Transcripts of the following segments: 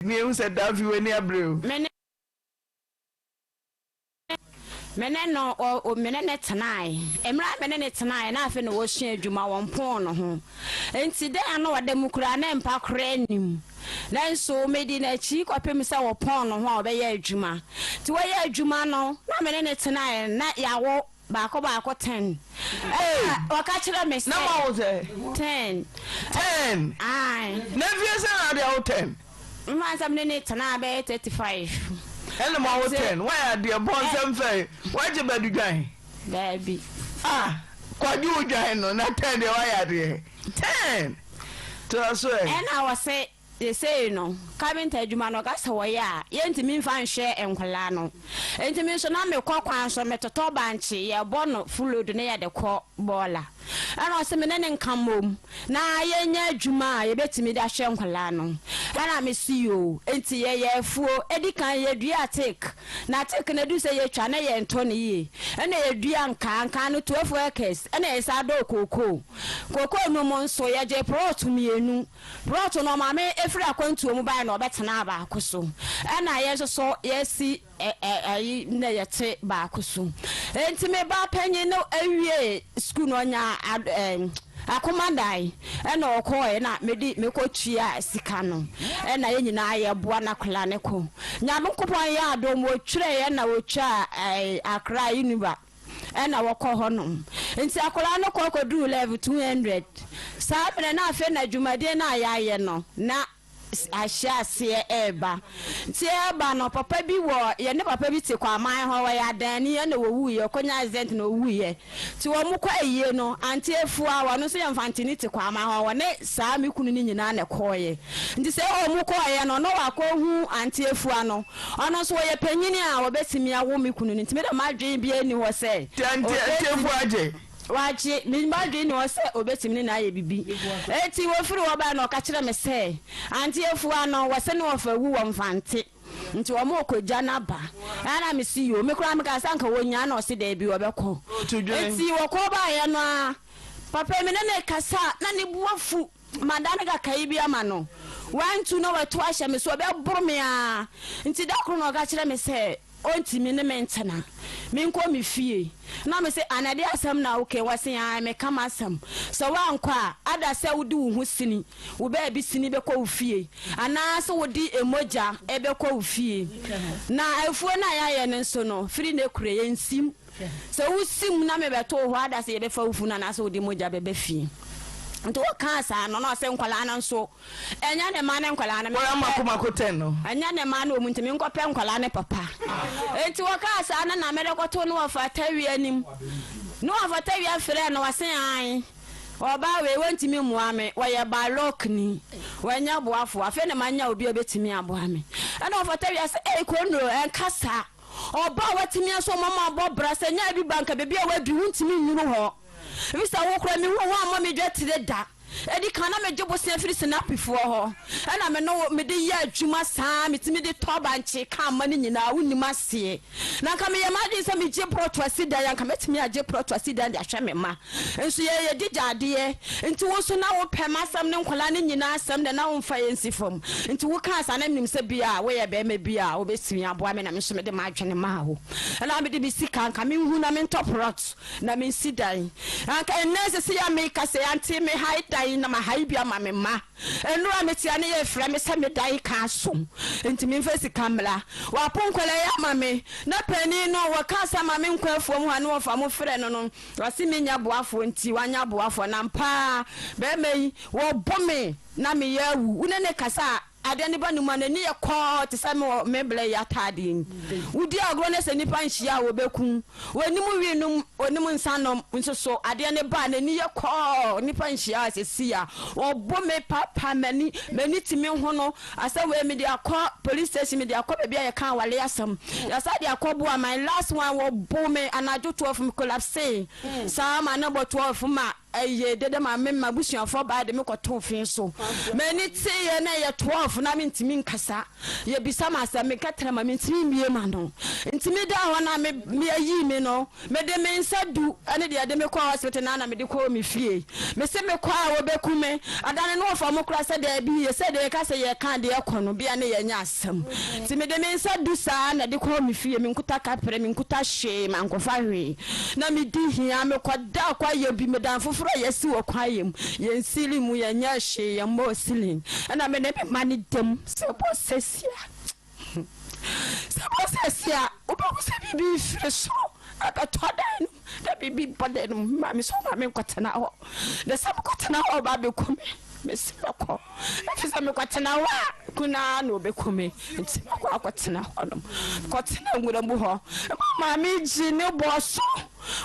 me who said that you any abrew. Meneno or menene tonight. Emra menene tonight, nothing was shared you my one pawn on home. And today I know what the Mukrana and Park renim. Then so made in a cheek or pay or pawn on how they Juma. To a Jumano, not menene tonight, not ya back 10. Hey, or catch it, miss. No, 10. Aye. Never said 10. I'm minute tonight, 35. And more 10. Why are the bonds and say? Why you better guy? Baby. Quite you guy, no, not 10. Why are they 10? To us, and I was say, they say, you know, coming to Jumano Gasawaya, yen to me find share and Colano. And to me, so now me cock one so met a tobanchi, ya bonnet full near the court baller. And I was a minute come home. Now, yen Juma, you bet me that share Colano. And I miss you, and see ye fool, Eddie can ye dear take. Now taking a do say ye China and Tony, and a dear can 12 workers, and a sado cocoa. Cocoa no mon so ya je brought to me a new brought on my man if I come to a mobile or better now bacoso. And I also saw yes see a near take bacoso. And to me about penny no area school on ya akomandai and no coy na medi me ko chia sikano and na nyina ye boa na kola ne ko nyabokopon ya do mo twire na wo twa akra univa and na wo ko honom nti akola no ko do level 200 sa me na afa na dwumade na ayaye no na asha se eba ti eba no papa bi wo ye ne papa bi ti kwa man ho wa ya dan ni na wo wu ye konya accident no wu ye ti wo mu kwa eie no anti efu a wo no so ye mfantini ti kwa man ho wo ne saa mi kunu ni nyina na koye nti se o mu kwa ye no no wa ko hu anti efu ano ono so ye panyini a wo betimi awo mi kunu ni nti me da ma dwen bi ani wo se anti efu aje wachi mi mbadwe ni wose obetimi na aye bibi eti wo firi wo ba na ka kire me se anti efu ano wose ne wo fa wu wo mfante nti wo mo kogya na ba ana me si yo me kura me ka sanka wonya na o se da bi wo beko eti wo ko ba ye no a papa me ne kasa na ne buafu madane ga kai bi ama no wantu no weto ahye me so be buru me a nti da kro no ka kire me se onti mi ne mentena mi nko mi fie na me se anade asam na okay wase ya me kama asam so wankwa ada se wudi wo hu sini wo ba bi sini be ko fie ana so wodi emoja e be ko fie na afuo na ya ye ne so no firi ne kure ye nsim so wusim na me beto ho ada se ye be fa ufu na so wodi emoja be fie nto kansa no no se nkwala na nso enya ne ma ne nkwala na me makoma 10 no enya ne ma na omuntimi nkopɛ nkwala ne papa enti wo kansa na me de koto no ofata wi anim no ofata wi afre no wase an oba we wantimi muame wo ye ba lock ni wanya boafo afi ne manya obi obetimi aboame ana ofata wi ase konro enkasa oba watimi aso mama abobra se nya bi banka bebi a wadu wuntimi nyuru ho Visa wokra mi wo amma me dwete de da edi kana me jobo se afiri snapifo ho ana me no me de ya adwuma saa metimi de toba nche ka ma ni nyina wonima se na ka me ye ma de se me je proto asida ya ka metimi age proto asida de ahwe me ma enso ye digade enti wo so na wo pema sam ne nkola ne nyina asam de na wo mfa ye nsifom enti wo ka asa na nim se bia wo ye be ma bia wo besimi aboa me na me so me de ma adwene ma ho ana me de bi sika ka me hu na me top rot na me sidan anka enese se ya me ka se anti me haida na ma haibia ma me ma enu ametia ne ye frɛ me se me dai ka so enti me mfasi kamla wa ponkola ya ma me na pani no wa ka sa ma me nkwafuo mu anu ofa mo frɛ no no wase me nya boafo enti wanya boafo na mpa be mai wo bome na me ya wu ne kasa ade ne ba numa ne ye ko te sa me ble ya tade wudi agro ne se nipa nhia wo beku wanimu winum onimu nsanom nsoso ade ne ba ne ye ko nipa nhia sesia wo bome papa mani timi ho no asa we me dia akọ police station me dia akọ bia ye kan wale asam ya sa dia akọ bo my last one wo bome anajo 12 me collapse sa ma na bo 12 ma aye dede ma me mabusuafo ba de me kɔto fin so mani ti ye na ye 12 na me ntimi nkasa ye bisa ma sa me katara ma me ntimi mie ma no ntimi da ho na me ayi me no me de me nsadu ane de me kɔ hospital na me de kɔ me fie me se me kɔ a wo bekume adane no fo mo kura se de bi ye se de ka se ye kan de ekɔ no bia ne ye nya asɛm ti me de me nsadu sa na de kɔ me fie me nkuta kapre me nkuta hwe ma nkɔfa hwe na me di hia me kɔda kwa ye bi me dan foforo yesi wo kwayem ye nsili mu ye nya hwe ye mo silin na me ne me mani dem se bo sesia oba se bibi freso abatodan da bibi boden ma me so ma me kwatena ho de sam kwatena ho ba be kome me sibako efisa me kwatena wa kuna no be kome nti ma kwatena ho no kwatena ngudambu ho ma me ji ne boso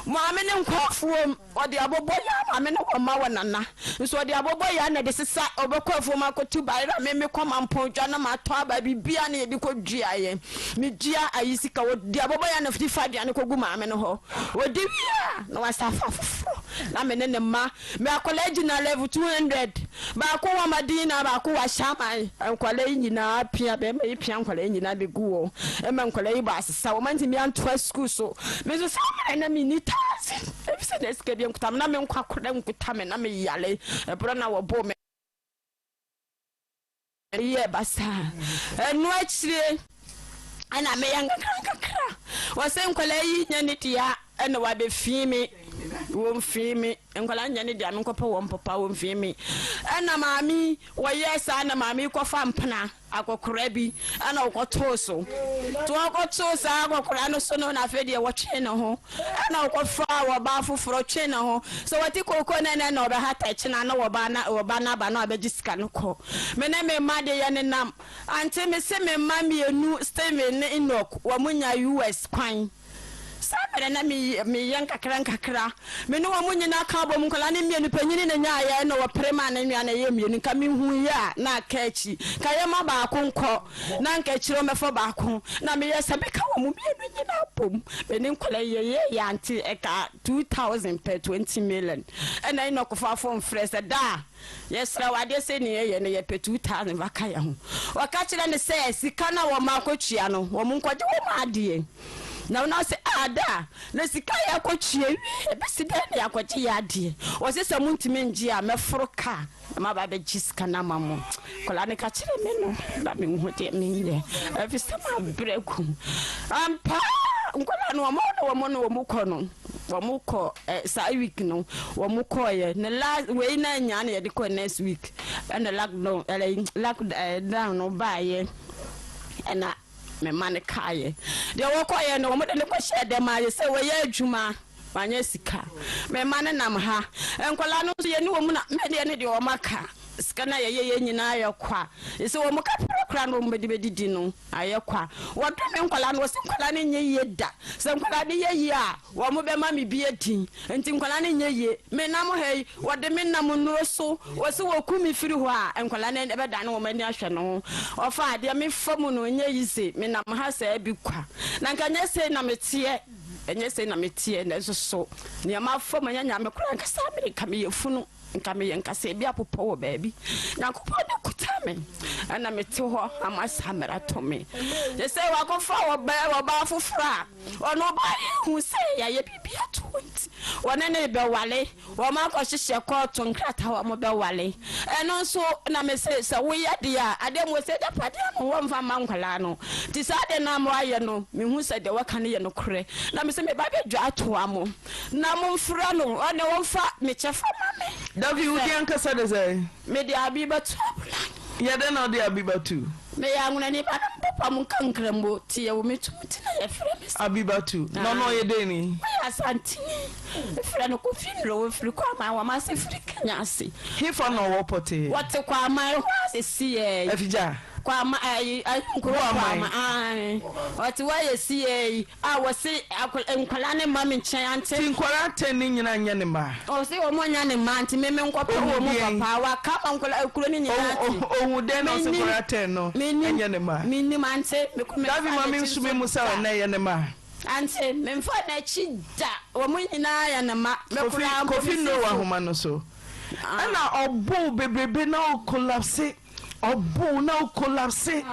ma me ne nkwafuo ode abobo ya ma me ne koma wonana nso ode abobo ya na de sisa obekwafuo ma kotu baira me koma mponjwa na ma to aba bibia na ye de kodua ye me dua ayisika ode abobo ya na 55 ya ne kogu ma me ne ho ode wia na wasafa foforo na me ne ma me akola na level 200 ba ko wa madina ba ko wa shaman ankwala nyina apia be me pia ankwala nyina be guo e me ankwala yi ba sesa wo manti mi anto school so me so sama na mi ni tazi e se na ske bi nkutam na me nkwakoda nkutame na me yale e bro na wo bo me ye basa enu achire ana me yanga kakra wo se ankwala yi nyane dia ena wa be fimi won fimi enkola nyane dia me nkopa won papa won fimi ena mami wo yesa na mami ko fa mpana akokora bi ana okotoso to okotoso akokora no so no na fedie wo twe ne ho ana okofa wo ba foforo twe ne ho so wati kokoko na na oba hata kina na wo ba na ba na abegisika no ko me na me ma de ye ne nam ante me se me ma me enu Steven ne Enoch wo munya US kwan sabere na mi yanka kra me no wo nyina ka bom kola ne mienu panyini na nya ya na wo prema na nwa na ye mienu ka mi hu ya na ka echi ka ye ma ba akon na nka chiro mefo ba akon na me ye sabe ka wo mienu nyina bom me ne kola ye ya anti e ka 2000 per 20 million and I no ko fa fon fresh da yes ra wade se ne ye ne ye per 2000 vaka ya ho waka kire ne se sika na wo ma akotua no wo mu nkwaje wo ma ade na se ada na sika ya kwachie e be sida na ya kwachi ya ade o se se muntimi nji a meforo ka ma ba be jiska na mamo kola ne ka kire me no ba me hu de me ye e fi sama breku ampa nkola no wo mo kono wo mo ko sa week no wo mo ko ye ne last we na nya na ye de ko next week and lockdown no ba ye and me man kaye de wo koye no mo de ne ko shede ma ye se we ye adwuma manye sika me man nam ha enkola no so ye ni wo mu na me de ne de wo maka sika na ye nyina ye kwa se wo mu ka kra no mo de bedidi no aye kwa wo do me enkola no se enkola ne nye ye da se enkola de ye a wo mu be ma me bi edin enti enkola ne nye ye me nam hei wo de me nam no so wo se wo ku mi firi ho a enkola ne be da ne wo mani ahwe no o fa de me famu no nye yi se me nam ha se bi kwa na nka nye se na metie enye se na metie na so ne ma famu nya me kura nka sa America me yefunu nka me yanka se bia popo wo baabi nyakopo ne kutame ana meti ho amasamera to me ye se wa ko fa wo ba fofora ono ba hu se ya ye bibia 20 wona ne be wale wo ma ko hihye ko to nkrata wo mo be wale eno so na me se wo ye de a ade mo se da pade no wo mfa mankwala no ti sa de na mo aye no me hu se de wo kan ye no kore na me se me ba be dwa to amo na mo mfura no one wo mfa me chefa mame Davi udian kasa de say me de abiba tu ya de na de abiba tu me ya nguna ni ba papa mun kankrembo ti ya wo metumti na ya frɛ me abiba tu no ye de ni ya santi frɛ no ko finlo firi kwa ma wa ma se firi kanya se he for no wo pote what kwa ma ho se si e afija kwa ma ai nkuru kwa ma ai what wa ye si e a wo se nkwala ne ma me nkyɛn ante ti nkwala tani nyina nya ne ma o se wo mo nya ne ma ante me nkɔpɛ wo mo papa wa ka ma nkwala akuro ne nyina ante o de no se nkwala ten no nya ne ma minni mante me ko me Davi ma me nsume musa na ye ne ma Auntie, me for na chida. Wo mu nyina ya na ma. Kofi no wa homa no so. Ana obo bebrebe na collapse. Obo na collapse.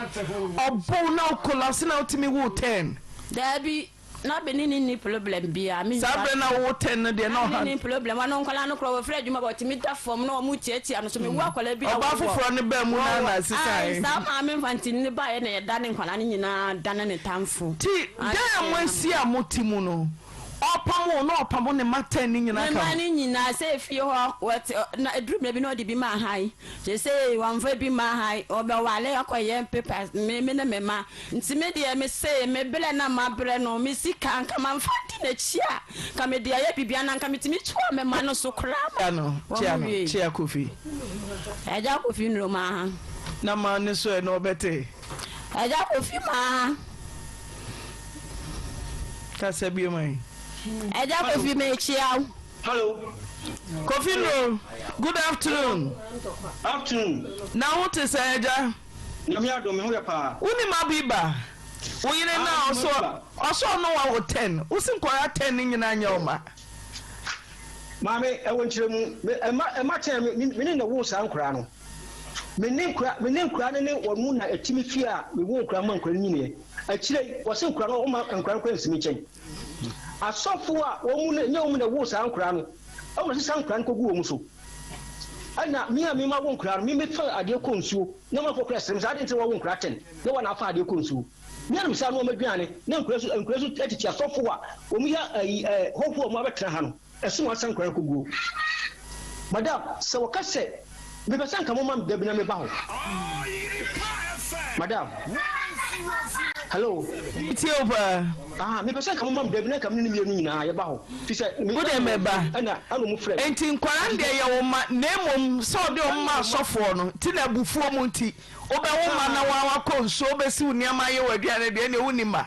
Obo na collapse na otimi wo 10. Dabi na benini ni problem bia mi sabre na wo 10 no de na ha ni problem wana nkola no kro we frɛ adwuma but mi da form na mu tietia no so me wo akola bi oba foforo ne ba mu na sisai sa ma me fanti ni ba ye na ye da ne nkola ne nyina da ne tamfo ti da mo si amutimu no opamo no opamo ne mata ni nyina ka ma ni nyina se fie ho what na edrum na bi no de bi ma hai je say wan fa bi ma hai obe wale akoye papers me ne me ma ntime de me say me bele na ma bre no me sika nka ma mfati na chia ka me de aye bibia na nka metimi tuo me ma no so kra ma no chia Kofi eja Kofi no ma na ma ne so e no bete eja Kofi ma ka se bi mai eja Kofi me chia. Hello. Kofi no. Good afternoon. Afternoon. Now what is eja? Na me ado me ho ya pa. Uni mabiba. Wo yire na oso no wa 10. Usin kwara 10 ni nyina anya oma. Maame e won kire mu e ma chen me ni na wo sa nkura no. Me ni nkura ne wo mu na etimi fi a me wo nkura ma nkura nyine. A kire wo se nkura no wo ma nkura nkura nsimi chen. Asofo a wo mu na nya wo mu na wo sa nkura no. O mo se sa nkura nko gu wo mu so. Ana mi a mi ma wo nkura no mi me fa ade ko nsuo. Na ma fo kra sem sa ade nti wo nkura 10. Na wo na fa ade ko nsuo. Nyanum sa no maduane na nkura so etiti asofo a wo mu ya hofo mo abetra ha no. Esu wa san nkura ko gu. Madam, se wo ka se me be san ka mo mam dabi na me ba ho. Madam. Hello. Ethiopia. Me be san ka mo mam dabi na kam ni mienu nyina ye ba ho. Fi se me wo de me ba. Ana anu mu frɛ. Enti nkwara de ye wo ma nemom so de wo ma sofo no ti na bufuo mu nti obe wo ma na wa konso obesi wo niam aye waduane de ne wo ni ma.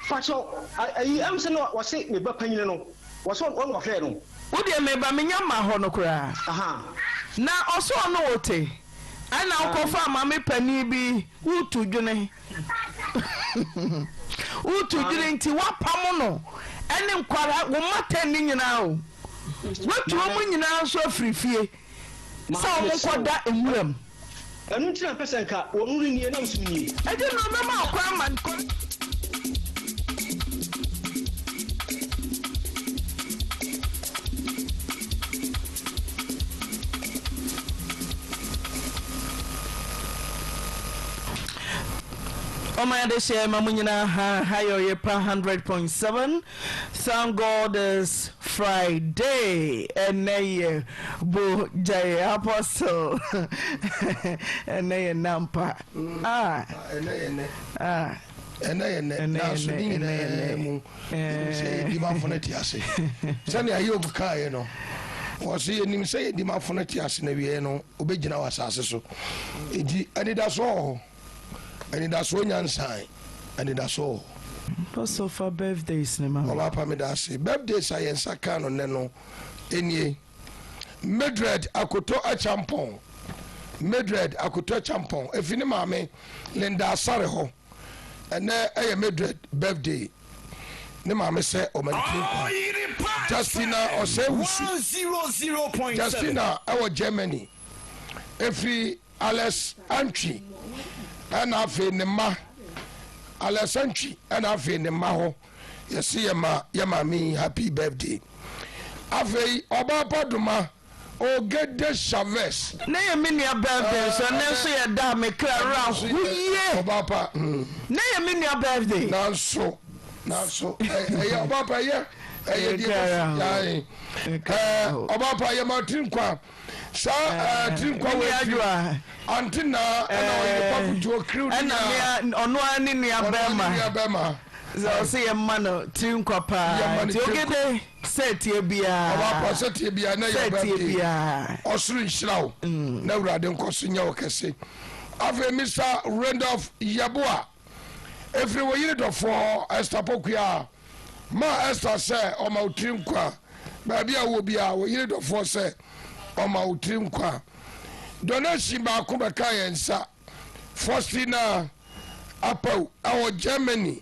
Facho ayi am se no wo se me ba panyine no. Wo so wo frɛ no. Wo de me ba me nyama ho no kura. Na oso no wote. Ana ukofa mama pani bi utu dwene. Utu dwene nti wapam no. Ene nkwara wo mata ni nyina o. Wetu mu nyina so afrifie. Sa wo koda enwuram. Enu nti na pesa nka wo nri ni na msuni. Eje no mema akwa man ko. Oma de share mamunyina Oyerepa 100.7. Thank God it's Friday and bo jay apostle and nampa ene na so ni na mu se di ma fona ti ase sani ayo buka ye no wo se enim se di ma fona ti ase na wie no obegina wa asase so edi anida so nyansan anida so also for birthdays ne mama oba pa me da se birthdays ayensa kan no ne no enie Medred akoto achampon efini maame Linda Asare ho ene eye Medred birthday ne maame se omanike Justina Osewusu 100.7 Justina our Germany every Alex Antwi and afi ne ma Alex Antwi and afi ne ma ho yesi yama mi happy birthday afi oba poduma Ogede Chavez na ye minia birthday so na so ye da me kra ra huye oba pa na ye minia birthday na so oba pa ye di oba pa ye ma trinkwa sa trinkwa we adwa Auntie Naa na Oyerepa Afutuo crew na ono ani ni abema so say ye man trinkwa pa Ogede set ye bia oba pa set ye bia na ye bia osuru nhyirawo na urade nkoso nya okese afa Mr. Randolph Yaboa every we unit of for Esther Pokuya ma Esther say o ma utrinkwa ba bia wo bia we unit of for say o ma utrinkwa donation ba ko be kan yensa Faustina Apau our Germany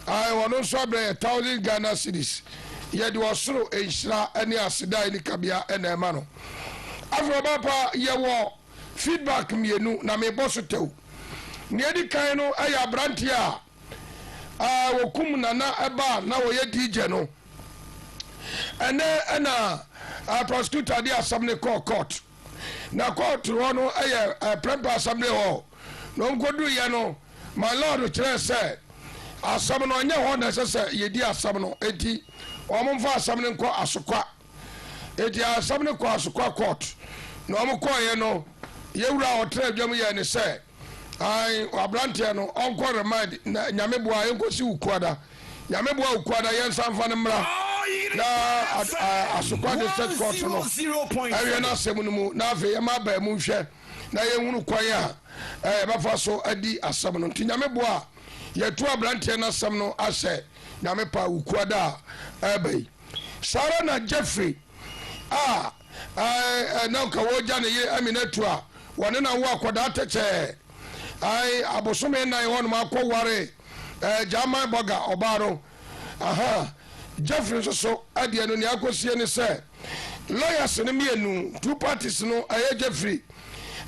I want to swab 1,000 Ghana cities. Yet was so a shra any asida in Kabia and Emano. After Papa, ye war feedback me na me bosso. Near the Kaino, I brantia. I will come nana eba now ye DJ no. And then prosecutor there assembly court. Now court Toronto a premper assembly hall. No go do ya no. My lord the said. Asabno anya ho na sese yedi asabno enti omomfa asabno nko asokwa enti asabno ko asokwa court na omko ye no yewura hotel adwam ye ne se ai abrante no onko remind nyameboa yenkosi ukwada nyameboa ukwada yensanfa ne mra na asokwa de state court no awie na asemu no mu na afi ma ba mu hwe na yenhunu kwan a bafa so adi asabno nti nyameboa yetu abrante na sam no ase na me pa ukuada abai sara na Jeffrey na ka woja ne ye Aminatu a wone na wo akoda teche ai abosome na ye hono akoware jama boga obaro Jeffrey so ade no ne akosie ne se lawyers ne mienu two parties no aye Jeffrey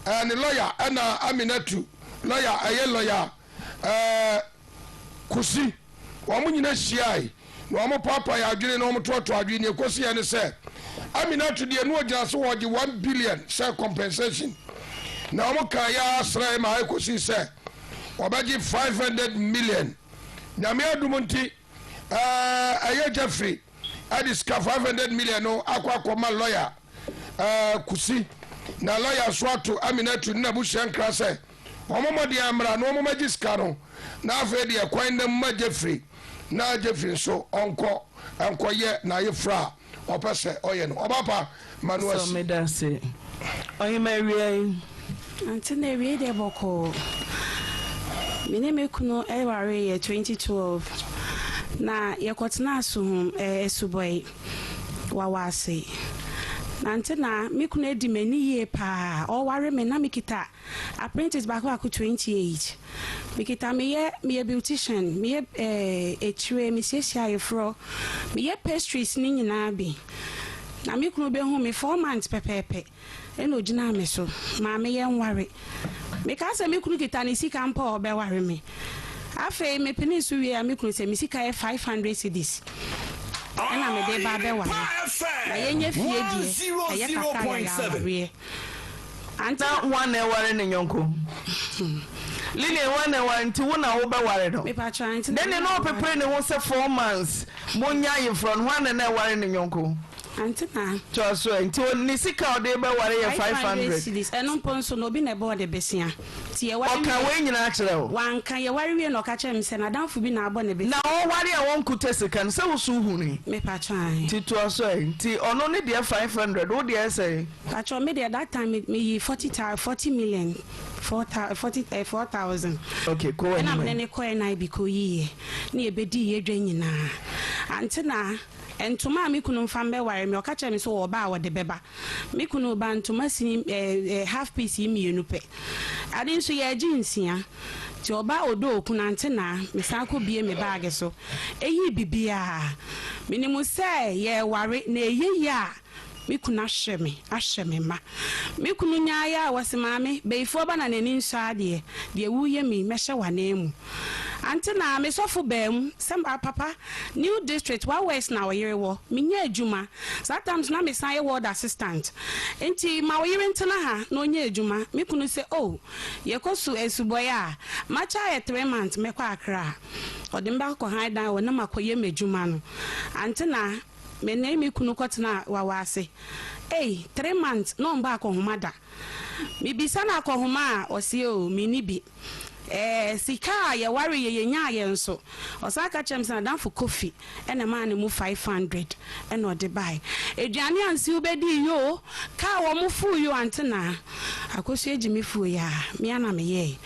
and lawyer na Aminatu lawyer aye lawyer kusi wamu nyina shiai na wamu papa ya adwene na wamu toto adwene kosi ya ne se Aminatu de no ogina so woje 1 billion say compensation na wamu ka ya asra ma ai kosi se obaji 500 million nyame adumunti aye Jeffrey adiska 500 million no akwa lawyer kusi na lawyer swatu Aminatu na bushankra se omomo de amra no omomo jiska no na afa de kwan na ma Jeffrey na Jeffrey so onko ye na ye fra opese oye no obapa manuel so me da se oye mawie Auntie Naa we de boko mine me kuno eware ye 2012 na ye kotena so esuboy wawase Auntie Naa me kuno edi mani ye pa o ware me na mikita apprentice back 28 mikita me ye beautician me ye chire me sesia ye fro me ye pastries ni nyina bi na me kuno be hu me 4 months pepepe eno gina me so ma me ye nware me ka se me kuno kita ni sika mpa o be ware me afa me peni so wi a me kuno se me sika 500 cedis ana me de ba be ware na ye nya fie die ye kaka ya anta one ware ne nyonko Lily one ware nti wona wo be ware do me pa try nti then no prepare ne wo se 4 months monya ye from one na ware ne nyonko Auntie Naa to so nti ni sika o de be ware ye 500 eno ponso no bi na be de besia ti ye ware oka we nyina akere wo wanka ye ware wi no ka kere me se na danfo bi na abo na be na wo ware a won kuta sika no se wo so hu ni me pa try ti to so nti ono ne de 500 wo de say ka cho me de that time me yi 40 million 4,000 okay go and I'm nene ko na bi ko yi na e bedi ye dwa nyina Auntie Naa entuma mi kunu mfambe ware mi okache mi so wo ba wo de beba mi kunu ba ntuma si half piece yi mi enupe ade nso ye jinsia ti oba odo okunu Auntie Naa mi san ko bie mi bag so eyi bibia minimu se ye ware na eyi ya mi kuna ahye me ma mi kunu nyaaya wasemame beifo ba na nani nsa de wuye mi mehye wanemu Auntie Naa me sofo bam samba papa new district wa west na oyere wo minya adwuma sometimes na me san ward assistant enti ma oyere ntena ha na onye adwuma mi kunu se oh ye kosu esuboya macha ye 3 months me kwa akra odimba ko han dan wo na makoye medwuma no Auntie Naa me name mi kunu kotena wawase 3 months no mba akohumada mi bisa na akohuma osi o mini bi sika ye ware ye nya ye nso osaka chemsa dan for coffee ena ma ne mu 500 ena ode bai eduane ansi ubedi yo ka wo mu fu yo Auntie Naa akoso ejimi fu ya mi ana me ye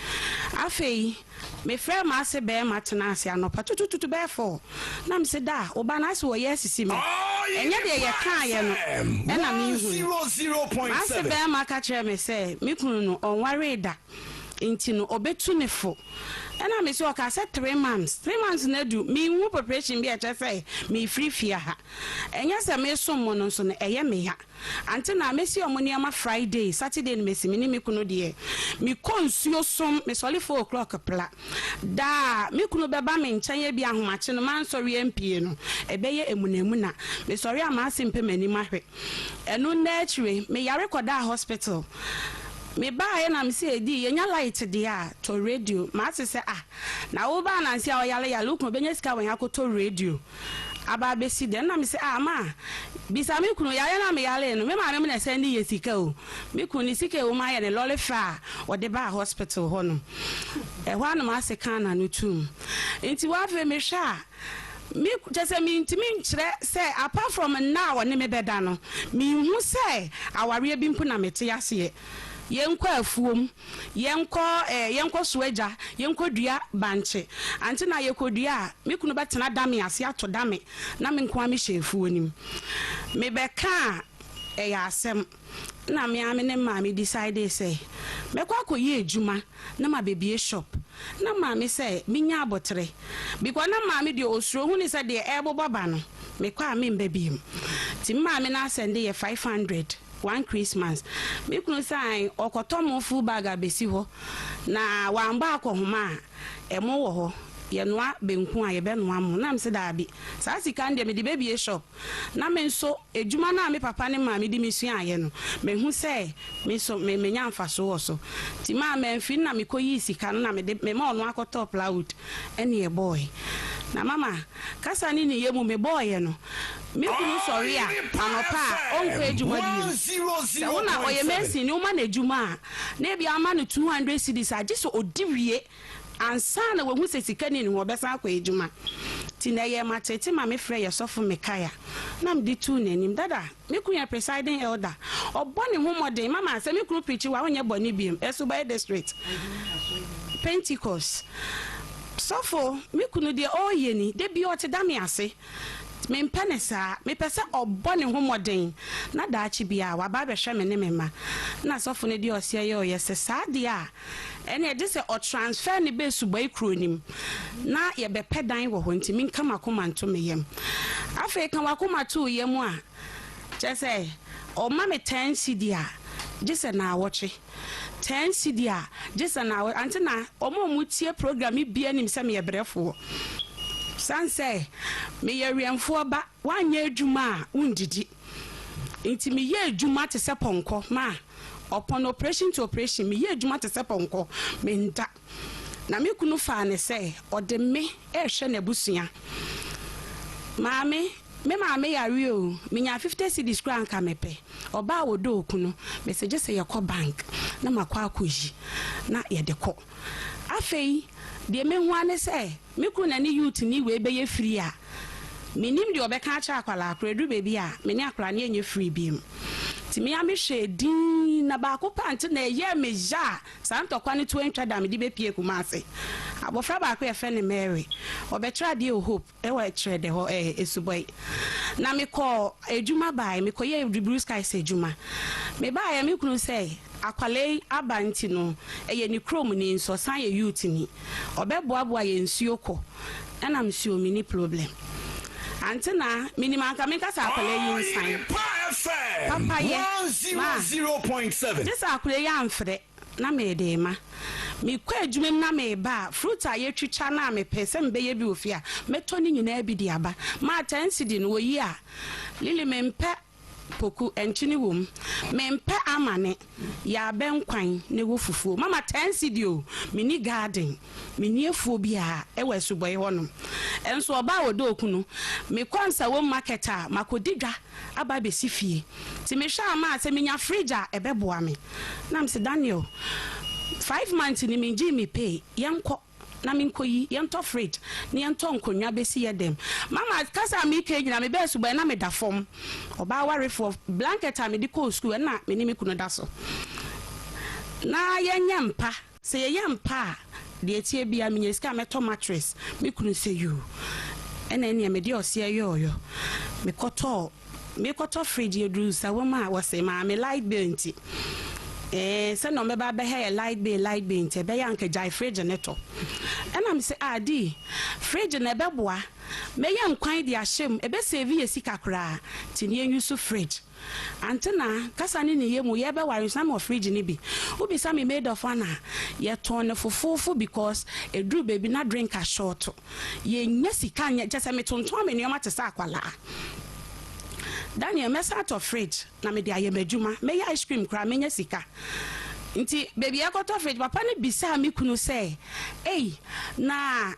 afei me frɛ ma se be ma tena ase anopa tututu be fo na me se da oba na se wo ye sisi me enye de ye ka ye no ena me hu 0.7 ma se be ma ka kire me se me kunu no onware da nti no obetu ne fo ena me se o ka say 3 months na do me hu preparation bi a che say me free fia ha enya se me so mo no so no eye me ha ante na me si omo niam Friday Saturday no me si me ni me kuno de me konsuo som me soli 4 o'clock pla da me kuno beba me nchen ya bi ahomache no man sori empie no ebeye emunemu na me sori ama asimpe mani mahwe eno na chire me yare koda hospital me ba na me say di yenya light dia to radio ma se say na wo ba na nsia oyale look no benya sika wan akoto radio aba besi den na me say ma bisa me kunu yale na me yale no me ma me na send ye sika o me kunu sika o ma ye ne lole fa o de ba hospital ho no e ho na ma se kan na no tum enti wa fe me hwa me just me ntimi nkyere say apart from now ne me beda no me hu say aware bi mpu na mete ase yenko afuom yenko soaja yenko dua banche ante na yekodua me kunu betena dame ase ato dame na me nko ame hyefuo nim me beka ya asem na me ame ne ma me decide say me kwa koye ejuma na ma bebie shop na ma me say me nya abotre because na ma me de osuro hu ni say de ebo baba no me kwa me mbabiem ti ma me na send ye 500 one Christmas me kunu sai okotomo full bag abesi ho na wamba akohoma emo wo ho ye noa benku a ye be noa mo na mse da bi sa sika ndie me di baby shop na me nso ejuma na me papa ne ma me di misua aye no me hu say me so me nya mfaso wo so ti ma me mfi na me koyi sika na me ma ono akoto plywood ene ye boy na mama kasa ni ye mu me boy no me kunu sorry a anopa onko ejuma di se wona oye mensi ni uma na ejuma na bia ama no 200 cedis a jiso odiwie ansa na we hu se sika ni wo besa akwa ejuma ti na ye matete ma me frɛ ye sofo mekaya na mdi tu nanim dada me kunya presiding elder obone hu modern mama se me kunu pichi wa onye boni biem esu by district Pentecost sofo me kunu de oyeni de bi ote da me ase me mpenesa me pese obone hu modern na daachi bia wa ba be hwe me ne mema na sofo ne de osia ye oyese saade a ene de se o transfer ne be subai kronim na ye be pedan wo ho ntimi nka makoma nto meyem afa kan wakoma to yem a chese o ma me 10 cd a jese na awoche 10 cd a jese na Auntie Naa omo tie program bia nim se me ye brefo sanse me ye riamfo ba wanya adwuma a undidi nti me ye adwuma te se ponko ma upon operation to operation me ye adwuma te se ponko me nda na me kunu fa ne se ode me ehwe na busua maame me maame yare o me nya 50 cedis kra nka mepe oba wodo okunu message se ye ko bank na makwa akoji na ye de ko afei de me hu ane se me kunu na ni youth ni we be ye free a minim de obeka acha akwala akredu baby a me ni akwala ne enye free biem ti me ame hwe din na ba ko pant na ye me ja santo kwa ne to entwa da me di be pie kuma ase abofra ba ko ye fe ne Mary obetra de hope e wa tre de ho esuboy na me ko ejuma bai me ko ye blue sky se ejuma me ba ya me kunu say akwale abanti no eye ni chrome ni nso san ye youth ni obeboaboa ye nsuo ko na msuo mini problem Auntie Naa minimum ka me kasa akwale yi nsan papa ye 100.7 this akwale ya amfre na me de ma me kwa adwumem na me ba fruit a ye twitwa na me pese mbe ye bi ofia meto ni nyina bi di aba ma 10 cedi no yi a lili me mpe poku enchini wom me mpe amane ya benkwan ne wo fufuo mama 10 cedi o mini garden mini efuo bia e wesuboy honom enso oba wodo okunu me kwansa wo market a makodidwa aba be sifie ti me hwa ma se menya fridge a ebeboa me na mse Daniel 5 months ni me gi me pay yanko na minkoyi yento fridge ni yento nkonwa besi yedem mama kasa mi ke nyina me be suboy na me da fom oba ware for blanket a me di ko school na me ni me kuno da so na yanyampa se yanyampa de tie bia me nyeska meto mattress me kunu se you ena ene me di osia yoyo me koto fridge yedru sa woma wose ma me light bill nti Say no meba be hair light bay nte be yanke jai fridge neto. And I'm say adi fridge ne beboa me yan kwan di ahyem e be save ye sika kra ti ne use fridge. Auntie Naa kasa ni ye mu ye be ware some of fridge ni bi. Ubi some made of ana ye turn fufu because a drew baby na drink a short. Ye nya sika nya just me tonton me nyoma te sa akwala. Daniel mess out of fridge na me dia ye medjuma me ice cream kra me nya sika. Nti baby I got off fridge papa ni bisa mi kunu say hey na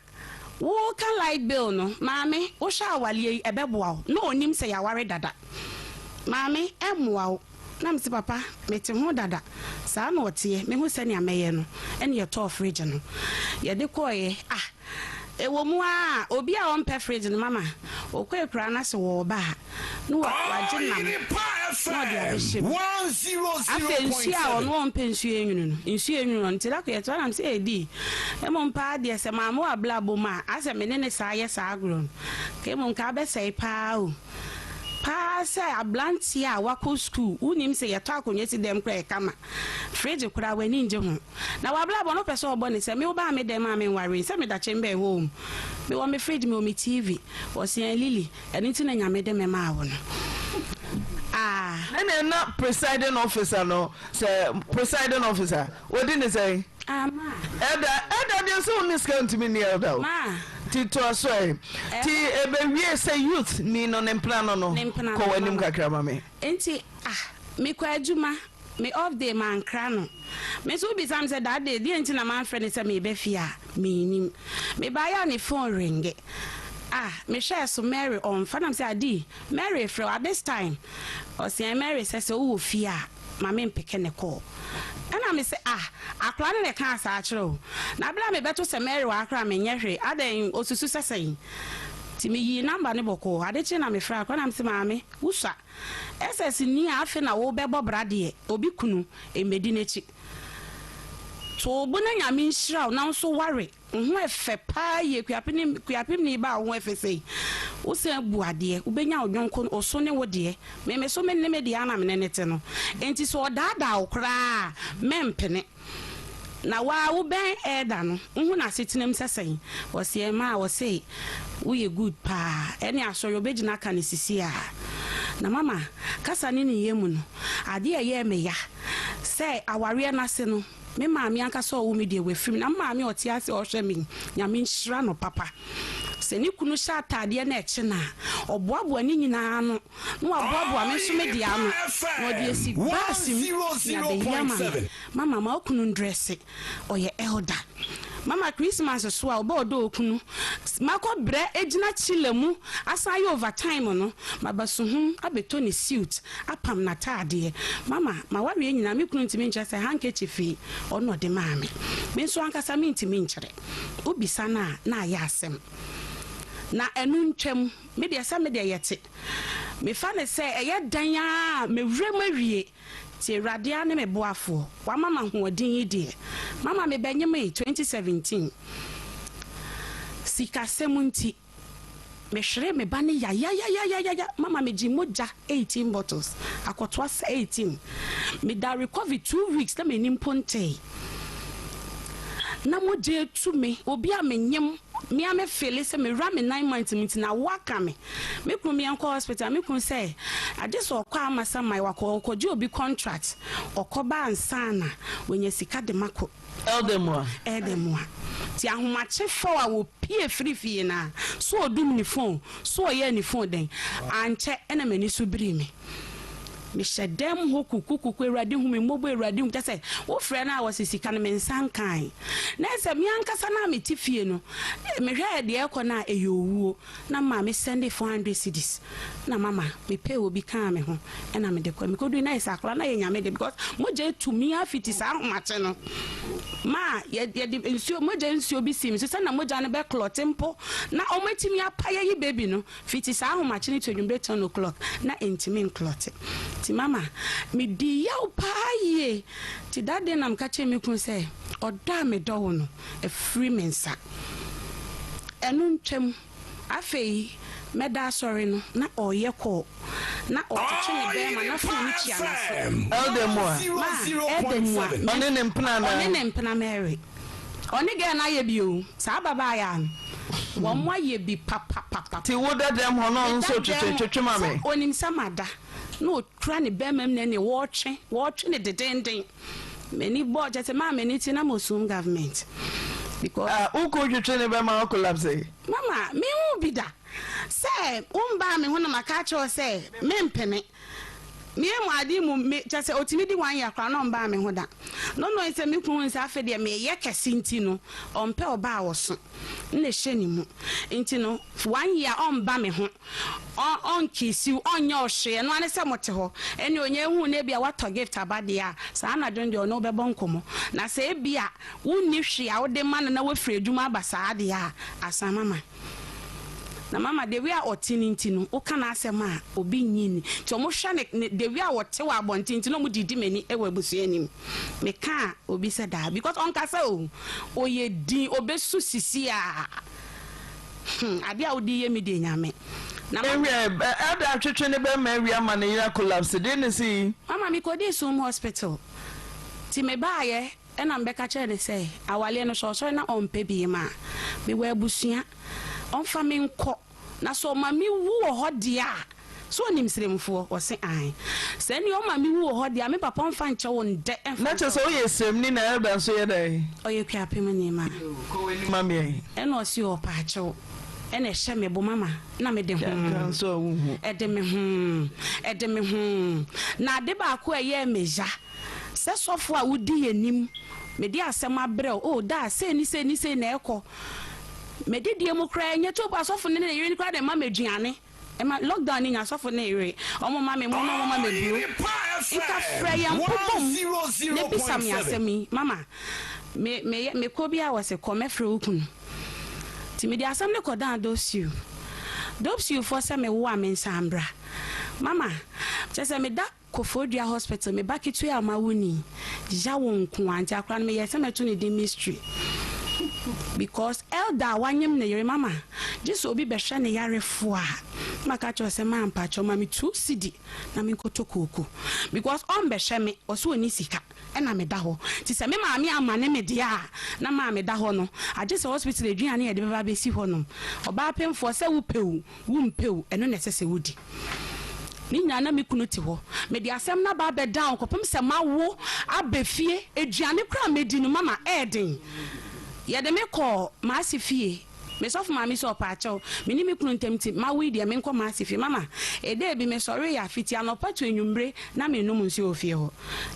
wo kan light bill no maame wo sha awale e beboa no onim say ya ware dada maame emwa na mse papa mete ho dada saa na otie me hu se ne ameye no ene ye to fridge no ye de koye ewo mu a obi a on fridge no mama okwa na se wo ba no wa jinna no dia be 100.7 a on won pensu enwunu no ntira ko ye to na se edi e mo mpa de se mama wa blabo ma ase me ne saa ye saa agro ke mo nka be sei pa o pa say ablanti a wako school unim say yeto akonye ti dem kra kama fridge kura wani nje ho na wablabo no pese obo ne say me oba me dem am nware say me da chembe home me wo me fridge me o me TV o se lily eni ti na nyame dem ma awo no na presiding officer no say presiding officer what did he say ma Eda dey so ni scant me near da ma ti to aso ti ebewie say youth ni no ne plan no ko wanim kakra ma me enti me kwa adwuma me off day man kra no me so be sam say that day the enti na man friend say me be fia me nim me buy ya ne phone ring me share so Mary on fanam say adi Mary for at this time or say Mary say so wo fia ma me mpeke ne call ana me say akra ne ka asa akiro na bla me beto say Mary wa akra me nyehwe adan osusu sesen ti me yi number ne boko ade chi na me fra akra na me say maame wusa ss ni afi na wo bebo brade obi kunu emedi nechi so bu na nyame nhira na nso ware ho efe pa ye kuapim ni ba ho efe sei wo se bu ade wo benya odwonko oso ne wo de me so me ne me de ana me ne nete no enti so dada okra mempene na wa wo ben eda no hu na setinem sesen wo se ma wo se wo ye good pa ene asoro obegina ka ne sisi a na mama kasa ni ne yemu no ade ye me ya se aware na se no me maami anka so wo me de we film na maami oti ase o hwe me nyame nhira no papa se ni kunu sha atade na eche na oboaboa ni nyina no no aboaboa me so me de ano no de esi basim na de yama mama ma okunu dress oye elder mama Christmas so a obodo okunu mako bre ejina chilemu asaye overtime no mabaso hu abeto ni suit apam na tade mama ma wawe nyina me kunu ntimi nche se handkerchief ono de maame me so ankasa me ntimi nchire obisa na ya asem na enu ntwem me de asa me de yete me fa ne se eye dan a me wrem awie ti radia ne me boafo wa mama hoodin yidie mama me benye me 2017 sika semunti me hwere me bane ya mama me jimoja 18 bottles akotwa 18 me da recover 2 weeks na me nimponte na moje tu me obi a menyem me am feel say me ram 9 months minti na waka me kunu me anko hospital me kunu say ade so okwa amasa mai wako okoje obi contract okoba ansana wenye sika de mako eldemwa ti ahomache fo a wo pie free na so odum ni phone so ye ni phone den anche ena mani so biri me shedem ho kukuku erade hu me mobo erade hu tese wo frɛ na wo sisika no me nsankan na se me ankasa na me tifie no me hwɛ de ekɔ na eyowuo na ma me send 400 cedis na mama me pay obi kan me ho na me de kɔ me kodu na isakla na yenyame de because moje to me afiti sa homache no ma ye de nsuo moje nsuo bi sim so na moja no be clotempo na omatimi apaye yi baby no fiti sa homache ni to dwumbe 10 o'clock na entimi clote ti mama me di yaw paaye ti dade nam ka che me kun se oda me do no e free mensa enu ntwem afei meda sorry no na oye ko na otwetwe ne bema na fo ni chia na so Eldemwa one ne mpena na one ne mpena Mary one ge na ye bio sa baba ya wo mo ye bi papa ti wo dadam ho no nso twetwe ma me onim samada no kra ne bema m ne wo twe ne dedenden many board just ma many ti na mosum government because uko twetwe ne bema collapse mama me hu bi da say umba me ho na maka cho say me mpene me mu adi mu me just otimi di wan ya kra no mba me ho da no ise me kun nsa afa de me ye kese nti no ompe oba wo so na hye ni mu nti no 1 year omba me ho on kisi onye ohwe no ane se mote ho ene onye hu na bia wato gift abade a sa na dwon de ono bebo nkomo na se bia wunni hwe a wo de man na wafre adwuma abasa ade a asa mama na mama de wi a otini ntino o kana asem a obi nyini ti omo hwa ne de wi a wote wa abonti ntino mo didi mani e wa busu anim me ka obi se da because on ka se o ye din obesu sisi a ade a odi ye mi de nyame na ada twetwe ne be ma wi ama ne ya collapse de ne si mama mi ko dey some hospital ti me ba ye e na mbeka che ne se awale no so na on pe bi ma me wa busua on fa me nko na so mami wu ho dia so nim sremfo o se an se ni o mami wu ho dia me papa on fa nche won de na che so ye srem ni na elda so ye dai o ye kwa pem ni ma mami e no si o pa che ene hye me bo mama na me de ho so wu e de me ho na de ba ko ye meja se sofo a wudi yanim me di asem abrel o da se ni na eko me di democrat nya to ba sofo ne yiri ni kwa de ma meduane e ma lockdown ni nya sofo ne yiri o mo ma me mo no mo ma me bio ika freya mpopom ne bisa me asemi mama me ko bia wase ko me fre okun ti me di asem ne ko dan dosiu for se me wo amensa ambra mama chese me da Kofodria hospital me back to amawuni jawo nku anti akra me yese meto ne di mystery because elder wanyem ne yere mama just obi be hwe ne yarefo a maka cho se ma ampa cho mami 2 cedi na me nkotokoko because on be hwe me oso oni sika e na me da ho ti se me ma me amane me dia na ma me da ho no agese hospital eduane ye de beba be si ho no oba pemfo se wo pewu wo mpewu eno ne sese wodi ni nyana me kunu ti ho me di asem na ba be down kopem se mawo abefie eduane kra medi no mama eden ye de me call ma asifie me sof mama so paacho me ni me kunu ntemti ma we dia me nko ma asifie mama e dey bi me sorry ya fiti anopato enwumbre na me num nsi ofie ho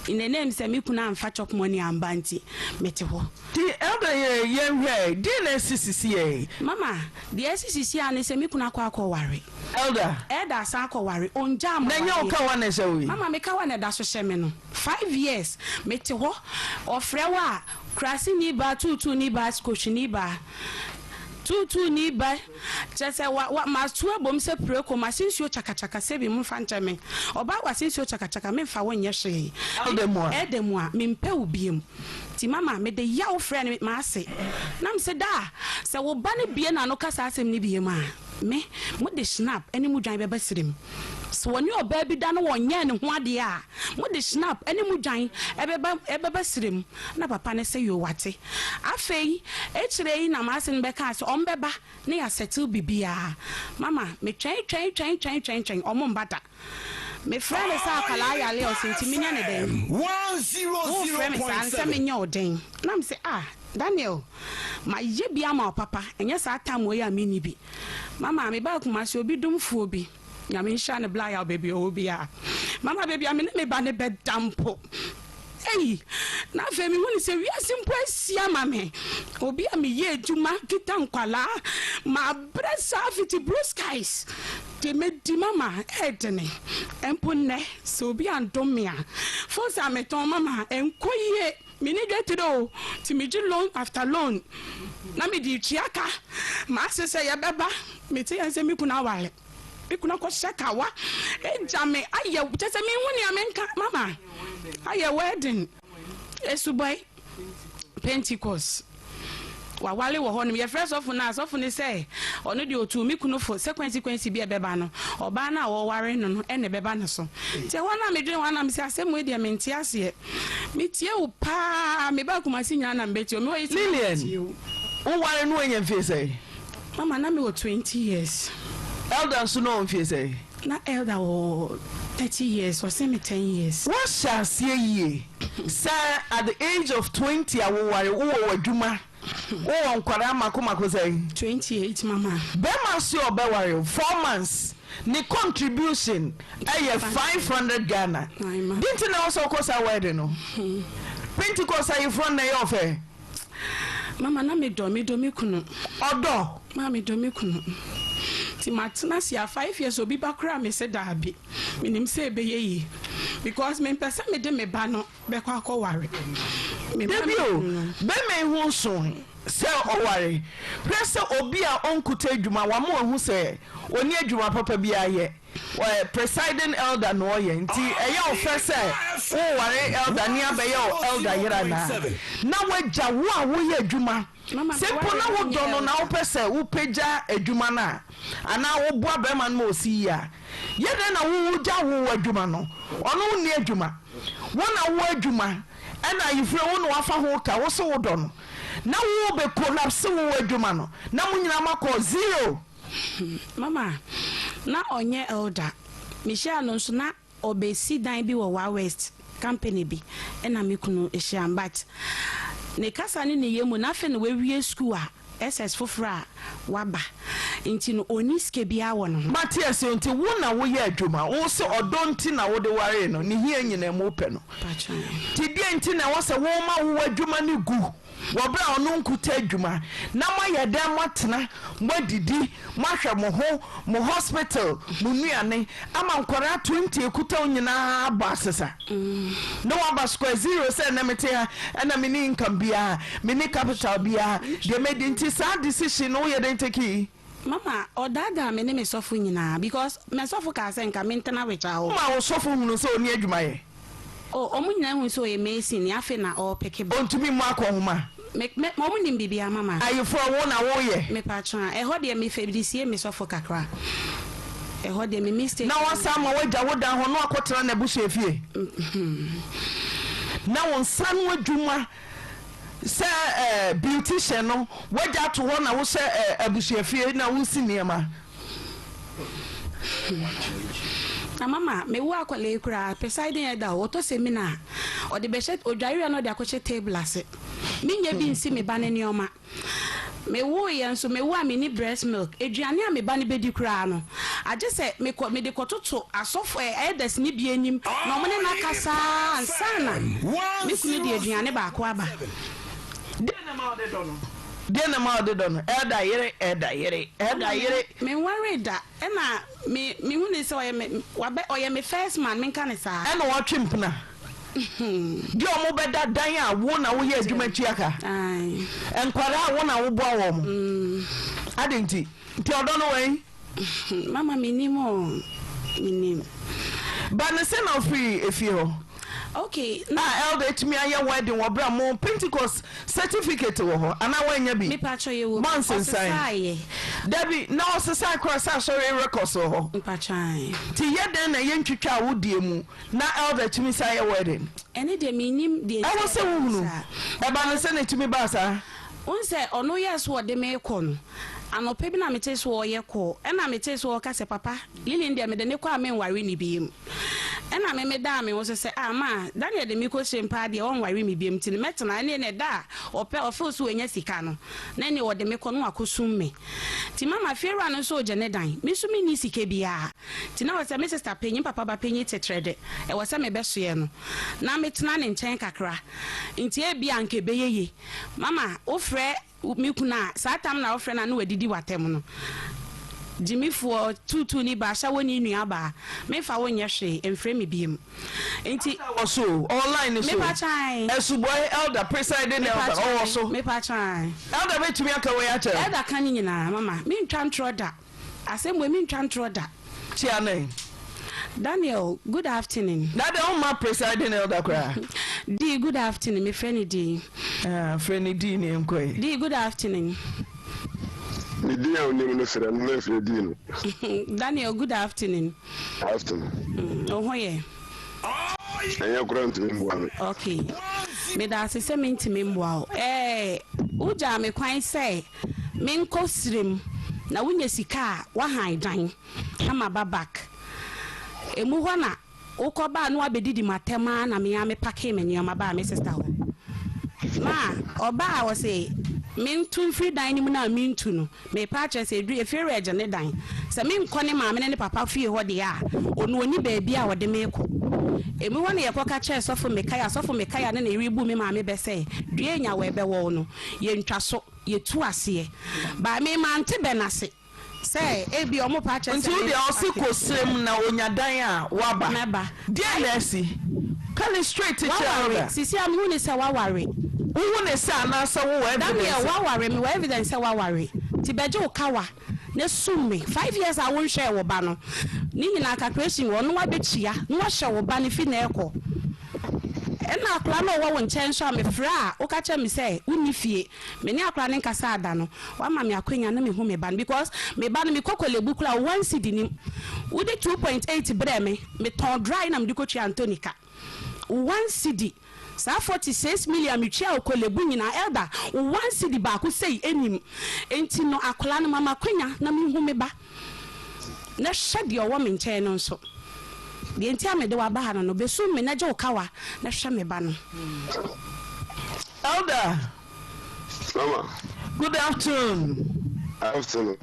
in the name se me kunu amfa chop money ambanti me ti ho di elder ye hwe di na sisisi ye mama di sisisi ane se me kunu akwa ware elder sa akwa ware onja ma na nya o ka wa na se wi mama me ka wa na da so hye me no 5 years me ti ho ofrewa krasi ni ba tutu ni ba skochi ni ba tutu ni ba chese wa mastu abom se preko masinsuo chakachaka se bi mfa ncheme oba wasinsuo chakachaka me mfa wonye hwe edemu a me mpa ubiem ti mama me de yawo friend ma ase na me se da se wo ba ne bie na no kasa asem ni bie ma me mo de snap eni mu dwan beba sirem so woni oba bi da no wonye ne ho ade a mo de snap eni mu dwan ebeba sirem na papa ne se yo wate afei echire yi na ma ase nbe ka so ombeba ne ya settle bibia mama me twen omo mbata me friend sa akala ya le o senti minya ne den 100.7 me nya oden na me se Daniel ma ye bia ma papa enye sa tam we ya mini bi mama me ba kuma se obi dumfo bi ya me nsha ne bla ya baby obi a mama baby me me ba ne bedampo ei na fe mi woni se wi asimpo asia mame obi a me ye adwuma kita nkwala ma bresa fiti blue skies de me di mama edene empo ne so obi andomia for sa me ton mama enkoye mini get do ti mi loan after loan na mi di chiaka ma sese ya beba mi ti yanse mi kuna wale mi kuna ko shaka wa ejame aye tese mi huni amenka mama aye wedding esubai Pentecost wawale wo ho no ye fresh of na so ne say ono de otu mi kunu fo sequence bi e beba no oba na wo ware no ene beba no so tie wana me dwen wana me say asem we de me ntia ase me tie wo pa me ba kuma si nya na mbeti o me wo Lillian wo ware no enye mfie say mama na me wo 20 years elder so no mfie say na elder wo 30 years or say me 10 years what shall say ye sir at the age of 20 I wo ware wo waduma wo nkwara makomako say 28 mama be ma so obeware 4 months ni contribution eye 500 Ghana didn't na also cause a wedding no Pentecost are you from na your fair mama na me do kunu odo mama me do me kunu ti matna sia 5 years obi bakra me se dabi minim se be yi because me pesa me de me ba no be kwa akoware me debio be me hu so se oware prese obi a onkuta adwuma wa mo hu se oni adwuma papa bi aye presiding elder no ye nti eye ofese wo ware elder ni abaye elder yera na waja wo a wo ye adwuma simple na wo dono na wo pese wo peja adwuma na ana wo boa be man mo si ya ye de na wo ja wo adwuma no ono ni adwuma wo na wo adwuma ana yifre wo no wafa ho ka wo so wo dono na wo be collapse wo adwuma no na munyina makọ zero mama na onye elder Michelle no so na obesi dan bi wo wa west company bi na mekunu ehia but ne kasa ne yemu na fe no we school a SS fofra waba nti no oni ske bia wo no Matias nti wo na wo ye adwuma wo se odonti na wo de ware no ne hia nyina mu pe no ti die nti na wo se wo ma wo adwuma ne gu wo bra ono nkuta adwuma na ma ye dem matena modidi mahwe mo ho mo hospital mo nuane ama nkora 20 ekuta nyina ba sesa no one ba square zero say na mete ha na me ni income bia me ni capital bia de made nti sa decision no ye den take mama odada me ne me sofu nyina because me sofu ka se nka me ntena wecha ho ma wo sofu hunu so oni adwuma ye omu nyina hu so ye mesin ya fe na o peke ba ontumi mu akọhuma me omu nim bibia mama ayefo wo na wo ye me patron e ho de me febrisie me sofu kakra e ho de me mistake na wasa ma waja woda ho no akotera na busu efie na won sanu adwuma se beautician no waja to ho na wo se abusu efie na wo si niema na mama me wo akwale kura presiding elder wo to seminar o de be shet odware no de akoche table ase me nya bi nsi me ba ne nioma me wo ye so me wo a me ni breast milk eduane a me ba ne bedi kura no age se me de kototo asofo elders ni bi anim na mo ne nakasa ansana me kunu de eduane ba ko aba de na ma de dono elda yere me worry da na me hu ne se oye me first man me kan sa na wo twempna di o mo beda dan a wo na wo ye adwuma tuaka ai enkwara wo na wo boa wo mo adenti nti odono wen mama minimo ba ne se na free efie ho okay na elder timi aye wedding wo bra mo Pentecost certificate wo ho ana wanya bi me patcho ye wo osesai dabi na osesai cross sorry records wo ho patchan ti ye den na ye ntwitwa wo die mu na elder timi say wedding ene de minim de e wo se wo hunu e ba no se na timi ba sa onse ono yes wo de me ko no anope bi na mete so wo ye ko e na mete so wo ka se papa lili ndia me de ne ko amenware ni biem ena me da me wo se ma Daniel de mi ko shempa de won ware me biem tin metena ne da ope ofe so enya sika no na ne wo de me ko no akosum me ti mama fiera no so je ne dan me so me ni sika bia ti na wo se me sister penyi papa ba penyi tetrede e wo se me beso ye no na metena ne nchen kakra nti e bia nke beyeye mama ofre mi kuna satam na ofre na no wadidi watem no Jimmy for tutu ni ba sha woni nua ba me fa wonye hwe emfre me biem enti also online so me pa chan esuboy elder presiding elder also me pa chan elder betumi aka we acha elder kan nyina mama me ntwa ntroda asemwe me ntwa ntroda chiane Daniel, good afternoon. That the my presiding elder cry. D, good afternoon, my friend D. Friend Dean and Quay. Good afternoon. Daniel, good afternoon. Afternoon. Oh, yeah. Okay. Me da se me ntimi mboa. Uja me kwan say me nkosrim na wunya sika wa han dan ama babak. Emu ho na ukoba no abedidi matema na me ya me pake me nyama ba me sister ho. Ma oba wo say me ntun free dan ni mu na me ntu no me pa che say du efi reje ne dan. Se me nkone ma me ne papa fie ho de a onu oni ba bia wo de me ko. Emi wona ye koka che sofo mekaya na eribu me ma me be say due nya we be wo no ye ntwaso ye tu ase ba me ma nte benase say ebi omo pa che say nti de osikosem na onyadan a waba meba dia lesi kale straight to chair sisi am hu ni say waware hu ni say na say wo evidence waware me evidence say waware ti beje okawa ne summe 5 years I won't share wo ba no ni nyina calculation wo no wa bechia no wa share wo ba ne fi na eko na akla no wo nchen so me fra o ka che me say uni fie me ni akla ne nkasa ada no wa ma me akwanya na me hu me ba because me ba no me kokolebu kula 1 cedi ni wo de 2.8 bre me ton dry na me de kochi antonica 1 cedi sa 46 million michia okolebu nyina elder 1 cedi ba ko sei enim enti no akola no mama kwanya na me hu me ba na hwede o wo me nchen no nso de enti amede wa ba ha no besu me na je okawa na hwe me ba no elder Mama, good afternoon. Afternoon.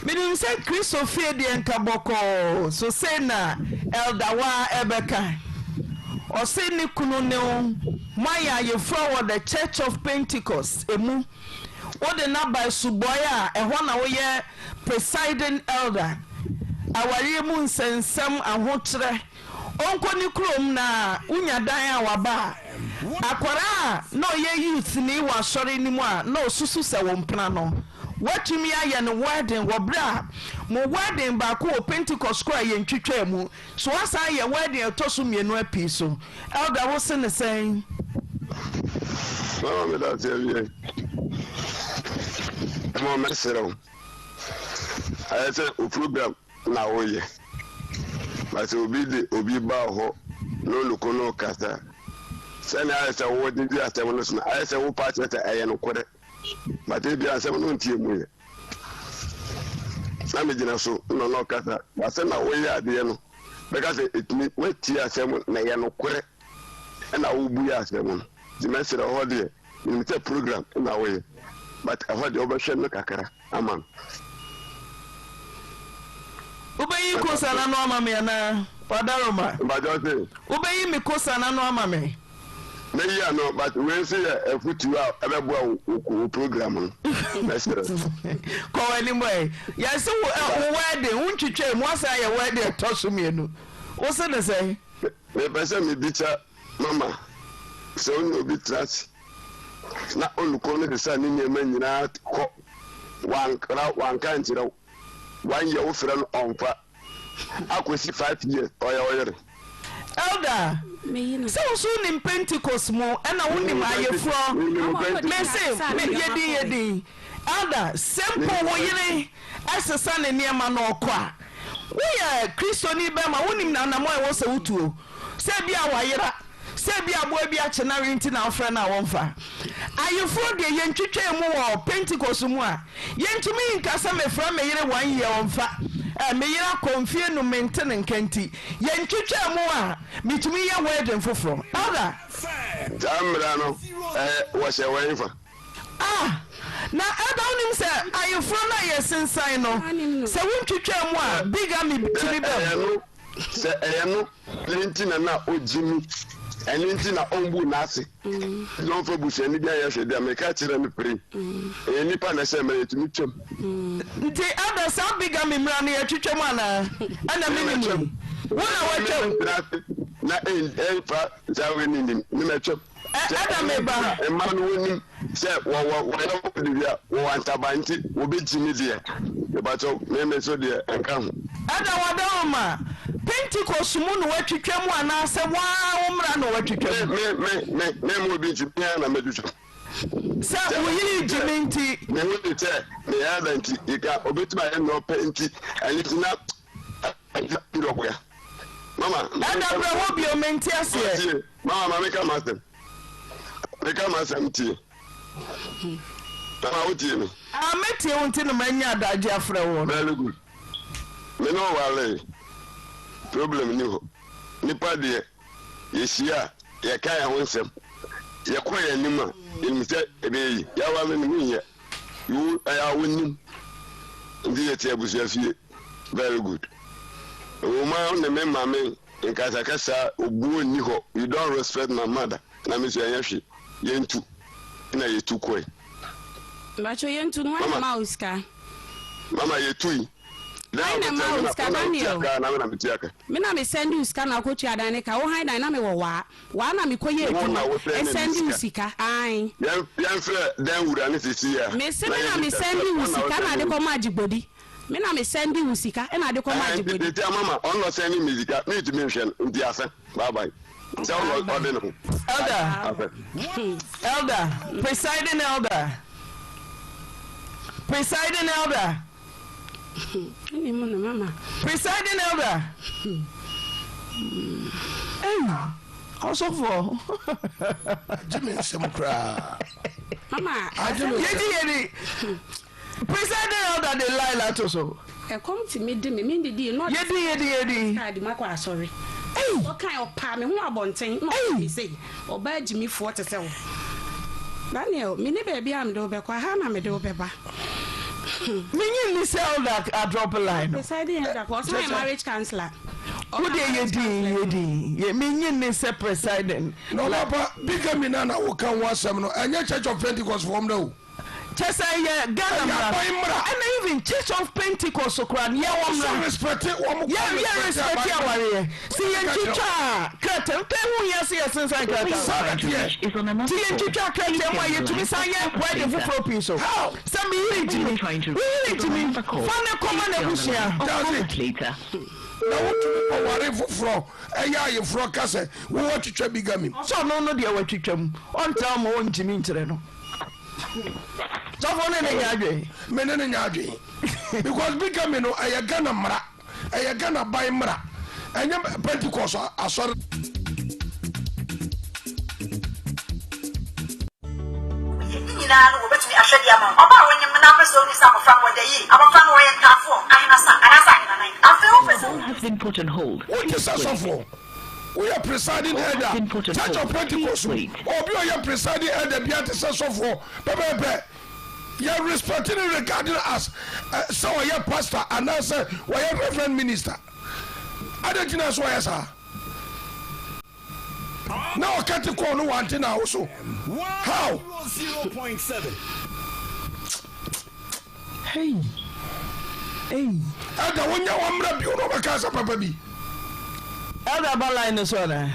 Meaning say Christopher de Nkaboko so say na elder wa ebeka o say ni kunu ne maya ye forward the Church of Pentecost emu o de na by suboya e ho na wo ye presiding elder awari mu nsensem ahotre onko ni krom na unya dan a waba akwara no ye youth ni wa sori ni mu a no susu se wo mpna no watumi aye no wedding wo bra mo wedding ba ko Pentecost ko aye ntwetwa mu so asa aye wedding to so mienu api so elder wo se ne sen Mama me da te vie. Mo mesero. Ayete o program na oye. But obi ba ho no luko no kasa. Sani ayete wo di asem no so ayete wo party te aye no kore. But e bi asem no ntie mu ye. Na me gina so no kasa. But na oye ade no. Because it me wetie asem na ye no kore. Na wo bu ya asem no. The message of the limited program in our way, but I heard the overshadow no kakara. Aman. Ubeyi kosa na no amame na padaroma. Bajote. Ubeyi mi kosa na no amame. Me ya no, but we say Afutuo ebebo program no. Message. Ko ani boy. Ya se wo wedding untwetwe mu asa ya wedding to so mienu. Wo se ne say? Me pese me bicha mama. So no be trust na oluko no de sa ni nyema nyina ko wan kan tiro 1 year wo fra no onfa akwesi 5 years oyere elder so so ni Pentecost mo na woni ma yefro me say yedi elder simple wo yire asesa ne niema no okọ a wo ye Kristoni be ma woni na na mo e wo se wutuo se bia wayera se bia bo bia chena renti na ofra na wonfa ayefro de yentwetwe mu wo Pentecost mu a yentumi nkasa mefra me yire 1 year wonfa me yira konfie no maintain nkanti yentwetwe mu a mitumi ye wedding foforo elder jamra no wo se wenfa na elder onim se ayefro na yesensan no se wontwetwe mu a biga mi bitimi be se eyeno lenti na ojimi enti na ombu nase no for bush ni bia ye hwede america kire me pre nipa na se mere tumi twem nti elder sa biga mi mra na ye twetwem ana minimum wona watwem na fa zawe ni me twem elder me ba emanu woni se wo bia wo antabanti wo begimi de e ba to me so de enka ho elder wadoma Pentecost mu no watwetwem ana se wa wo mra no watwetwem me mo bi twem na me twetwem Sa uyiri jiminti. Me would say, me haven't, you got obit my no painty, and it's not. Mama, Ada bra wo bi o menti ase. Mama, make a master. Make a master tea. Mama, what do you mean? I met you until the mania daji afra wo. Very good. Me no wale. Problem ni nipa de yesia ye kan ya wonsem. Ye kwa ya nima, ye se ebe ya wa me ni ye. You ya wonim. Ndi ye tie busu afie. Very good. Woman na me mama in kasa obuo ni ho. You don't respect my mother. Na me so yahwe. Ye ntu. Na ye tu koi. Bacho ye ntu no wa ma uska. Mama ye tu. Na ma uska na ni o. Me na me send uska na ko tua dan ka wo han dan na me wo wa na me koye edu e send usika ai yan fre dan wura ni sisi ya me se me na me send usika na de ko ma jigbodi me na me send usika e na de ko ma jigbodi de mama on no send music me to me hwe ndi asa bye bye so all the no Elder presiding elder ni mo na mama presiding elder also for Jimmy Semkra mama yedi presiding elder de lie to so e come to me de me ndi not yedi card makwa sorry what kind of pa me ho abonten no me say oba Jimmy fo te se wo Daniel me ne baby am de obekwa ha na me de obeba Minyin ni sell that a drop a line. Presiding elder was my marriage counselor. Who dey yedi. Ye minyin ni say presiding. No papa bigamy na wo kan wasem no anya Church of Pentecost from now. Chesa ye Ghana and even Church of Pentecost so kran ye wo respect wo respect aware. See ye chicha krete pe hu ye se sense krete. Is on another. See ye chicha krete wa ye tumi say ye boy the full piece so. Some yiri jimi. Fane koma na busia. Later. Na wotu oware foforo eya ye fro kase wo twetwa bigamy. So no dey watwetwam. On tell mo on jimi ntire no. So for ne nyadwe me ne nyadwe because bigamy no ayagana mra ayagana bay mra anya Pentecost asor nyina no wobetumi ahwede ama oba wonyem na apeso ni sa mofam wode yi abofam wo ye ntafo anasa nan afi wo person Has been put on hold. what is asofo we are presiding elder Church of Pentecost obi o ye presiding elder bia te sofo bebe you respecting regarding us so we are pastor and as we are reverend minister adekina so yes sir now can't call no one thing also how 0.7 hey elder wonya wamra bi no bakasa papa bi elder baline so na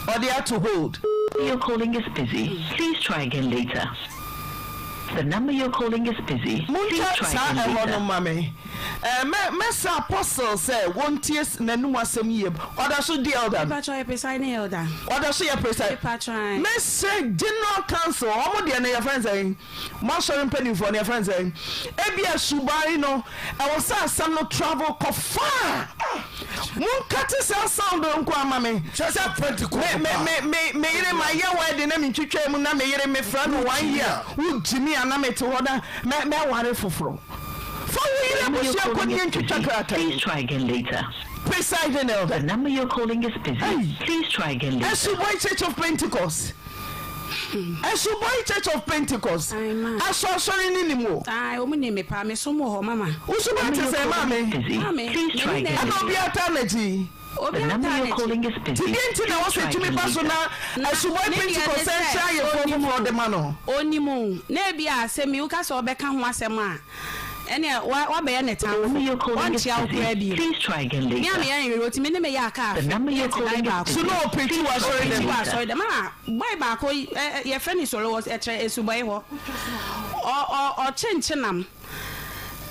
or they are to hold. Your calling is busy. Please try again later. The number you're calling is busy. Please try again later. Mesa apostle say one tears nanu asem yeb. Oda so di elder. Patron presiding elder. Oda so your president. Patron. Mesa general council. Omo de na your friends saying. Ma sorry penny for your friends saying. Ebia subari no. I was say some no travel ko far. Mun kati say sound nko amame. Church of Pentecost. Me yire my year wedding na me twetwa mu na me yire me friend 1 year. Wo jimi ana me te hoda me ware foforo. Please try again later. Presiding elder. The number you're calling is busy. Please try again later. Esuboy Church of Pentecost. Esuboy Church of Pentecost. Aso sorry ni mo. Ai o me pa me so mo ho mama. Usuba te say mama. Please try again. Ano bi alternative. The number you're calling is busy. Tidenti na wose tumi paso na Esuboy Pentecost say ye for the man. Onimu. Na bia asemi u ka so obeka ho asem a. Ene wa be ne tan please try again later. The number you're calling is so no pretty was sorry them boy ba ko ye friend is so was etre esuboy ho o chenchenam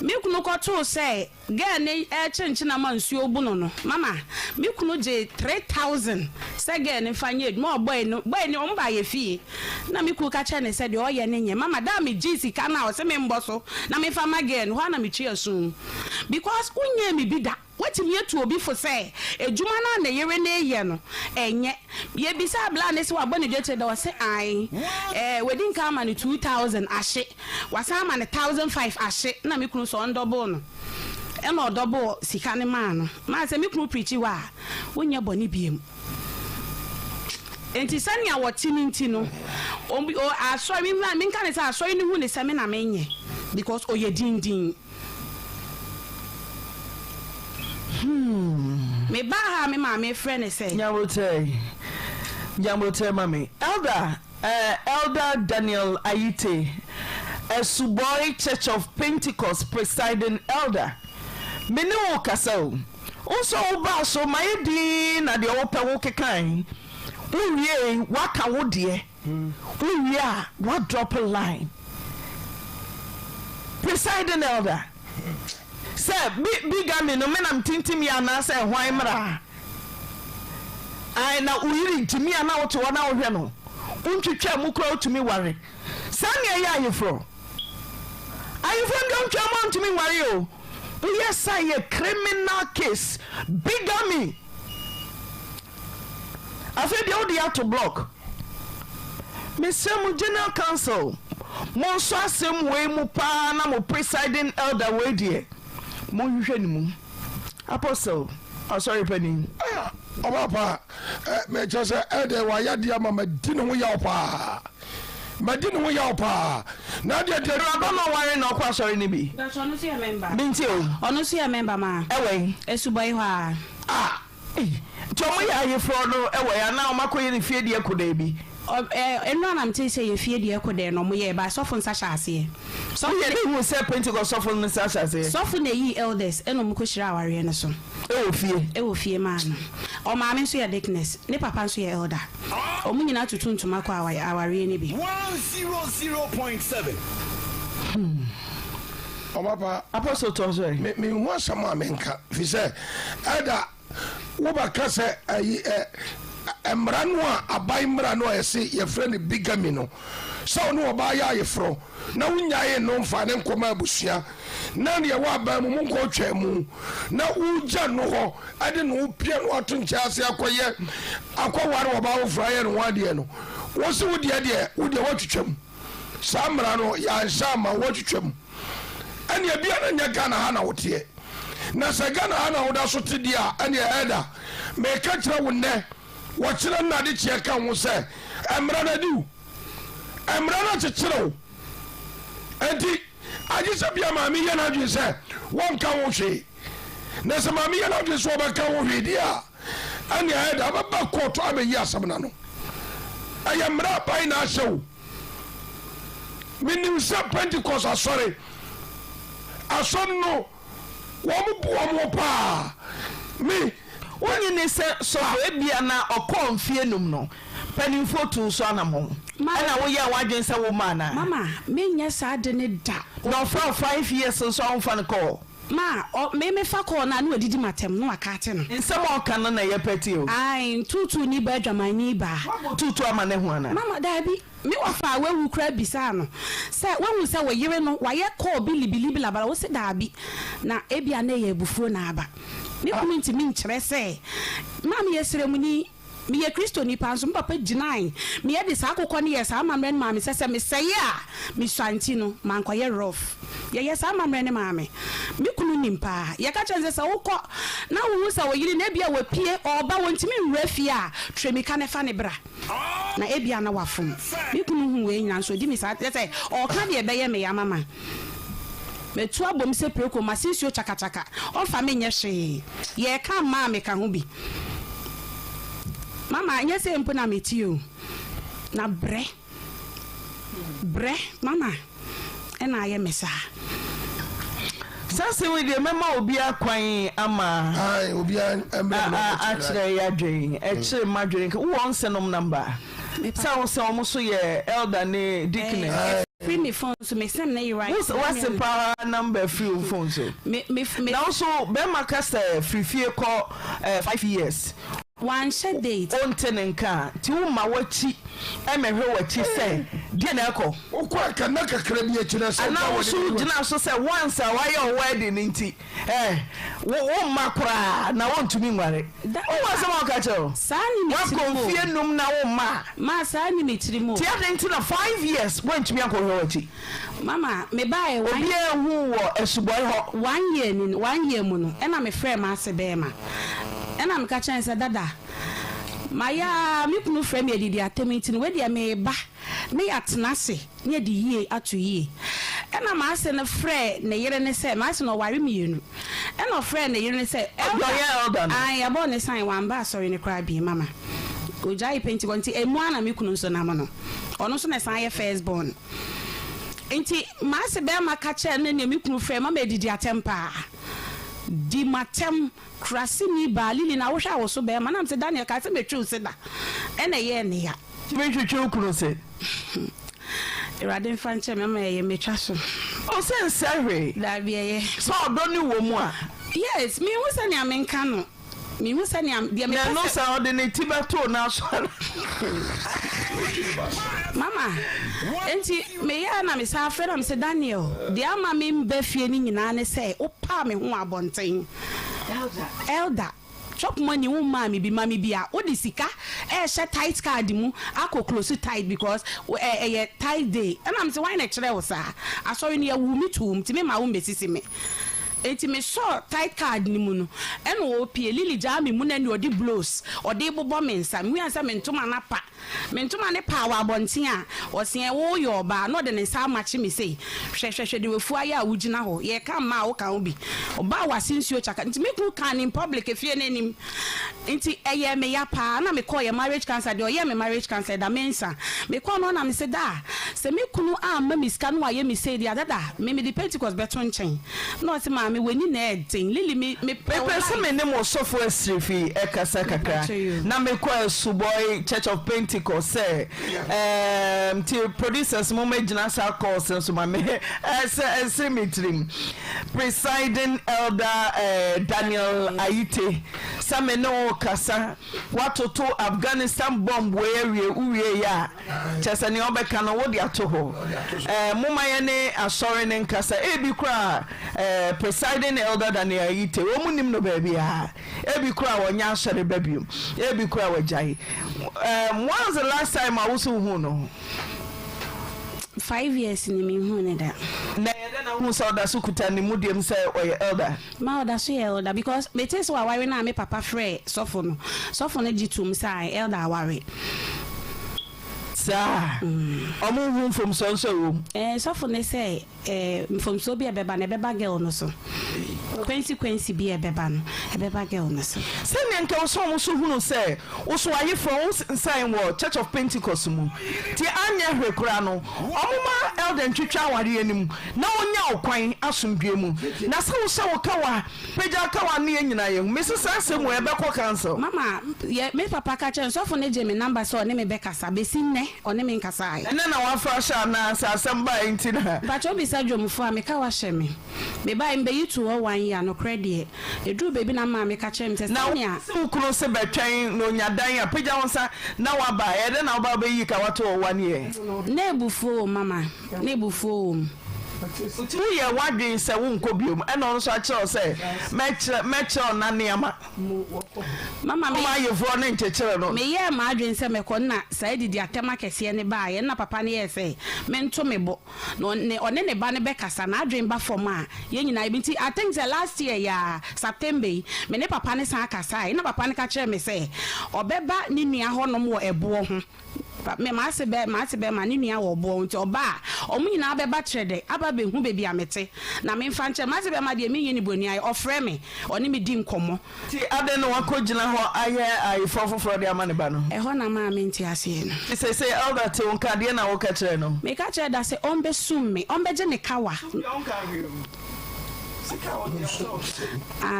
me kunu ko to say ga ne chenchenam ansuo bu no mama me kunu je 3000 again if I need more boy no buy a fee. Na me cook catch and said, oh, yeah, Mamma, damn it, GC can now send me bosso. Na me fam again, one of me cheer soon. Because when me be that. What you to be for say a jumana na year no and yet ye be sa blandness wa bonny jetted or say I wedding come and 2,000 ashe was I'm an 1,005 ashe na me cruise on double and no double sikane man ma say me cru preachy wa when your bonny beam enti sanya what tinintino o sorry me can say sorry ni hu ni seminar menye because o ye din me ba ha me ma me friend say Nyamote mami elder Daniel Ayite Esuboi Church of Pentecost presiding elder me ne wo kasa o so ba so my di na de wo pe wo kekan uwie waka wo de uwie a what drop a line presiding elder say bigami no menam tintim ya na say hwan mra ai na uyiri ntimi ya na woto na wo hwe no untwetwa mu kra otumi ware sane ya ayefro ndo ntwa mo ntumi ware o yes I a criminal case bigami afi de odi to block Mr. General Council mo so asem we mu pa na mo presiding elder we die mo hwehwe ni mu apostle sorry penny papa me just elder wa ya dia mama dinu ya pa madinu wo ya pa na dia de aba ma ware na kwa sorry ni bi that's onu see a member binti o onu see a member ma ewe esuboy ho a tomo ya yefro no ewe ya na o makoye ni fie die koda bi eno na mte say ye fie die koda no mo ye ba sofo nsa hyase so ye dey who say Pentecost sofo nsa hyase sofo na yi elders eno mo ko hira aware ne so ewo fie ma no o ma me nso ye dickness ne papa nso ye elder o mu nyina tutuntuma kwa aware ne bi 100.7 o papa apostle tozo me hu asama menka fi say elder wo ba ka say ayi emra no abai mra no ese ye friend bigami no so no oba ya ye fro na wunyaye no mfa ne nkoma abusua na ne wa ba mu nko twa mu na uja no ho ade no pia no ato nkyase akoye akoware oba wo fraye no wade no wo se wo de watwetwam sa mra no ya nsa ma watwetwam ane bia na nya Ghana ha na wote na sa Ghana ha na woda so te dia ane eda me ka kira wo ne wo kira na de tie ka wo se emra na diu emra na kyerew enti agisa bia ma me yana dwe se won ka wo hwe na se ma me yana dwe so ba ka wo hwe dia ane eda ba koto abeyi asabna no ayamra pai na show minim se Pentecost asore no wo pa me woni ne se so ebia na okonfie num no panimfo tu so anamo ana wo ya wadwen se wo mana mama menya sa de ne da no for 5 years so on fan call ma me fa call na no adidi matem no akate no nsem oka no na ye peti o ai tutu ni ba dwamani ba tutu ama ne ho ana mama dabi me wafa wawu kra bisa no se wahu se wo yire no wa ye call bilibili labara wo se dabi na ebia na ye bufuo na aba me community min kyerɛ sɛ ma me yɛsrɛ mu ni me yɛ Kristo nipa nso papa ginai me yɛ de saa akokɔ ne yɛ saa mamrɛ ne maame sɛ me sɛye a me swanti no man kɔyɛ rough yɛ saa mamrɛ ne maame me kunu nimpa yɛ ka kyerɛ sɛ wokɔ na wo sɛ wo yiri na bia wapie ɔba wontimi nwura fie a tremika ne fa ne bra na ebia na wafom me kunu hu we nyina nso di me saa sɛ ɔka de ɛbɛyɛ me ya mama metu abom se preko masisio chakachaka onfa me nye hwe ye ka ma me ka ho bi mama nye se mpo na metio na bre mama ena ye mesa sase we de mema obi akwan ama ai obi a kire ya dwen e kire madwen wo won senom number so omo so ye elder ne deacon free me phone so me send na you right what's the power number free phone so me now so be makasa free fee call 5 years one shed date on tenenka ti uma wachi emehwe wachi say die na eko okwa kana kakra bi akira say na wo so gina so say once why your wedding nti wo makra na won tumi nware o wa se mo ka che sani wa konfie num na wo ma sani metiri mo ti adenti na 5 years won tumi akohwe wachi mama me bae obi ehu wo esuboy ho 1 year mu no e na me frɛ ma ase be ma ena me ka chen se dada maya me kunu frɛ me adidi atemiti no we dia me ba me yatena se ne di yie ato yie ena ma ase ne frɛ ne yere ne se ma ase no ware mienu ena frɛ ne yere ne se ai abo ne san wan ba sorry ne kra bi mama ojai penti konti emu ana me kunu so na mo no ono so ne san ye first born enti ma ase be ma ka chen ne me kunu frɛ mama adidi atempa di matem krasini ba lili na wo hwa wo so be ma na mse Daniel ka se metwu se da ene ye ne ya ti me twetwe kunu se irade mfanche me ma ye metwa so o se nsahwe da bi ye so odo ni wo mu a yes mi hu se ne amenka no mi hu se ne dia me no se odo ne tibeto na so mama enti me ya na me sa afre na me se Daniel dia ama me mba fie ni nyina ne se o pa me ho abonten elder chop money wo mami bi a o di sika she tight card mu akọ close tight because tight day and am say why na kire wo sa asori ne ya wu mi tum ti me ma wo mbesisi me enti me sure tight card ni mu no eno o pie lili jami mu na ni odi blows odi bobo mensa mi ansa mentuma na pa mentuma ne pa wa bonten a o se wo yo ba no de ne sa machi me sei hwehwehwe de wefu aya wugina ho ye ka ma wo kan obi oba wa sinsuo chaka enti me ku kan in public efie na nim enti eye me ya pa na me call ye marriage cancer de o ye me marriage cancer da mensa me call no na me se da se me kunu amma mi ska no wa ye me sei dia dada me di Pentecost beto nchen no se ma me weni na edin lili me person me name osofo asrifi ekasa kakra na me call Suboy Church of Pentecost say to producers mo me gina sa course so ma me cemetery presiding elder Daniel Ayite some no kasa watoto Afghanistan bomb where uwie ya chesa ni obeka no wo dia to ho mo ma ye ne asori ne kasa e bi kra presiding elder Daniel Ayite wo mu nim no ba bia e bi kra wo nya asori ba bi e bi kra wo jai when was the last time I was hu no 5 years ni mi hu ne da na ye na hu so da sukuta ni mudiem say oye elder ma oda so ye elder because me tell so aware na me papa frɛ sofo no gitum say elder aware sa omo hu from so room sofo ne say from so bi ebeba na ebeba girl no so consequence bi ebeba no ebeba girl no so say ne nka so mo so hu no say wo so aye from sign wo Church of Pentecost mu ti anya hwekura no omo ma elder ntwitwa aware anim na onya okwan asomdwe mu na se wo so wo kawa peja kawa ne nyina ye me se say mo ebekọ cancel mama me papa ka chen sofo ne je me number so ne me bekasa besinne one me nkasa ai na wa fa sha na asamba intina ba cho bi sa dwomfo a me ka wa hye me ba mbe yitu o 1 year no credit edu baby na ma me ka chem test na ukuru se betwen no nyadan a peja wonsa na wa ba ye de na ba yi ka wato 1 year na ebufu mama na ebufu tu ye wadwen se wo nkobiom e no so a kire se me na neama mama me ma yefo ne nkekere no me ye ma adwen se me ko na sa didi atema kese ne ba ye na papa ne ye se me nto me bo no ne one ne ba ne be kasa na adwen ba form a ye nyina bi ti I think the last year ya September me ne papa ne san kasa na papa ne ka kire me se obeba ni nua ho no mo ebo ho me ma se be ma ni nua wo bo nti oba omu nyina beba trede aba be hu bebi amete na me mfa nche ma se be ma de me yini boni ai ofre me oni me di nkomo ti ade no wakogina ho aye ai fofoforo de amane ba no ho na ma me nti ase no say elder te won ka de na wo ka kire no me ka kire da se ombe sum me ombe je ne kawa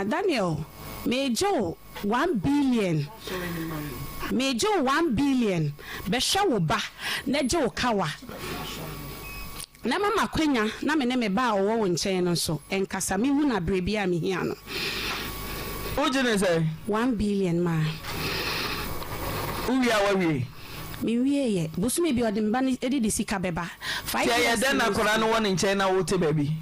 Daniel me jo 1 billion me jo 1 billion be hwe ba na je wo kawa na mama kwenya na me ne me ba wo wo nchen no so enkasa me hu na brebia me hia no o je ne say 1 billion ma Uya wawie. Me wie bosumi bi ode mba ni edi sika beba. 5 years. Ya den akora no won nche na wote baby.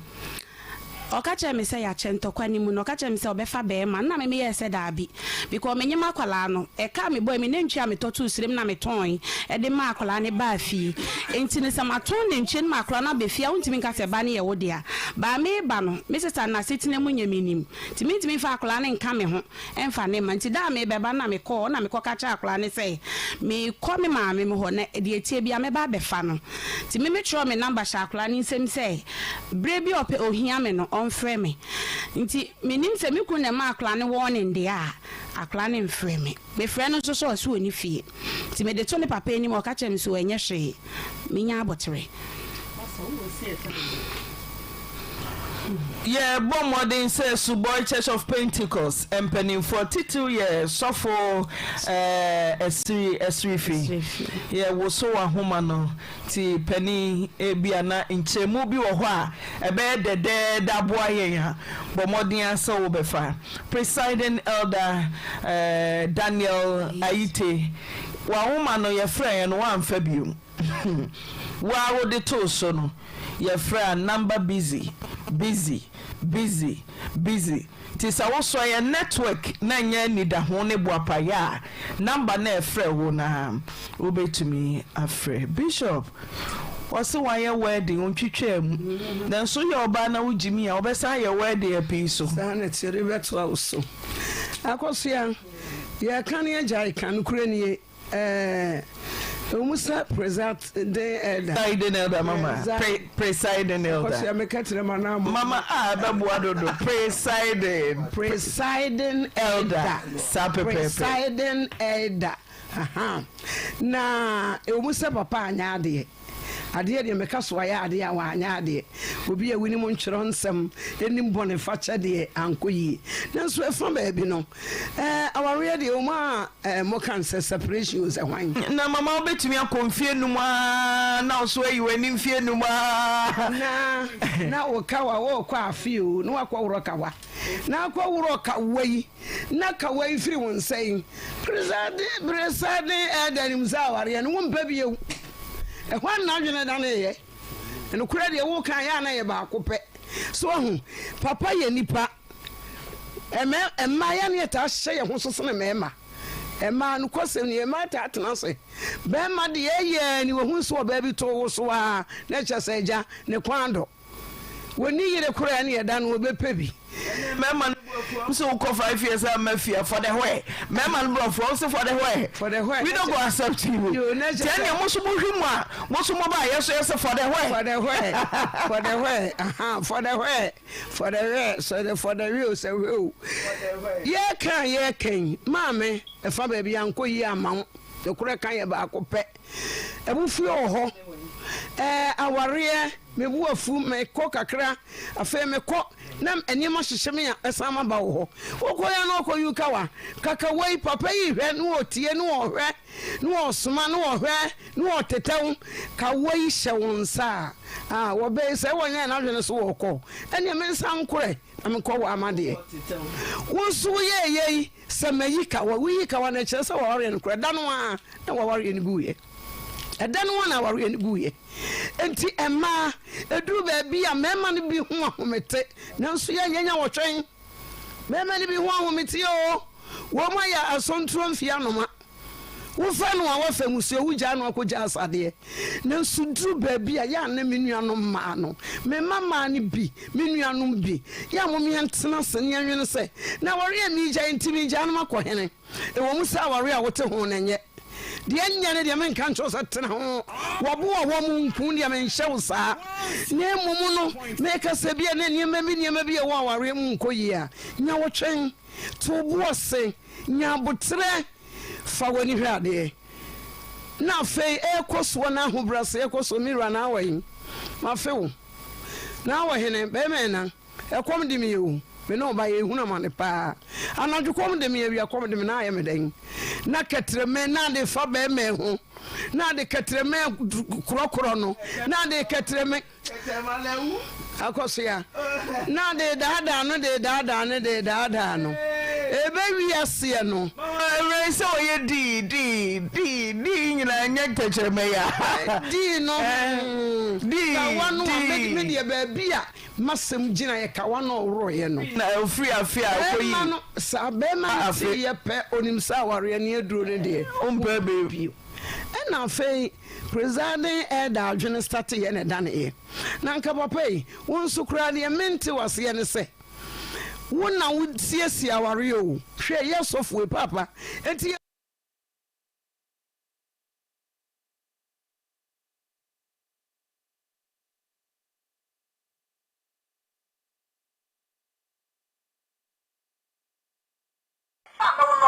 Okache me say ya chentokwa ni mu no okache me say obefa be ma na me ye say da bi because me nyima kwala no e ka me boy me nantwa me totu sirem na me ton e de ma kwala ne ba fi enti ne sama ton ne nchen ma kwala na be fi a untimi nka se ba ne ye wo dia ba me ba no me sister na setine mu nyaminim timi fa kwala ne nka me ho emfa ne ma nti da me be ba na me ko ka cha kwala ne say me ko me ma me ho na de etie bia me ba be fa no timi me tro me number sha kwala ne nsem say brebi ope ohia me no on frame me nti menim se me ku na ma akla ne warning de a akla ne mframe me be frɛ no so so oni fie nti me de to ne papa ni mo ka kyem so enye hwe me nya abotre Yeah, Bomodin says Suboy Church of Pentecost and penny 42 years so for S3 fee. Yeah, was so a humano ti penny ebiana in chemu bi wo ho a be de da boye Bomodin so be fa. Presiding elder Daniel Aite wa humano ye friend no wan fa biu. Wa wo de to so no ye friend number busy. Tisa wo so ye network na nya ni da ho ne boapa ya number na efre wo na wo betumi afre bishop wase wa ye wedding ontwetwa mu then so ye oba na wo jimi ya obesa ye wedding api so sana tire beto awso akoso ya ye kan ye jai kan kurani Musa presiding elder mama presiding elder because me katre manam mama ababuadodo presiding elder presiding elder na Musa papa anya ade de meka so ya ade ya wa anya ade obi a wini mu nkyero nsem enim bone fa kye de ankoyi nanso efa ba bi no aware de o ma mo kan separation us ehwan na mama obetumi akonfie numa na so ayi wani mfie numa na wo kawa wo kwa afio no akwa woro kawa na akwa woro kawai na kawai firi won sai president adanim zaware no mpa bi ewu ehwan na dwene da na ye eno kura de wo kan ya na ye ba akopɛ so hu papa ye nipa emma ya ne ta hye ye ho so ne mema emma no kosem ne emma ta atena se be ma de ye ni wo hu so ba bi to wo so a na kyesa agya ne kwando woni yire kura ne ye da no be pebi mema so ko 5 years am mafia for the way mema no bro for the way we don't go accept you tell you musu hwimu a musu mo ba yeso yeso for the way for the real so ye kan mame e fa ba bia nko yi amawo de kure kan ye ba akopɛ ebufu oho aware mebu afu me ko kakra afa me ko nam enima hyehye me esama ba wo okoya no okoyu kawa kakawai papa yi hwe no otie no ohwe no osoma no ohwe no otetew kawai hye wonsa wo be se wonya na dwene so wo ko ene me nsam kore am ko wa amade wo so ye samayi kawa wi kawa na kire se wo ore no kore da no a na wo ore no guye eda no na ware ni guye enti emma eduru ba bia mema no bi hu ahomete nanso ya nyanya wotwen mema ni bi hu ahomete o wo ma ya asontro mfia noma wo fa no a wo fa musuo wugya no akogya asade nanso duru ba bia ya na menuanom ma no me mama ni bi menuanom bi ya mo me ntena sene anwene se na ware mi gya ntimi gya no makohene e wo musa ware a wote ho na nye de nyane de men kan cho satena ho wobo wo mu nkun de men hyew saa ne mumu no me ka se bia ne niema bi wo aware mu nkoyi a nya wo twen to buose nya botre fa woni hwade na fe ekoso na ahobrase ekoso mirwa na awen ma fe wo na wo hene be men na ekom de mi yewu me no ba ye huna mane pa anadwo kom de me awia kom de me na aye me den na ketreme na de fa be me ho na de ketreme krokro no na de ketreme akoso ya na de dada no Baby, yes, you know. I saw you D, nyina nya kechere me ya. D no. D. One no media baby a masem gina ye ka one no ro ye no. Na free afia akoyi. No sa be ma se ye pe onim sa ware ne aduro ne de. Ompa baby. And now fei presiding elder adwene start ye ne dan e. Na nka papa yi won so kra ne mente wase ye ne se. Won na wo siesia ware o. Hwe yes of we papa. Enti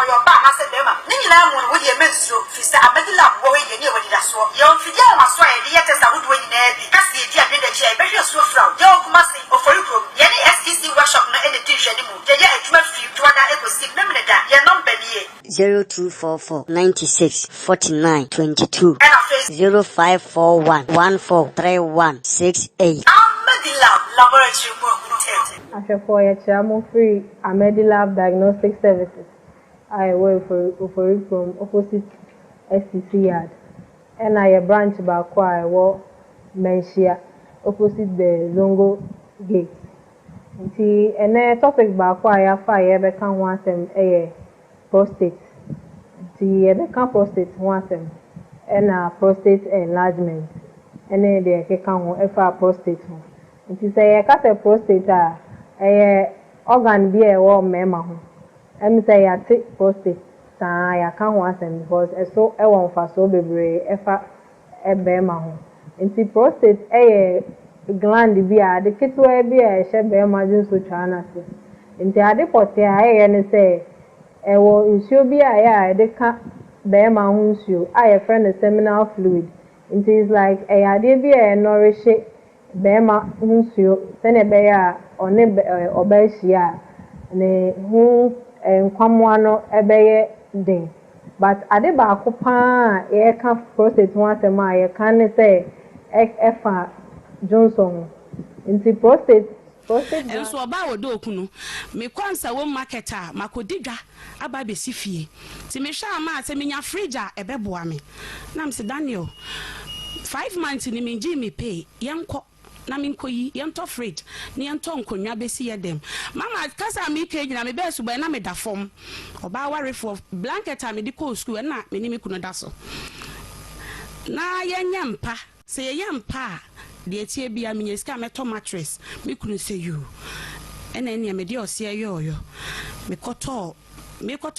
your back, I said, Emma. Nina would be a menstrual, Mr. Abedilla, boy, and you already saw. Your figure was why the letters I would win in there. Cassie, dear, in the chair, but you're so from your Kumasi or for you. Yenny STC workshop, no any teacher anymore. Yeah, you must feel to other echo sick, remember that you're not baby. 0244 96 49 22 And I face 0541 1431 68. Amedilla laboratory work will tell. After 4 years, I'm free Amedilla Diagnostic Services. I work for from opposite STC yard. And I branch back where I work Menshia opposite the Zongo gate. And the topic back where I fire become one them prostate. The become prostate one them and prostate enlargement. And then they can prostate. And she say I prostate organ be a warm memo. I'm say I take prostate. I can't want them because so I want for so baby a bema. And see prostate a gland be a the kit will be a shed be imagine so chana. And the other pot and say I will ensure be a they can't bear my own shoe. I a friend a seminal fluid. It is like a idea be a nourish bear my own shoe. Send a bear or neb or bear ne who kwamwano ebeye den but ade ba ko pa e ka prostate one asema e kan say efa Johnson nti prostate enso oba wodo okunu me kwansa wo marketer makodidwa aba besi fie ti me hwa ma se menya fridge a ebeboa me na mse Daniel 5 months ni me gi me pay yanko na minkoyi yento fridge ni yento nkonwa besi yedem mama kasa mi ke nyina me be suba na me da fom oba ware for blanket a me di ko school na me ni me kuno da so na yanyampa se yanyampa de etie bia me nyeska me to mattress me kuno se you ena enia me di ose yoyo me koto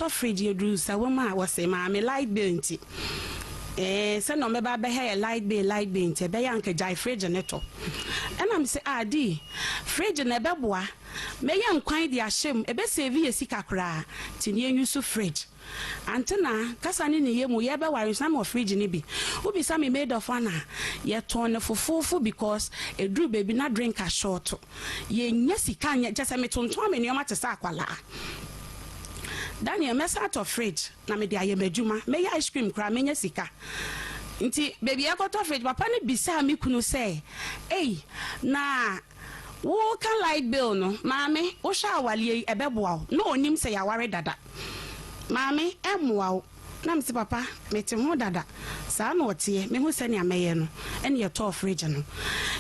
fridge yedru sa wo ma wose ma me light bill nti se no me ba be he light bill nti be yanke jai fridge neto and I'm say di fridge na beboa me yan kwan di ahyem e be save ye sika kra ti ne yusu fridge Auntie Naa kasa ni ye mu ye be ware some of fridge ni bi obi sa me made of ana ye turn fufufu because e drew baby na drink a short ye nya sika nya just me tonton me nyoma te sa akwala Daniel mess out of fridge na me dia ye madwuma me ya ice cream kra me nya sika nti baby akoto fridge papa ne bisa me kunu say na wo kan light bill no maame wo sha awale ebeboa no onim say ya ware dada maame emwa na mse papa mete ho dada saa na otie me hu sani ameye no ene ye to fridge no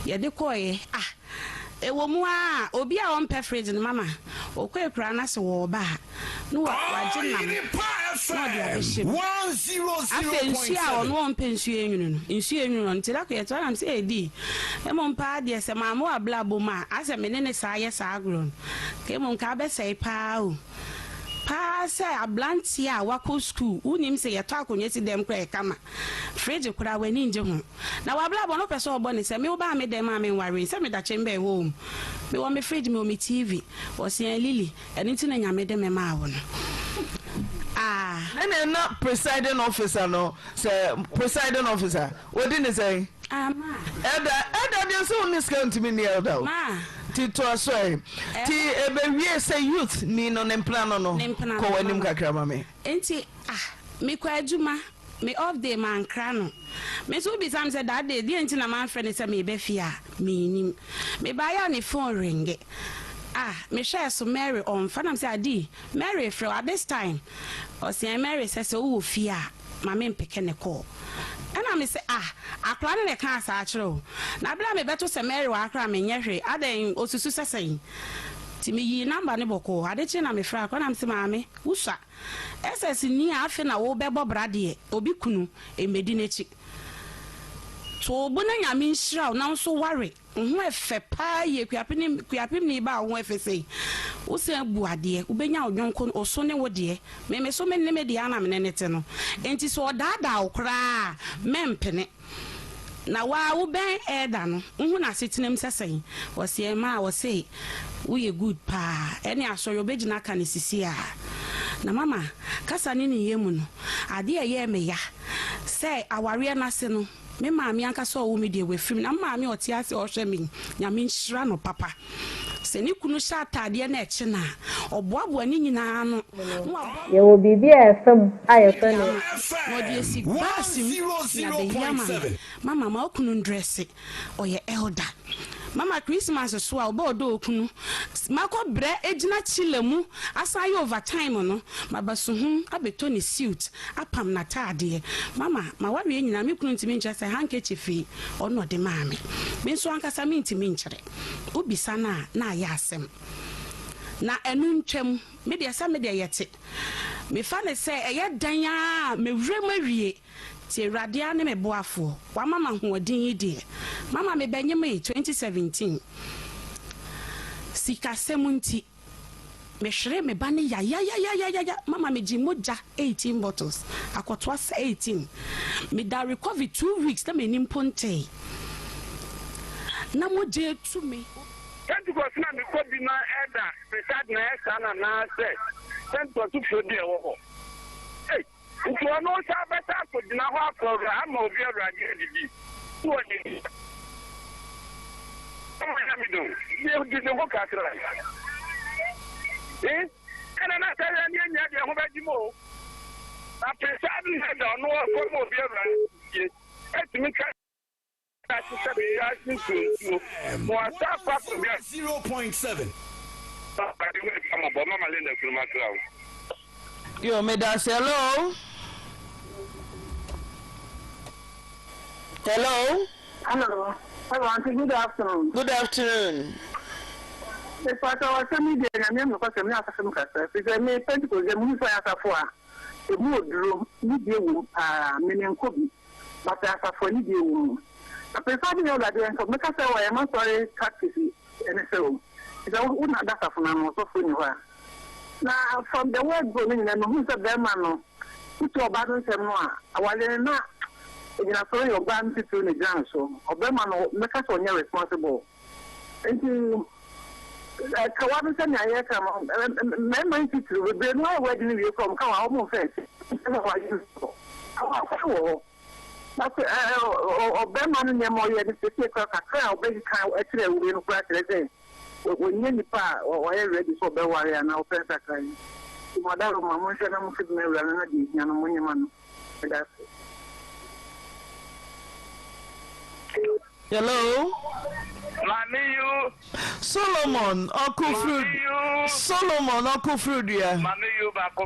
ye de koye ewo mu a obi a on pe fridge no mama okwa na se wo ba no waje na no de abeshim 100.7 on won pensu enwunu no ntira ko ye to am se edi e mo mpa de se ma mo abla bo ma ase me ne saa ye saa agro ke mo nka be sei pa o pa say ablanti a wako school unim say yeto akonye si dem kra kama fridge kura wani nje ho na wabla bo no pese obo ni say me oba me dem ma me ware say me da chembe home me wo me fridge me o me TV o se lily eni ti na nyame dem ma awo no and not presiding officer no say presiding officer what didn't say Elder dey so ni scam to me ni elder ma Tito asoe ti ebewie say youth ni no ne plan no ko wanim kakra ma me enti me kwa adwuma me off day man kra no me so be sam say that day enti na man friend say me be fia me nim me ba ya ne phone ring me share so Mary on fanam say adi Mary fro at this time or say Mary says oh fear my men pick ne call and I say akra ne kan sa achro na bla me beto say Mary wa akra me nyehwe adan osusu sesai ti me yi number ne boko ade chi na me fra akra na me say maame wusa SS ni afi na wo bebo brade obi kunu emedi nechi so bona nyame nhyira na so ware ho efe pa ye kuapim ni ba ho efe sei wo se abu ade wo benya odwonko oso ne wo de me so me ne me de ana me ne te no enti so dada okra mempene na wa wo ben eda no hu na setinem sesei wo se ma wo se wo ye good pa ene aso yo begina ka ne sisi a na mama kasa ni ni yemu no ade ye me ya say aware na se no me maami anka so wo me de we film na maami otiase o hwe me nyame nhyira no papa se ni kunu sha atade na eche na oboabo ani nyina no ye wo bibi FM ayefe no no de si basim na de yama mama ma okunu dress oye elder mama Christmas so a obodo okunu mako bre ejina chilemu asaye overtime no mabaso hu abeto ni suit apam na tade mama ma wawe nyina me kunu ntimi nche say handkerchief ono de maame me so ankasa me ntimi nkyere obisa na ya asem na enu ntwem me de asa me de yete me fa ne say eye dan a me wrema wie ti radia ne me boafo wa mama hoodin yidi mama me benyeme 2017 sika semunti me hwere me ba ne ya mama me ji moja 18 bottles akotwa 18 me da recover 2 weeks na me nimponte na moje tu me because na me ko bi na elder preside na esa na say send to fo de wo hey if you know say better for the now program am obi awurade edidi so oni am me do you did no work at right kana na tell any nya de ho ba di mo na preside na do no for mo obi awurade etimi ka 0.7 Yo, Medas, hello. Hello. Hello. Hello, Auntie. Good afternoon. Good afternoon. The part of our media and I'm not going to some customers. If I may tend to go to move for the mood room, you meaning could be, but as a funny deal. I prefer to know that the answer because I am not sorry practice and so. It's all not that of an also funny. Now, from the word going and who's a Berman, who to abandon some more, while they're not in a story of band to the ground, so or Berman make us on your responsible. And to Kawasan, I come on, men to will be no wedding you from Kawa face. Or Berman and Yamoya, the city of Kakao, baby cow, actually, we will practice. When you pa or ready for the warrior now, Pentakai. Madame Mamma, I'm sitting there and a monument. Hello, Manu Solomon, Uncle Fruit. Solomon, Uncle Fruit, yeah. Manu back.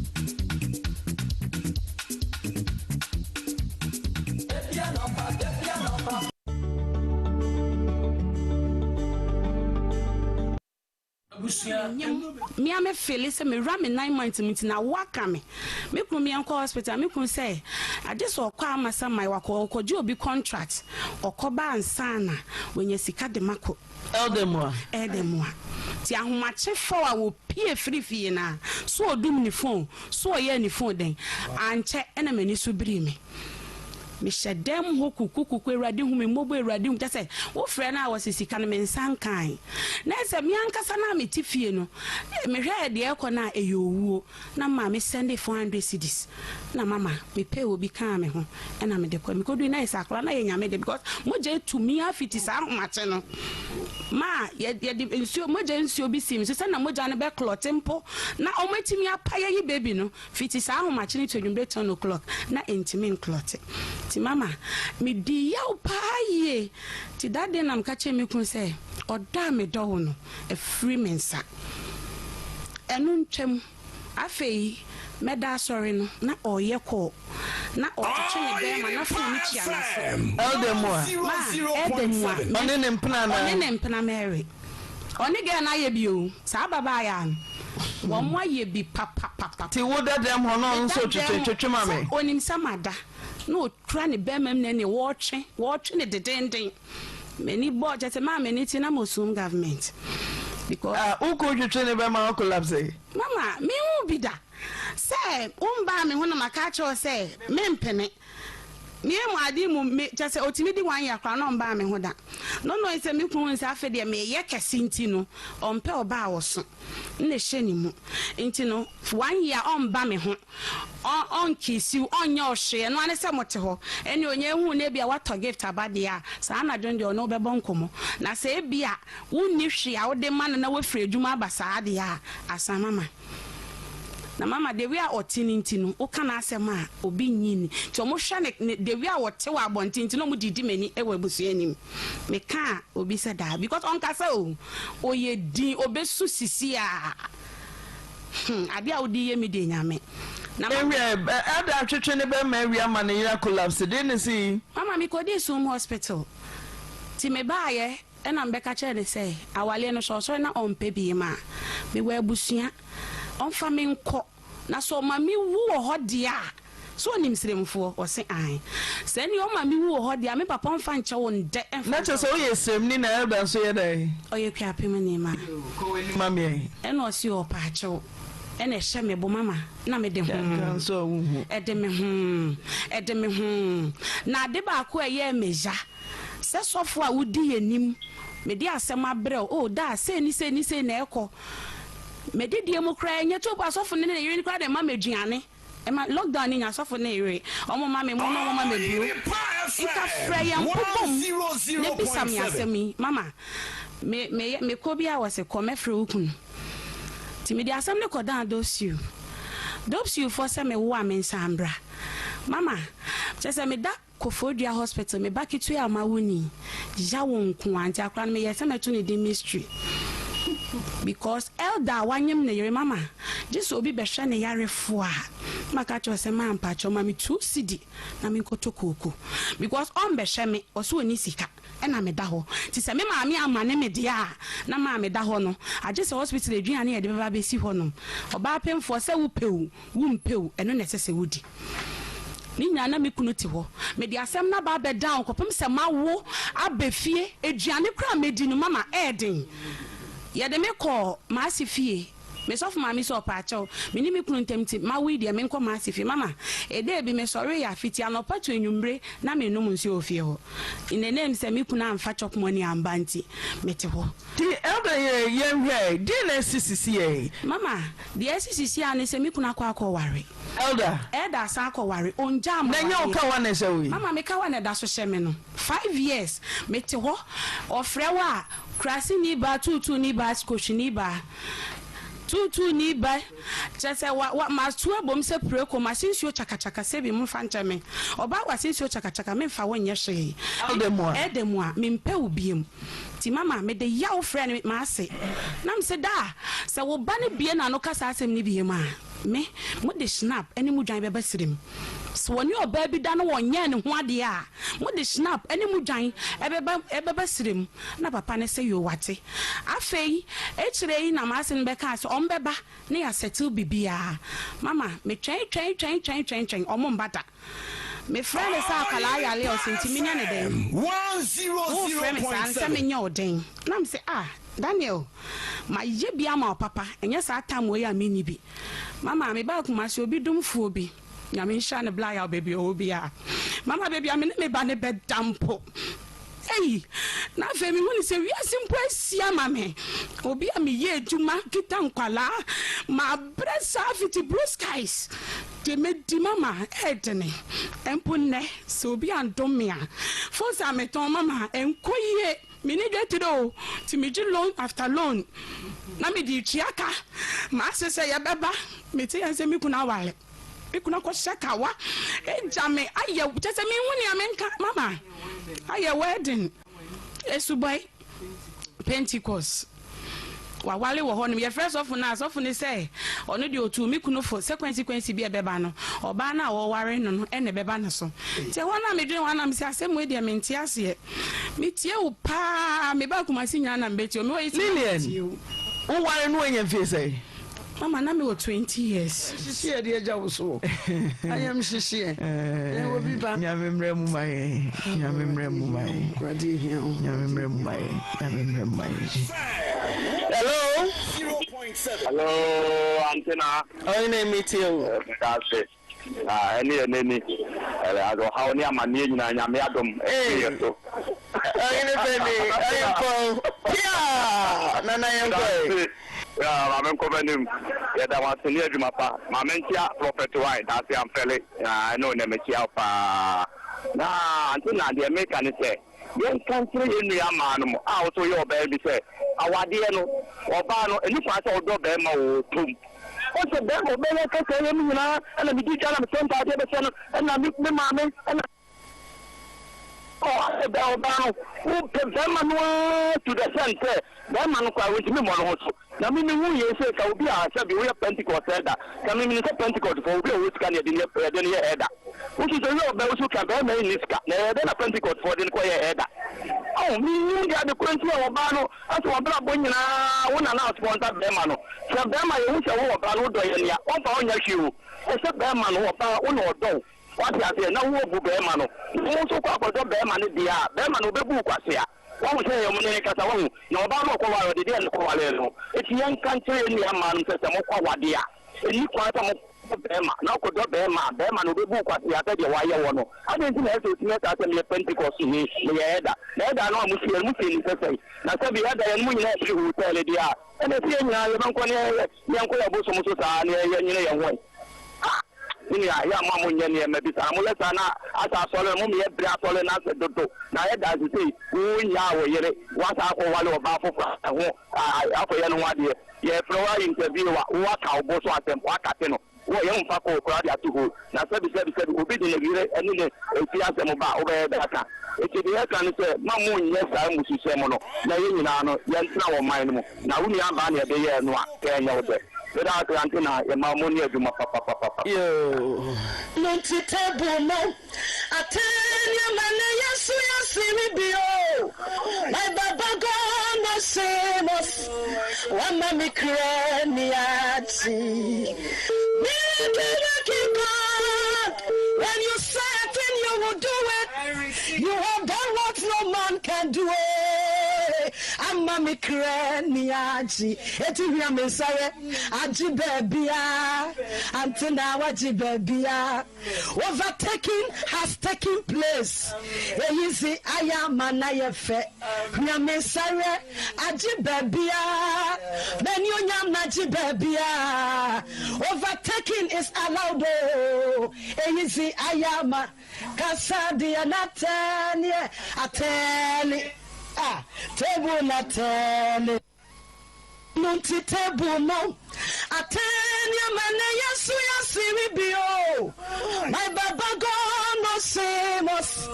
Me am feel say me ram 9 months meeting na waka me kun me enko hospital me kun say ade so kwa amasa mai wako okoji obi contract okoba ansana wenye sika de mako eldemwa ti ahomache fo a wo pie free na so odum ni phone so ye ni phone den anche ena mani so biri me shedem ho kukuku erade hu me mobo erade hu tese wo frɛ na awosisika no me nsankan na se me ankasa na me tifie no me hwɛ de ekɔ na eyowuo na ma me send 400 cedis na mama me pay obi kan me ho na me de kɔ me kodu na isakora na ye nyame de because moje tumi afiti sa ahomache no ma ye de nsuo moje nsuo bi sim se na moja ne be clot mpo na omatimi apaye yi baby no fiti sa ahomache ni 10 o'clock na intimi clot ti mama me di yaw pa ye ti dade nam ka che me kun say oda me do no e free mensa enu ntwem afei meda sorry no na oye ko na otutu ne be ma na fu ni chia na so Eldemwa one ne mpena Mary one ge na ye bi o sa baba ya wo mo ye bi papa ti wo da dem ho no nso twetwe ma me onim samada no tra ne be mam ne wo twe ne dedenden many board at ma many tina mosum government because uko twetwe ne be ma collapse mama me wu bi da say umba me ho na maka cho say me mpene me mu adi mu me just otimi di wan yakra no mba me ho da no ise me kun nsa afa de me ye kese nti no ompe oba awoso nne hye ni mu nti no 1 year omba me ho on kisi onye ohwe no ane se mote ho ene onye hu na bia wato gift abade a sa na dwonde ono bebo nkomo na se bia wunni hwe a wo de man na wafre adwuma abasa ade a asa mama na mama de we a otininti no o kana asema obi nyini ti o mo hwa ne de we a wote wa abontinti no mo didi mani e wa busu anim me ka obi se da because on kasa o ye din obesu sisi a ade a odi ye me de nyame na mama ada twetwe ne be ma wi ama ne ya collapse de ne si mama mi ko dey Sum hospital ti me baaye e na mbeka che de say awale no so na ompe bi ma me wa busua on faminko na so mami wu hodia so nim sremfo o se an se ni o mami wu hodia me papa on fa nche won de na che so o ye semni na elda so ye dai o ye kwa pem ni ma mami e no si o pa che ene hye me bo mama na me de ho so wu e de me ho na de ba ko ye meja se sofo a wudi yanim me di asem abrel o da se ni na eko me didi emu kra nya to pa sofo ne yiri kra de ma meduane e ma lockdown ni nya sofo ne yiri omo ma me mo no ma me bio ika fra ya mpopom ne bisa mi asemi mama me ko bia wase ko me fra ukun ti me di asem ne ko dan dosiu for se me wo amensambra mama chese me da Kofodia hospital me bakitu ya mawuni ja won ku anti akra me yese metu ne di mystery because elder wanyem ne yere mama just obi be hwe ne yarefo a maka cho se ma ampa cho mami 2 cedi na me nkotokoko because on be hwe me oso oni sika ena me da ho ti se me maami amane me dia na ma me da ho no age se hospital aduane ye de baba be si ho no oba pemfo se wo mpeu eno ne sese wudi ni nyana me kunu ti ho me di asem na ba be down kopem se mawo abefie aduane kra medi no mama eden ye de me ko ma asifie me sof mami so pa cho me ni me kunu ntemti ma wi de me nko ma asifie mama e de bi me sorry ya fiti anopato enwumre na me num nsi ofie ho in the name se me kunu amfa chop money ambanti me te ho ti elder ye hwe di na sisisi ye mama di sisisi ane se me kunu akwa ware elder san akwa ware onja ma na nya o ka wa na se wi mama me ka wa na da so hye me no 5 years me te ho ofrewa krasi ni ba tutu ni ba skochi ni ba tutu ni ba chese wa masua bom se preko masinsio chakachaka se bi mfa ntame oba wasinsio chakachaka me mfa wonye hye edemu a me mpa ubiem ti mama me de yawo frɛ ma ase na me se da se wo ba ne bie na no kasa asem ni bie ma me mo de snap eni mu dwan be basirem so woni oba bi da no wonye ne ho ade a mo de snap eni mu dwan ebe basirem na papa ne se yo wate afei echire yi na ma se ne be ka se on beba ne ya settle bibia mama me twen omo mbata me friend sa kala ya le o senti minya ne den 100.7 sa me nya oden na me se Daniel ma ye bia ma papa enye sa atamo ya mini bi mama me ba kuma se obi dumfo bi nya me sha ne bla ya baby obi a mama baby a me ba ne be dampo ei na fe mi huni se wi asimpo asia mame obi a me ye adwuma kita nkwala ma bresa fiti blue skies de me di mama edene empunne so obi andom me a for sa me ton mama enkoye me ni get do ti me ji loan after loan na me di chiaka ma se ya beba me ti yan se mi kuna wale ikuna ko shakawa ejame aye chese me hu ni amenka mama aye wedding esubai Pentecost wawale wo ho no ye first of na so funi say ono de otu mi kunu fo sequence bi ebeba no oba na wo ware no no ene beba na so te wona me dwen wana me se asem we de me ntiase me tie wo pa me ba kuma sinya na mbeti o me wo Lillian who ware no yen fi say mama na me wo 20 years shishie de eja wo so ayam shishie wo bi ba nyamemre mu mai kwadi hia nyamemre mu mai hello 0.7 hello Auntie Naa oh name me too that's it any ado how ni amani nyina nyame adom so any baby ayempo pia na yempo mamen ko benim ya da wa seni adwuma pa mamen tia prophet wine that's am fele no na me tia pa na Auntie Naa de make an say yen country enu ya ma no a so yo ba bi say awade no oba no eni fa say odo ba ma wo tum o so be mo be ka say yemi nyina na mi di jana me senta de be say no na mi mamen na oh be oba no wo pe ma no to the center be ma no kwa we mi mo no so na mi hu ye say ka obi a say bi we Pentecost elder ka mi say Pentecost for obi o sika ne de ne elder wo so yo be wo so ka be ma ni sika na de na Pentecost for de ko ye elder oh mi hu dia de kwanti o ba no aso wa bra bo nyina wo na na sponsor be ma no so be ma ye hu se wo ba no do ye nia o fa onya hwi o se be ma no wo ba wo no do what ya say na wo bu be ma no wo so kwa bodo be ma no dia be ma no be bu kwase a wọ́n ṣe yẹn mo ní kasa wọ́n na ọba náà kọ́ wa ọ̀dẹ̀dẹ̀ ẹ̀ kọ́ wa lẹ́nu etí yẹn nǹkan tẹ́ ẹ̀ ní ẹ̀ máa ń sẹ́sẹ̀ mo kọ́ wa di a èyí kọ́ ẹ̀ sẹ́ mo kọ́ bẹ́ẹ̀ma náà kò dọ́ bẹ́ẹ̀ma ní o bẹ bú kwasi àtẹ̀dẹ̀ wà á yẹ wọ́n no adé ntí na ẹ̀ sẹ́ o ti mẹ́ta sẹ́ mi yẹ Pentecost ni yẹ ẹ̀dà na ẹ̀dà náà mo fi ní sẹ́sẹ̀ na sẹ́bi ẹ̀dà yẹn mo nyina ẹ̀ fi hòtẹ́ẹ̀lì di a ẹ̀nà fi yẹn nyina yẹ bẹ́ nkọ́ ni yẹn nkọ́ yẹ bó sọmọ so sáà ni yẹ nyina yẹ wọ́n ni ya ma mo nye ne me bi sa mo le sa na asa sole mo me bre asole na se dodo na ye da sei wo nya wo yere wa sa ko wale oba fofa ho afọ ye no wade ye flower interview wa ka obo so atem wa ka te no wo ye mfa ko kura dia to ho na se bi obi de ne yire eni ne eti asem ba wo be da ka eti de ye kan se ma mo nye sa mu susem no na ye nyina no ye ntra wo man no na wo ni aba na ye be ye no a ke nya wo de without Auntie Naa your mamoni aduma papa yo Lunti table no atenya mane yesu yasimi bio my baba God no semos wama mikreni ati God when you say it you will do it you have done what no man can do it amma mikreni ati eti wi amesare aji bebia Auntie Naa waji bebia overtaking has taken place eyizi ayama na yefe wi amesare aji bebia then you nyam na ji bebia overtaking is allowed eyizi ayama kasadi anatani ateli table na tele Lunti table no atenya mane yesu yasiri bio my baba God no semos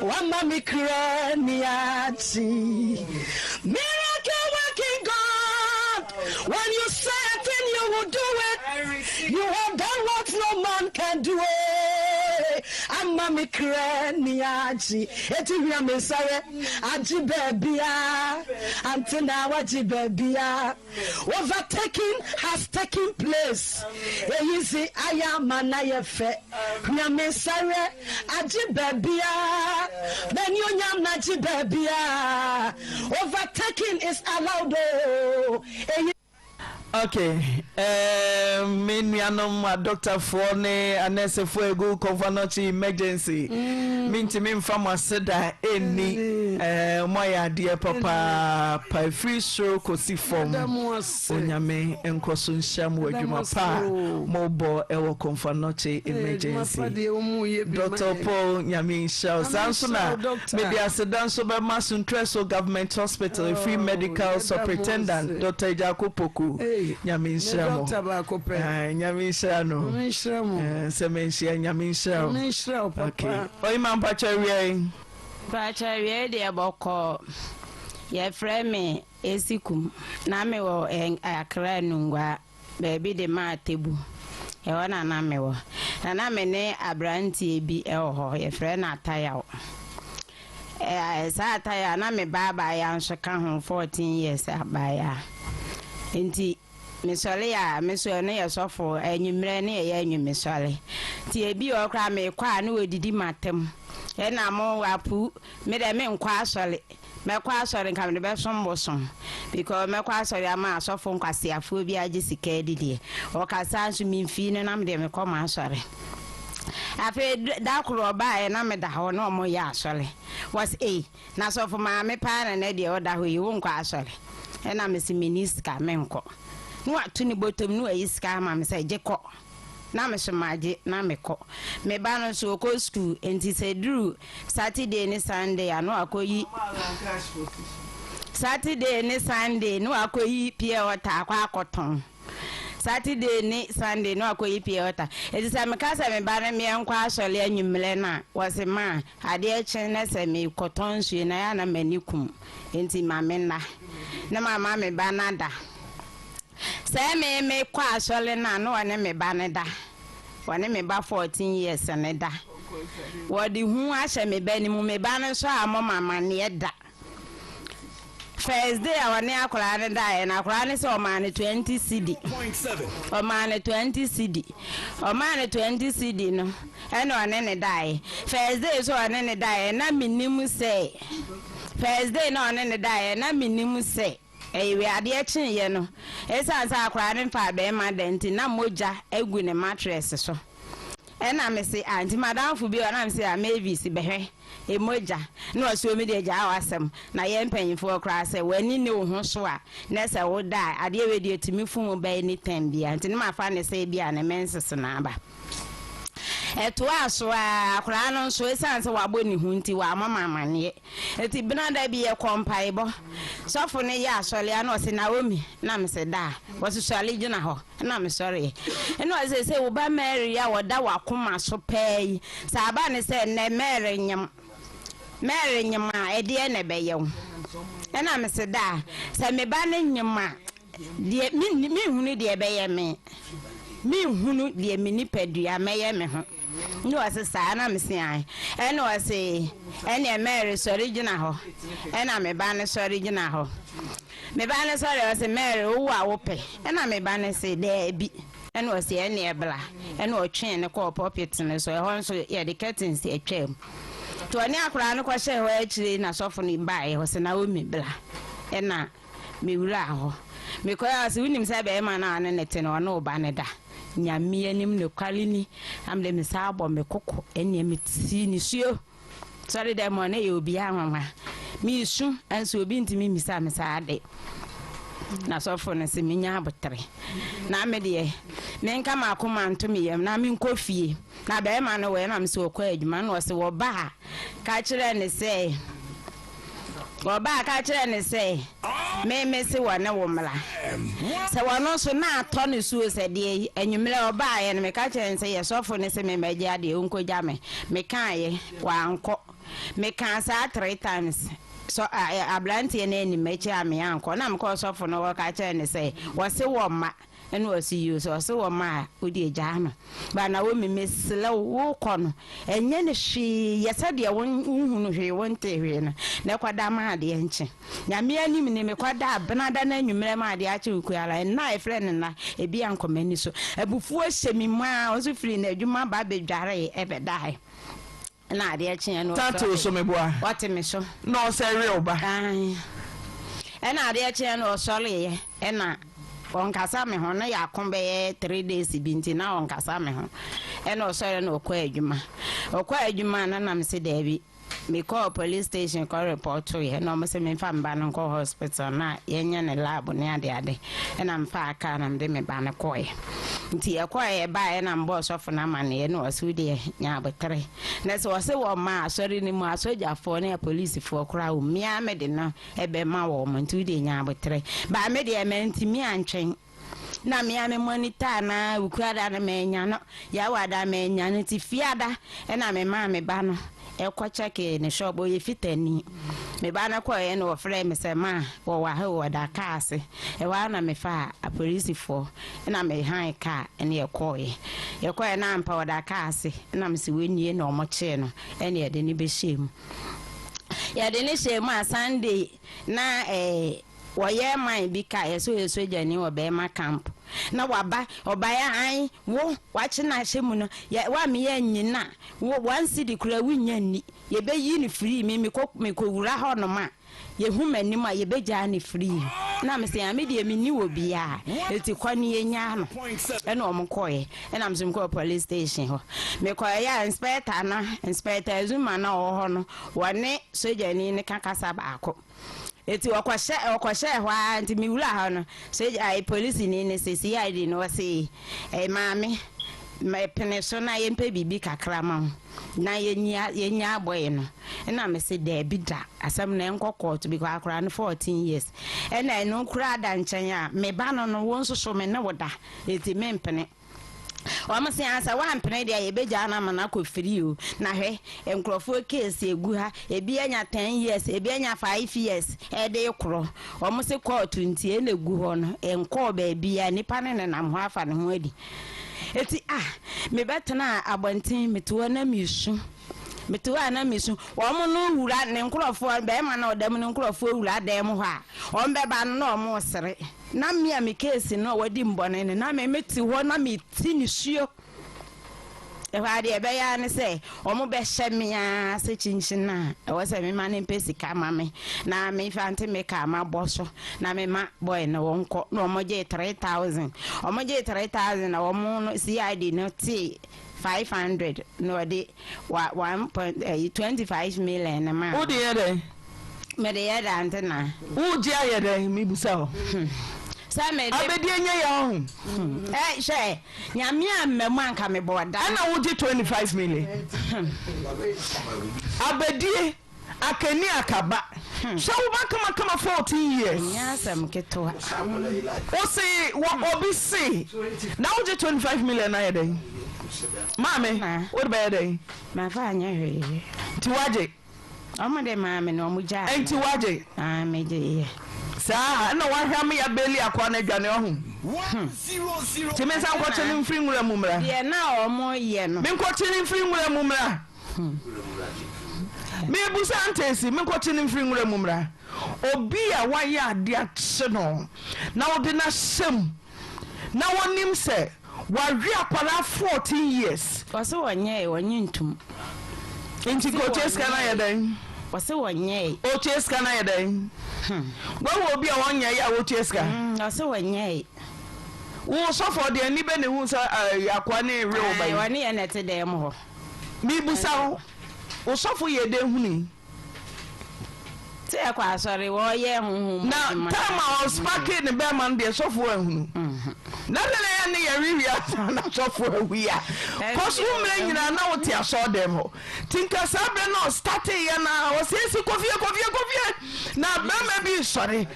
wama mikreni ati miracle working God when you say it you will do it you have done what no man can do it amma mikreni ati eti wi amesare aji bebia Auntie Naa waji bebia overtaking has taken place eyizi ayama na yefe wi amesare aji bebia then you nyam na ji bebia overtaking is allowed okay me nuanom doctor for ne anese for egu convanochi emergency minti me mfam aseda eni moya de papa pa free show kosi form onyame enkoso nhyam wadwuma pa mobo ewo convanochi emergency Dr. Paul nyame nhyam sanso na me dia aseda nso be masuntre so government hospital free medical superintendent Dr. Jacopoku Nyaminsha mo. Doctor ba ko pe. Nyaminsha no. Nyaminsha mo. Semensia nyaminsha. Nyaminsha papa. Okay. Oyi man pacha wiye. Pacha wiye de boko. Ye frame esikum. Na me wo akra nungwa baby de ma tebu. E wana na me wo. Na me ne abranti bi e ho ye frɛ na ataya. Sa ataya na me baba ya nso ka ho 14 years abaya. Nti mesole ya meso ne yesofo anyumre ne ye anyumesole. Ti ebi okra me kwa na odidi matem. E na mo wapu me de me nkwa asole. Me kwa asole nka me be sombosom. Because me kwa asole ama asofo nkwasiafo bi agi sika edidi. O kasa nso mimfi ne na me de me koma asole. Afe da kuro ba na me da ho na mo ya asole. Was na sofo ma me pa na de o da ho yi wo nkwa asole. E na me si miniska menko. No atu ni botom no ayiska ma me say jeko. Na me somaje na me ko. Me ba no so ko school enti se dru Saturday ni Sunday ano akoyi. Saturday ni Sunday no akoyi pie water akwa akoton. Saturday ni Sunday no akoyi pie water. Enti se me ka se me ba na me enkwa asole anwumle na wose ma ade eche na se me koton su na ya na manikum. Enti ma me na mama me ba nada. Say me kwa asole na no wane me ba ne da. Wane me ba 14 years ne da. Wodi hu ahye me ba ni mu me ba ne so amo mama ne da. First day wane akola ne da na akola ne se o ma ne 20 cedi. O ma ne 20 cedi. O ma ne 20 cedi no. E no wane ne da. First day so wane ne da na minimu say. First day no wane ne da na minimu say. We ade echen ye no esa nsa akora ne fa be ma denti na moja egu ne mattress so e na me se anti madam fu bi na me se a mavis behwe e moja na o so mi de ja awasem na ye mpanyifo okra se wani ne wo ho so a na se wo da ade we de timi fu mu ba any time bia anti ne ma fa ne se bia ne menses na aba eto aso akora no so esanse wabo ni hunti wa mama ne eti binada bi ye kompaibo sofo ne ya asole ana ose na omi na me se da wo sole gina ho na me sorry eno se wo ba Mary ya woda wakoma so pay sa aba ne se ne Mary nyam a ede ne be ye wo ena me se da se me ba ne nyam a de mi hunu de be ye me hunu de mi ni pedua me ye me ho no ase sa na me se ai eno ase ene Mary sorry gina ho ena me ba ne sorry gina ho me ba ne sorry ase Mary wo a wo pe ena me ba ne se de bi eno ase ene ebla eno otwen ne ko pocket ne so e ho so ye de curtains e twem to ani akora ne ko hye ho akire na sofo ni bae ho se na wo mi bla ena me wura ho me ko ase unim se be ma na ne te no no ba ne da nyame anim ne kwale ni amle me sa abo me koko ene me ti ni suo sorry dem one ye obi anwa mi su anso obi ntimi mi sa ade na sofo ne se minya abotre na me de me nka makoma ntomi yam na me nkofie na be ma no we na me se okwa adwuma na o se wo ba ka kire ne se wo ba ka kire ne se me se wo ne wo mla se wono so na ato ne suo se de anwumre wo ba ye ne me ka kire ne se ye sofo ne se me maji ade onko ja me kan ye wa anko me kan sa 3 times so ablantie na ni mechi ame anko na me ko sofo no wo ka kire ne se wo se wo ma enu osi you so wo ma odi eja no ba na wo memesle wo kono enye ne hwe yesa de wo hunu hwe wo nte hwe no na kwada ma de enche nyame anim ne me kwada benada na anwumre ma de ache ukuala na friend na ebi ankomani so abufuo hyemi ma o so firi na adwuma ba bedware ebedai na de ache no tato so meboa what me so no say real ba na de ache no sole ye na on kasa me ho na ya kombe 3 days binti na on kasa me ho e no so na okwa adwuma na nam se dabi me call police station call report to ye no me se me fa mba no ko hospital na yenya ne lab ne ade e na mfa aka na mde me ba ne koye nti e koye ba e na mbo so fo na ma ne no so de nya abotre na se wo se wo ma sorry ni mu asoja fo na police fo kra o mia me de no e be ma wo mo nti de nya abotre ba me de me nti mi antwen na me ame monitor na ukwada na menya no ya wada menya no ti fiada na me ma me ba no e kwa check ne shop o ye fitani me ba na kwa ye no frɛ me se ma wo wa ha wo da ka ase e wa na me fa a police for na me han ka ne ye koye na ampa wo da ka ase na me se wanie na omo che no ene ye de ni be shem ya de ni shem a Sunday na woye man bi ka yeso jani wo be ma camp na waba obaya an wo wachi na hemu no ya wa me ya nyina wo wan city kura winya ni ye be yi ni free me ko wura ho no ma ye hu manim a ye be ja ni free na me se ya me de me ni wo bia eti kwani ye nya no e na omo koye e na me se ko police station ho me ko ya inspector Zuma na ho no wone sojani ni kakasa ba ako eti okwashe hwa nti mi wura ha no so ai police ni se CID no se maami me pene so na yempe bibi kakra ma na yenya boy no na me se da bi da asam na enkoko to bi akra no 14 years na no kura da nchen a me ba no won so me na woda eti me mpene Wama si ansa wa mpene dia ye beja na mana ko free o na hwe enkrofo case egu ha ebi anya 10 years ebi anya 5 years e de kro omo se court nti e na egu ho no enko ba bia nipa ne nam ho afa ne ho adi eti me betena abonten metuwa na misu omo no wura ne nkrofo be ma na odam ne nkrofo wura dem ho a ombe ba no omo sere na me me case no wadi mbone ne na me meti ho na me ti ni suo e wa de be ya ne se omo be hye me a se chinchin na e wo se me ma ne pesi ka ma me na me fante me ka ma boso na me ma boy na wonko no omo je 3000 na omo no CID no ti 500 no de 1.25 million na ma o de yede me de yede Auntie Naa o je ayede mi busa ho abedi enye ya ho she nyame amemu anka me boda na wo je 25 million abedi akani akaba so wo ba kama 14 years nyasam keto o se wo obi se na wo je 25 million na yede Mame, what about it? My father, Tiwaje. I'm the mammy, no muja. And Tiwaje, I made it. Sir, I know what happened. I barely acquired a home. 100. Timmy, I'm watching him free with a mumra. Yeah, now or more yen. Been watching him free with a mumra. Maybe Santes, me watching him free with a mumra. Obia, why ya, dear Sono. Now, did not sim. Now, one name say. Waria para 14 years. Wase wanye wanyintum. Inti ko cheska na yeden. Wase wanye. O cheska na yeden. Wa wo bia wanya ya wo cheska. Wase wanye. Wo so for de ni be ne hu sa akwa na ewe o bai. Wani enete dem ho. Mi busa wo so for ye de hu ni. Te akwa sorry wo ye hu. Na time I was packing the bear man de so for hu. Na ya ne ya riwia na so for wia. Cause umre nyina na wo ti aso dem ho. Tinka sabre no start ya na wo sesi kofie na bema bi sore.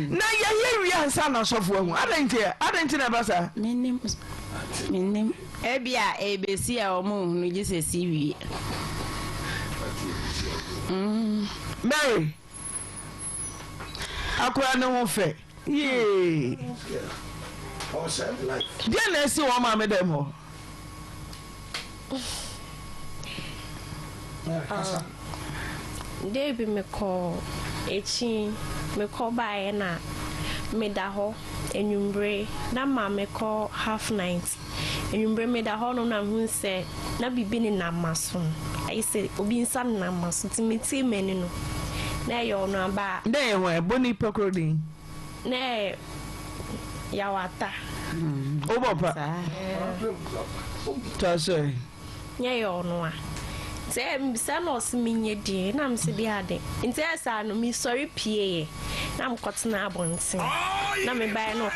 Na ya wia nsa na so for hu. Adanti na basa. Minim ebia ebesi a omo hunu gisesi wi. Mary akwa ne ho fe. Yee. Dia na esi wo ma me dem ho. Debi me call echi me call by na me da ho enwumbre na ma me call half night enwumbre me da ho no na hu se na bibi ni na maso ai se obi nsa na maso ti me ti meni no na yo no aba na ye ho boni pokrodin na yawata obopa to say nya yo no a Say Sanos mean ye, and I'm said the other. In this, I know me sorry, P. I'm cotton abonsi. Now me buy no.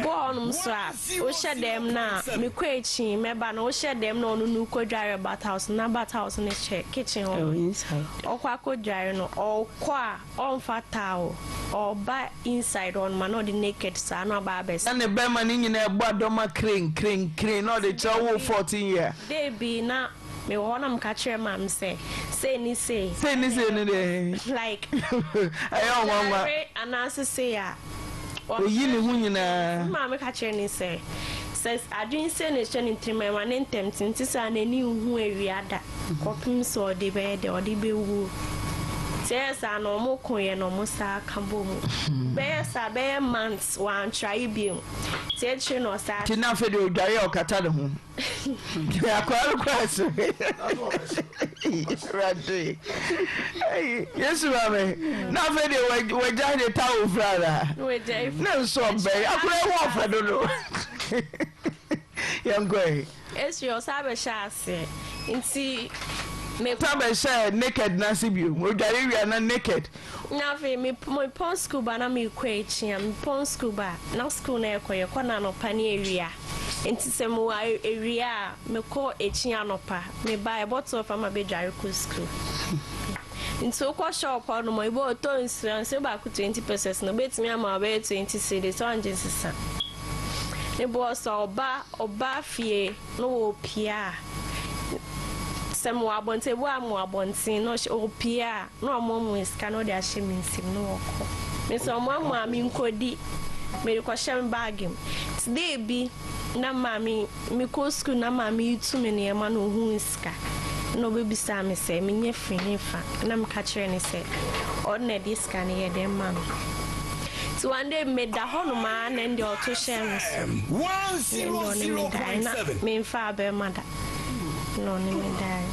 Go on, swap. O share them now. Me quachi, me ban, o share them no nuko dry about house, number house in the kitchen or inside. Or quaco dry no, or qua on fat towel, or buy inside on man or the naked son or barbers. And the bearman in a badoma crane, or the jowl 14 year. They be now. Me wanna catch your mom say ni say like I want and answer say ya mama catch ni say says I didn't say ni shani three man in tempting to say any who area copim so the bed or the bewu says I no more coin no more sa cambo bears are bear months one try beam said she no sa tina for the diary or catado home. Yes, Mammy. Now, we're down the town, brother. No, so bad. I don't know. Young Gray. It's your Sabbath chassis. And see, me probably say naked Nasibu. We're not naked. Now, me pon scuba, and me quaking, and pon scuba, now school near Koyakona no Paneria. Into some area, me call a chianopa, me buy a bottle of my bedroom school. Into a shop on my boat, and say back 20%. No bet me, I'm away 20 cities, so I'm just a son. The boss or bar fee, no pia. Some wabonte, one more bonty, no oh pia, no more is cannot ashame in no. Miss Mamma, mean cody, made a question bagging. Today be. Na mami me ko school na mami tu me ne ma no hu iska no be bisa me say me nye free fa na me ka kire ne say ordinary iska ne ye dem ma so one day me da ho no ma na ndi o to share me so 107.7 me fa be ma da no ni me dai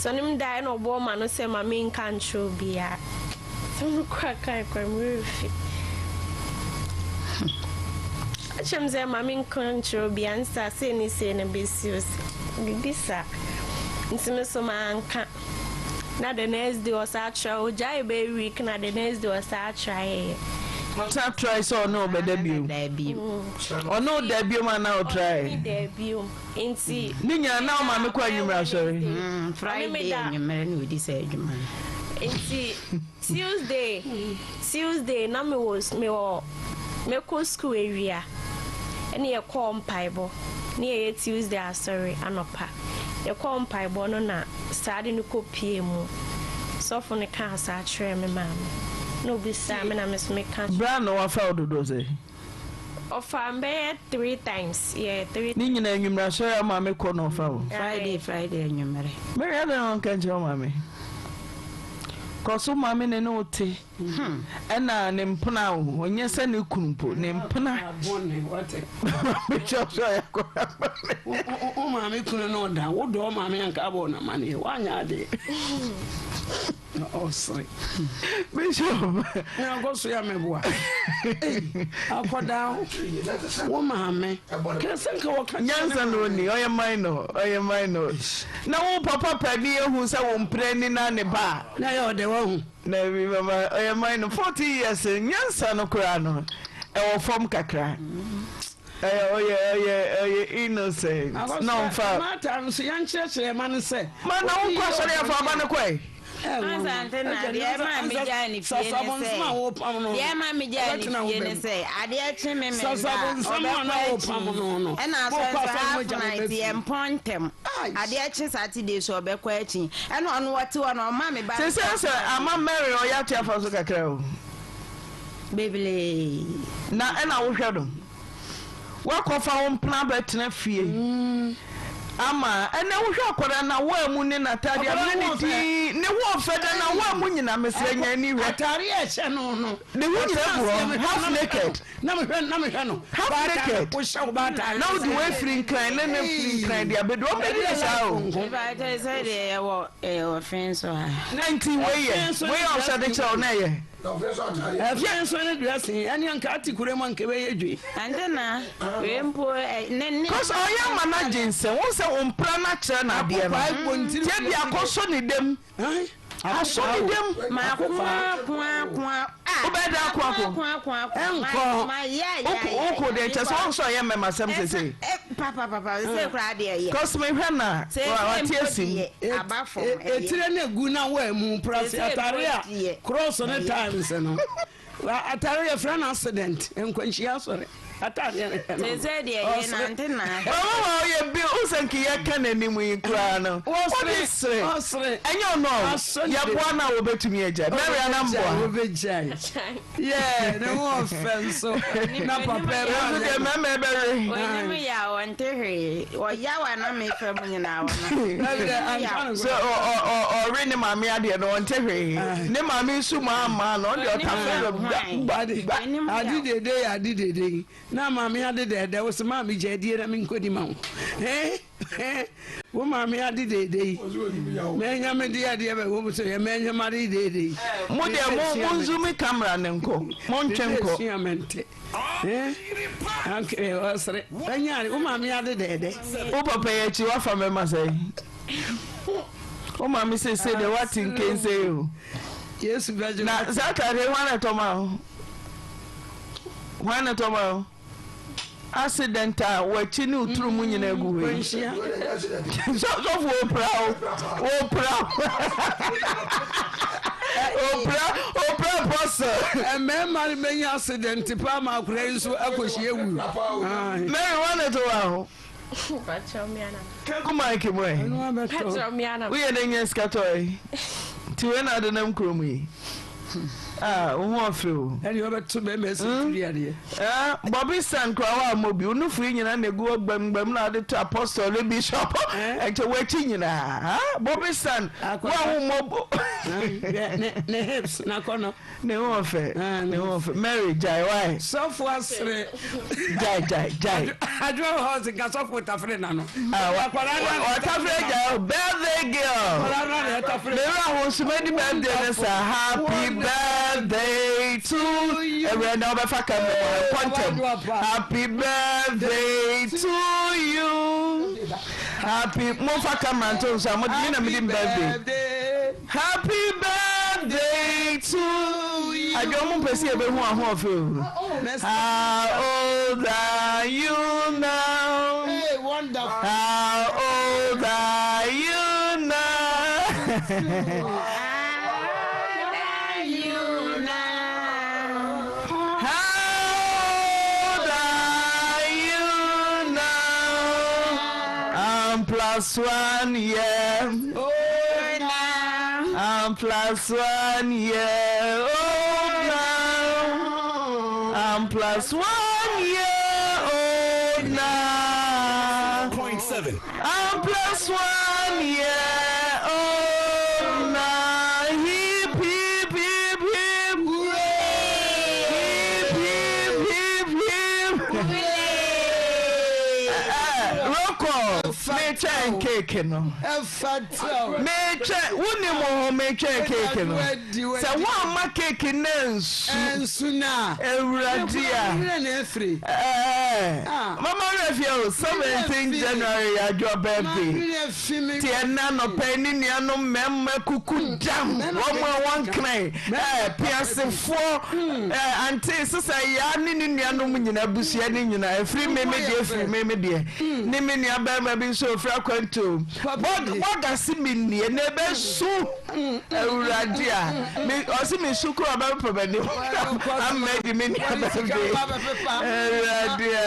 so ni me dai no bo ma no say ma me nkan tro bia so me kwa kai kwa me fi Chemze mami control be answer say ni say na besios bibisa ntime so manka na the next day was a try o jai be week na the next day was a try not try so no be debut or no debut man now try debut inti ninya na mami kwa nyumra sorry Friday nyumra ni odi say adwuma inti Tuesday na me was me ko school area any a call paibo near Tuesday sorry anopa the call paibo no na starting to copy mu so for the cancer try me mam no be sam na miss me can brand no afa do say of am 3 times yeah 3 ni nyina nwumra so ya ma me ko no fa Friday nwumre me ya don kan je ma me koso mama ne no te ena ne mpona wo onye se ne kunumpo ne mpona bonne wate be so ya ko o mama kunu no da wo do mama yanka abo na mane wanya de oh sorry bishop na go so ya meboa akoda wo mama kesen ka wo kan nyansa no ni oye minor na wo papa padi ehu se wo mpre ni na ne ba na yo de wo na bi mama oye minor 40 years nyansa no kura no e wo form kakra oye innocent no fa mata nso yan chire man se man na wo kwa sore afa ba ne kwai Asante na dia ma mi ja ni fie ne se dia ma mi ja ni fie ne se ade a che me me na na so half night e pontem ade a che Saturday so obekwa achi e no no wate wo no ma me ba se ama Mary o ya tia fa so kakra o bebele na e na wo hwe do wa ko fa wo mpna ba tena fie ama ene wo hwe akora na wo amu ne natadia ne wo feda na wo amu nyina mesre nya ni hwe atari e che no ne wo nyina bro half naked na me hwe no half naked wo sha wo ba ta na wo di we free clan na free clan dia be do be dia sha o ba ta say de wo offense o 19 we o sha de chow na ye Afia so ne dressing ani anka atikure mo anka we yedwe. Auntie Naa we mpo ne cause oya managing se won se ompra na kire na de no. Tie bia koso ni dem. Aso ni dem ma kwa obeda kwa enko ma ya oko de che so so ye mema sem sese papa se kra de ye cause me hwe na wa tie sim abafo etire na gu na wa mu press atare a cross on times no atare ya friend accident enkwanhia sore atare se de ye na Auntie Naa oh ye bi usanki ye kananimu ikra no osre enyo no ye boa na wo betumi eja Mary anamboa wo bejai yeah no offense so na papa de mama bere onye ya wonte hwe o ya wa na me fam nyina wa so o ri ni mama ade no wonte hwe ni mama su mama no de otafe body adidede na mama adidede wo se mama je na me nkodi ma wo mama adidede me nya me dia de be wo so ye me nya mari dede mo de mo zoom camera ne nko mo ntwenko anke wasre anyari wo mama adidede wo papa ye chi wa fa me ma say wo mama say de what in can say o yes bejo na zakare wana toma accident wachi ni uturu mu nyina gu we so wo Opera boss mema me accident pa ma akura nso akohie ewu Mary wana to wa kuma ke boy we ye den skatoy ti we na de nam kromu yi who feel? And you have to be messy. Bobby San Crow, Mobi, no free and they go bam to apostle, the bishop, and to waiting. Bobby San, mobile. Ne hips, Nakono, no affair, Mary Jai, why? So far, Jai. I drove horse and got off with a friend. Birthday girl. There was many birthdays. Happy birthday to you. Happy birthday to you. Happy birthday. Happy birthday to you. I don't want to see everyone. How old are you now? Hey, wonderful. How old are you now? Plus 1 year. Oh, now. I'm plus 1 year. Oh, now. I'm plus 1 year. Oh, now. 0.7. I'm plus 1 year. Oh, now. Hip, hip, hip, hip. Hip, hip, hip, hip. Rocco. Me cake no me woni mo me cake no se wa ma cake nensu na ewuradia mama refio 17 January your birthday ti na no pani nuano memma kuku jam one cry piasefo auntie sisa ya ni nuano nyina busua ni nyina free me de ni me nua ba bi so fra kwanto boga simini na be su ewuradia me osi me suku aba probani am made me nua birthday ewuradia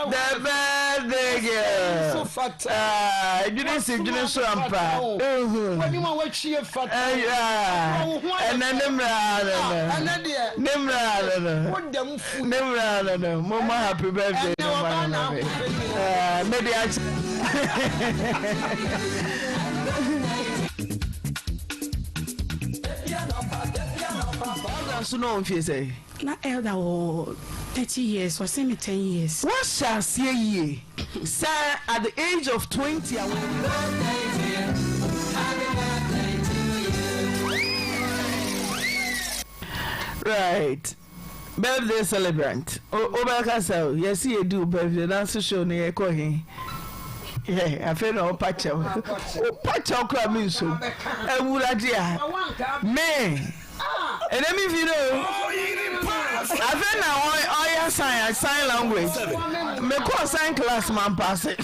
the birthday girl so fat you so ampa when you want to fat Nimra mama happy birthday maybe so no one feels say na elder or 30 years or say me 10 years. What shall say ye? Sir, at the age of 20 I will Right. Birthday celebrant. Obaka so, yes, you do birthday dance show near Kohi. Yeah, I feel no patcho. Patcho crab so. And would I me. And let me video. I feel now sign language. Me call sign class man pass it.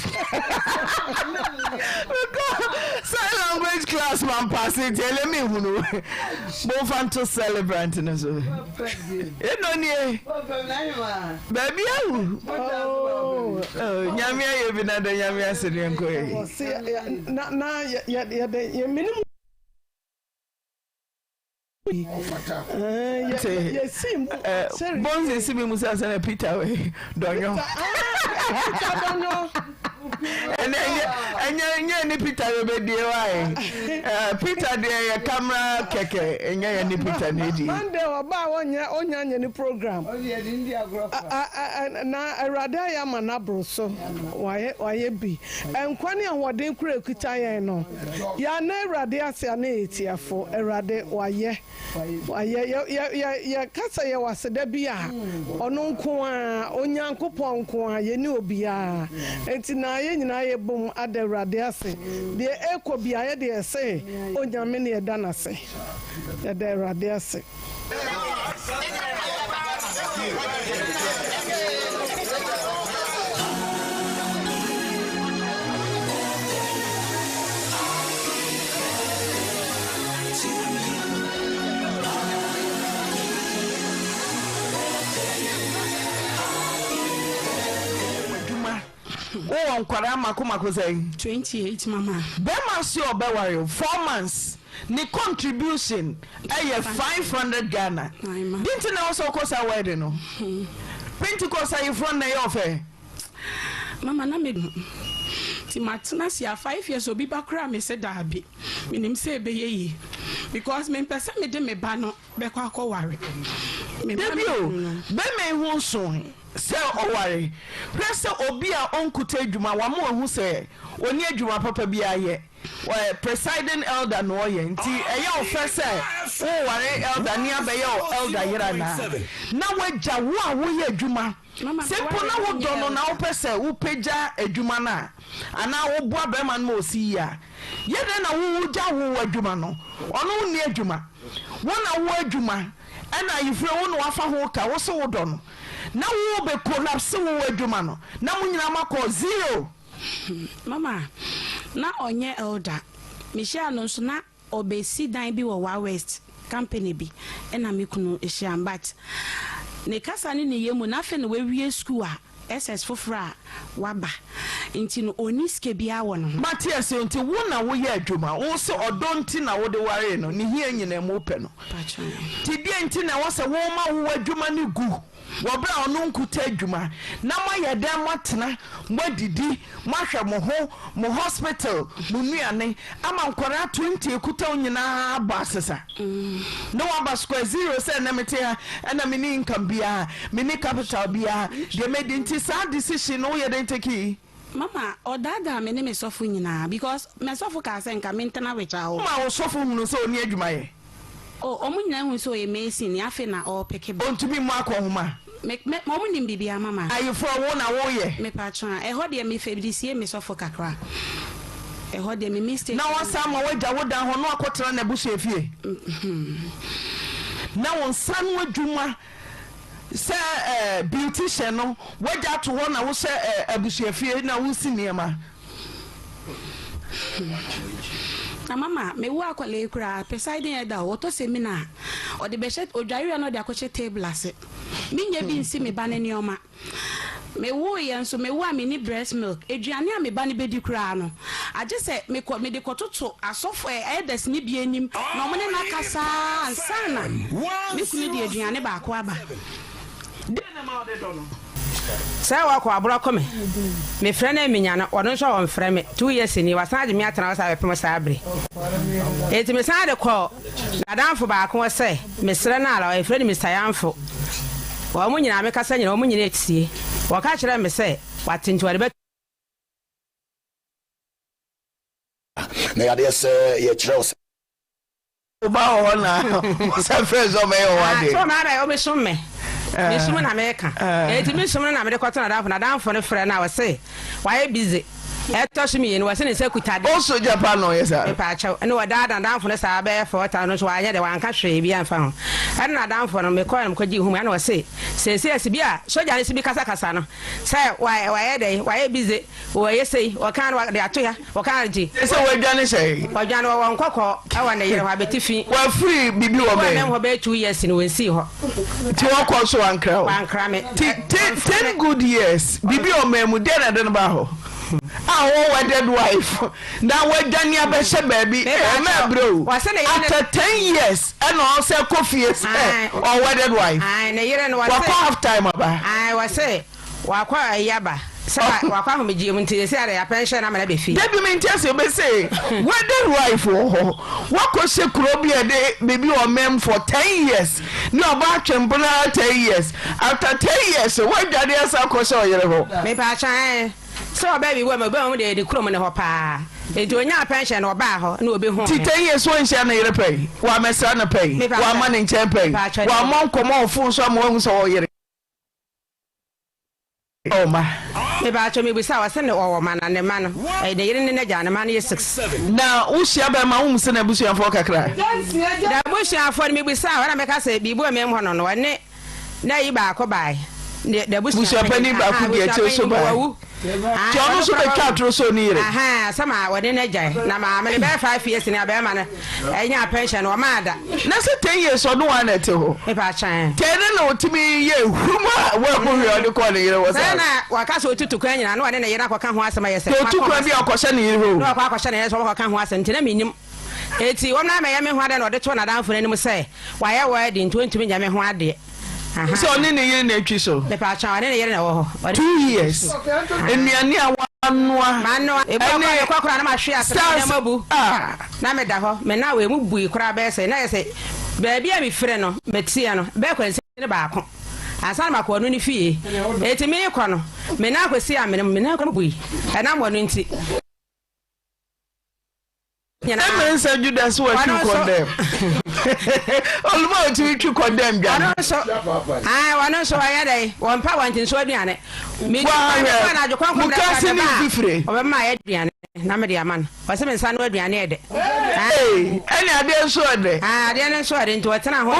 Sign language class man pass it. Tell me who know. Both fun to celebrate and so. You know near. Baby, oh, Yamia, you've been at the Yamia City and Koy. Now, you minimum. Bonzi si mi musa sana Peter we donyo. Enya ni Peter we be die why. Peter de camera keke enya ni Peter ni di. Monday oba onya ni program. Na erade ya manabro so waye bi. Enkwani ahoden kura ekuta yen no. Ya na erade ase na etiafo erade waye. Ya kasa ya waseda bia ono nko a onyankopon nko a ye ni obia enti na ye nyina ye bom aderade ase de eko bia ye de ese onyame ne eda na se aderade ase Oh, Kwara Makuma say 28, Mama. Bema si obeware 4 months. Ni contribution aye 500 Ghana. Didn't na also kosa wedding no. Pentecost are you from na yofe. Mama na me ti matna sia 5 years obi bakra me se dabi. Minim se be ye because me pesa me de me ba no be kwa akoware. Me ba be me hu so. Se oware prese obi a onkuta adwuma wa mo hu se oni adwuma papa bi aye presiding elder no ye nti eye ofe se wo ware elder ni abaye elder yira na wagya wo a wo ye adwuma se po na wo dono na wo pese wo peja adwuma na ana wo boa be man mo si ya ye de na wo gya wo adwuma no ono ni adwuma wo na wo adwuma ana yifre wo no wafa ho ka wo so wo dono na wo be collapse wo adwuma no na munyina makọ 0. Mama na onye elder Michelle no so na obesi dan bi wo wa west company bi na mekunu ehia ne kasa ne yemu na fe no we school a SS fofra waba nti no oniske bia wo no Matias nti wo na wo ye adwuma wo se odonti na wo de ware no ne hia nyina mu pe no ti bia nti na wo se wo ma wo adwuma ne gu wobra ono nkuta adwuma na moye dem matena modidi mahwe mo hospital mo nuane ama nkora 20 ekuta onyina basesa no waba square 0 say na mete ha na mini income bia mini capital bia de made nti sa decision no ye den take. Mama odada me ne me sofo nyina because me sofo ka se nka mentena wecha ho ma wo sofo hunu so oni adwuma ye omunyina hu so ye mesin ya fe na o peke ba ontumi mu akọhoma me omunim bibia mama ayi for wo na wo ye me patron ho de me febrisie me sofo kakra ho de me mistake na wasa ma wagya woda ho no akotra na busu efie na won san wadwuma se beautician no wagya to ho na wo se abusu efie na wo si niema na mama me wo akwale kura presiding elder wo to seminar o de be shet odware no de akoche table ase minye bi nsi me ba ne nioma me wo ye nso me wo a me ni breast milk eduane a me ba ne bedi kura no age se me de kototo asofo elders ni bi enim na mo ne nakasa ansana me kunu de eduane ba akwa aba de na ma o de do no Say wako abura kome. Me friend e minya na ono so on frame 2 years ni wasan age me atana wasa be pem sabre. Eti me san de call. Na danfo ba ko se me sre na ala e friend Mr. Yanfo. Wa mu nyina me kasa nyina wa mu nyina etie. Wa ka kire me se watinti wale be na ya de se ye kire Oba ho na. Say first o me yo wade. So na ba o be sum me. Me sum na me ka. Enti me sum na me de kwato na danfo ne frɛ na we say why busy. Eto so me ni we say ne say kutade. Also Japan no yes sir. Me pa chaw. Ene we da danfo ne sa ba 4,000 so anya de wan ka hwe bi anfa ho. Ene na danfo no me ko am ko gi hu me na we say se bi a soja ne si bi kasa no. Say why dey why busy. We say o kan de ato ya o kan ji. Say we dwane say. O dwane wo nkokɔ awa ne yere ho abetifi. We free bibi wo me. Me ho be 2 years ni we see ho. Ti wo ko so ankra me. 10 good years. Bibi o me mu de na de ba ho. Our wedded wife. Now we're done here by baby. Bro. After 10 years, and also coffee or wedded wife. What half time about? I was say, Wakwa Yaba. So, Wakwa Mijim, say, I pension, I'm a baby. That mean, just you say, wedded wife. What could say, Krobia day, baby or mem for 10 years? No, back and 10 years. After 10 years, what did you say? Koso, maybe I try. So baby we me be dey krom ne ho pa e do nya pension no ba ho na obi hu 10 years won hia na yere pay wa mesra na pay wa ma ne nche pay wa mon komo fu so mo hu so wo yere oh ma me ba cho me bi sa wa se ne wo ma na ne ma no e de yere ne na ja ne ma ne 6 na wo hia ba ma hu se na busuafo kakra da busuafo me bi sa wa na me ka se bi bu me ho no no ne na yi ba ko bai da busuafo ni ba ku bi e che so ba ti onu so be twa so ni yire sama wode na jai na ma me be 5 years ni abema na enya pension o ma da na se 10 years odo wa na te ho e ba chan te ne na otimi ye huma wa ko wi ode ko ni yire wo sa na wa ka so tutu kwa nyina na wode na yire akoka ho asema yese to tu kwa bi akosha ni yire ho no akosha na yese akoka ho asema ntina menyim eti wo na me ya me ho ade na ode to na danfo na nim se wa ye wedding 20 nya me ho ade so oni ne yire na atwi so le pa cha oni ne yire na wo 2 years enuani awanua manua e ba kwa kwa na ma hwe ase na mabu na me da ho me na we mu bui kura be se na yese ba bia mi frɛ no betia no be kwanse ne ba ko asan ma ko no ni fie eti mi ko no me na kwesi a me na ko bui na mo no nti Emen say Judas what you condemn. Almost you condemn Jan. Wano so ayade won pa wantin so aduane. Me na jo kwankwan da ka ba. O be ma aduane na me de aman. O se me nsa no aduane ede. Eni ade so ede. Ade ne so ede nti wotena ho.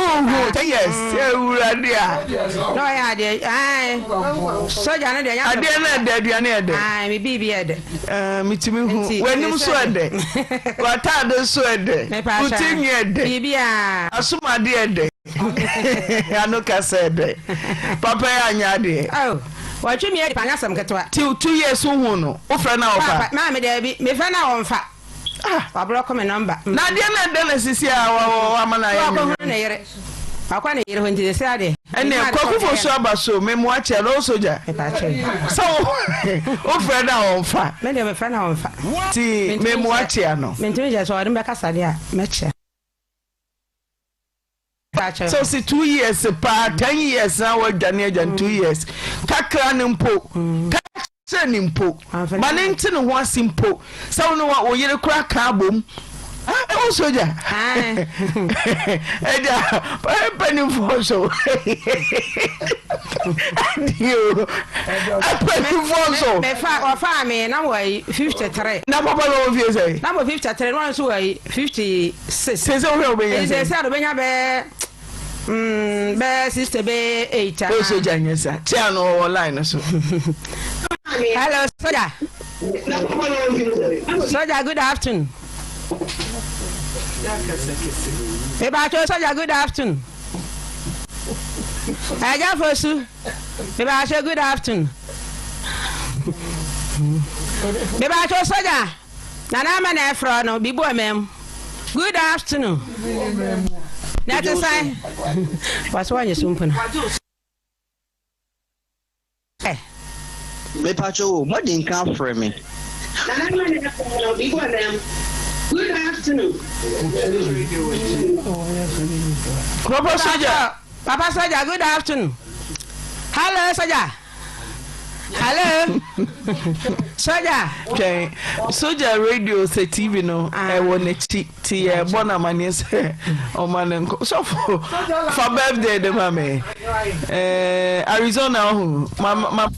Yes, ewurade a. No ya ade. So jana de ya. Ade na ede aduane ede. Me bibi ede. Mitimi hu. Wanim so ede. Watade so ede. Utinye ede. Bibia. Asumade ede. Ano ka said. Papa ya anya de. Oh. Watwe me ede panyasam ketwa. Ti 2 years hu no. Wo fra na ofa. Ma me de bi. Me fra na onfa. Wa bro come number. Na de na de na sisi a wa mana ya. Ko hu na yere. Akwa na yere ho nti se ade. Ene kokufo so abaso me mo ache lo soja. So o fra na onfa. Me de me fra na onfa. Ti me mo ache no. Me ntimi je so ade me kasa de a me che. So see 2 years pa 10 years na wa dwane ajan 2 years kakra ne mpo kakra ne mpo manenti ne ho asimpo so no wa oyere kura ka bom o soja eja penny for so dio penny for so me fa me na wa 53 na papa no vie say na mo 53 no so wa 56 say so we obenya say say obenya be be sister be 8 o soja nyesa tia no online so hello soja soja good afternoon Bebacho soja good afternoon Aja fosu Bebacho good afternoon Bebacho soja Nana ma na efro no bibo mem good afternoon That is I was one you soon Eh Bebacho what didn't come for me Nana ma na efro no bibo mem good afternoon. Papa Soja, good afternoon. Hello, Soja. Hello. Soja radio say TV no e won echi ti e bona manie say o man so for birthday de mama Arizona ho ma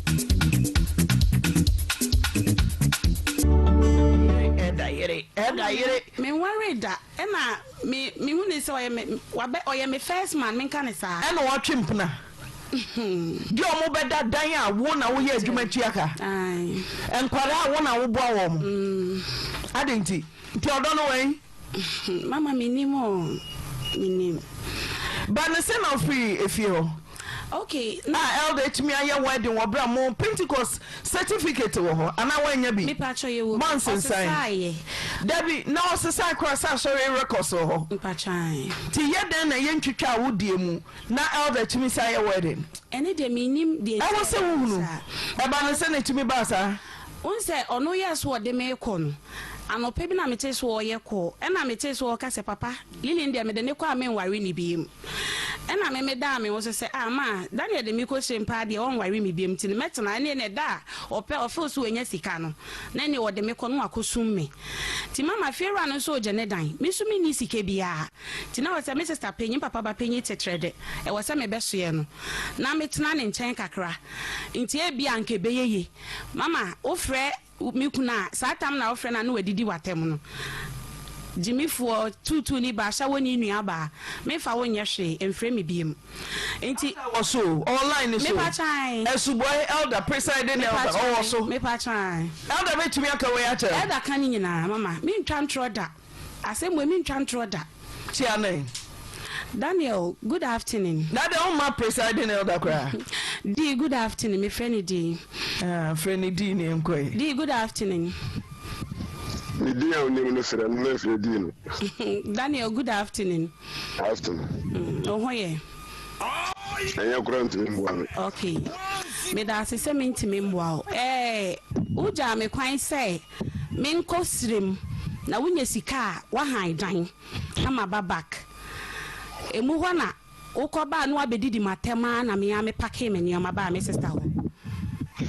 me worried that na me hu ne say oye me first man me kan say e no wa twempna di omo beda dan a wo na wo ye adwuma tuaka ai enkwara a wo na wo boa wo mo adenti ti odo no wen mama minimo ba no se na free efio. Okay, na elder to me aye wedding wo bra mo Pentecost certificate wo ho ana wanya bi me pacho ye wo monsensan Debbie na osesa cross sorry records wo ho me pachai ti ye den na ye ntwitwa wo die mu na elder to me say aye wedding ene de minim de e wo se wo hunu e ba no se na to me ba sa on say ono yes wo de me ko no anope bi na mete so oye ko e na mete so ka se papa lili ndia me de ne kwa me nware ni biem e na me da me wo se ma Daniel de mi ko shempa de on ware mi biem ti ne metena ne da ope ofe so enya sika no na ne wo de me ko no akosum me ti mama fiera no so je ne dan me so mi ni sika bia ti na wo se me sister penyi papa ba penyi tetrede e wo se me be so ye no na metena ne nchen kakra nti e bia nke beyeye mama ofre mi kuna satam na ofre na no wadidi watem no Jimmy for tutu ni ba sha woni nua ba me fa wonye hwe emfre me biem enti also online so me pa chan esuboy elder presiding elder also me pa chan elder betumi aka we acha elder kan nyina mama me ntwa ntroda asem we me ntwa ntroda chiane Daniel, good afternoon. That the my presiding elder cry. D, good afternoon, my friend D. Friend D name koi. D, good afternoon. Daniel, good afternoon. Afternoon. Oh, yeah. Okay. Me da se me ntimi mboa. Uja me kwan say me nkosrim na wunya sika wa han dan. Ama babak. Emu hɔ na ukoba no abedidi matema na me ya me pake me nioma ba me sister ho.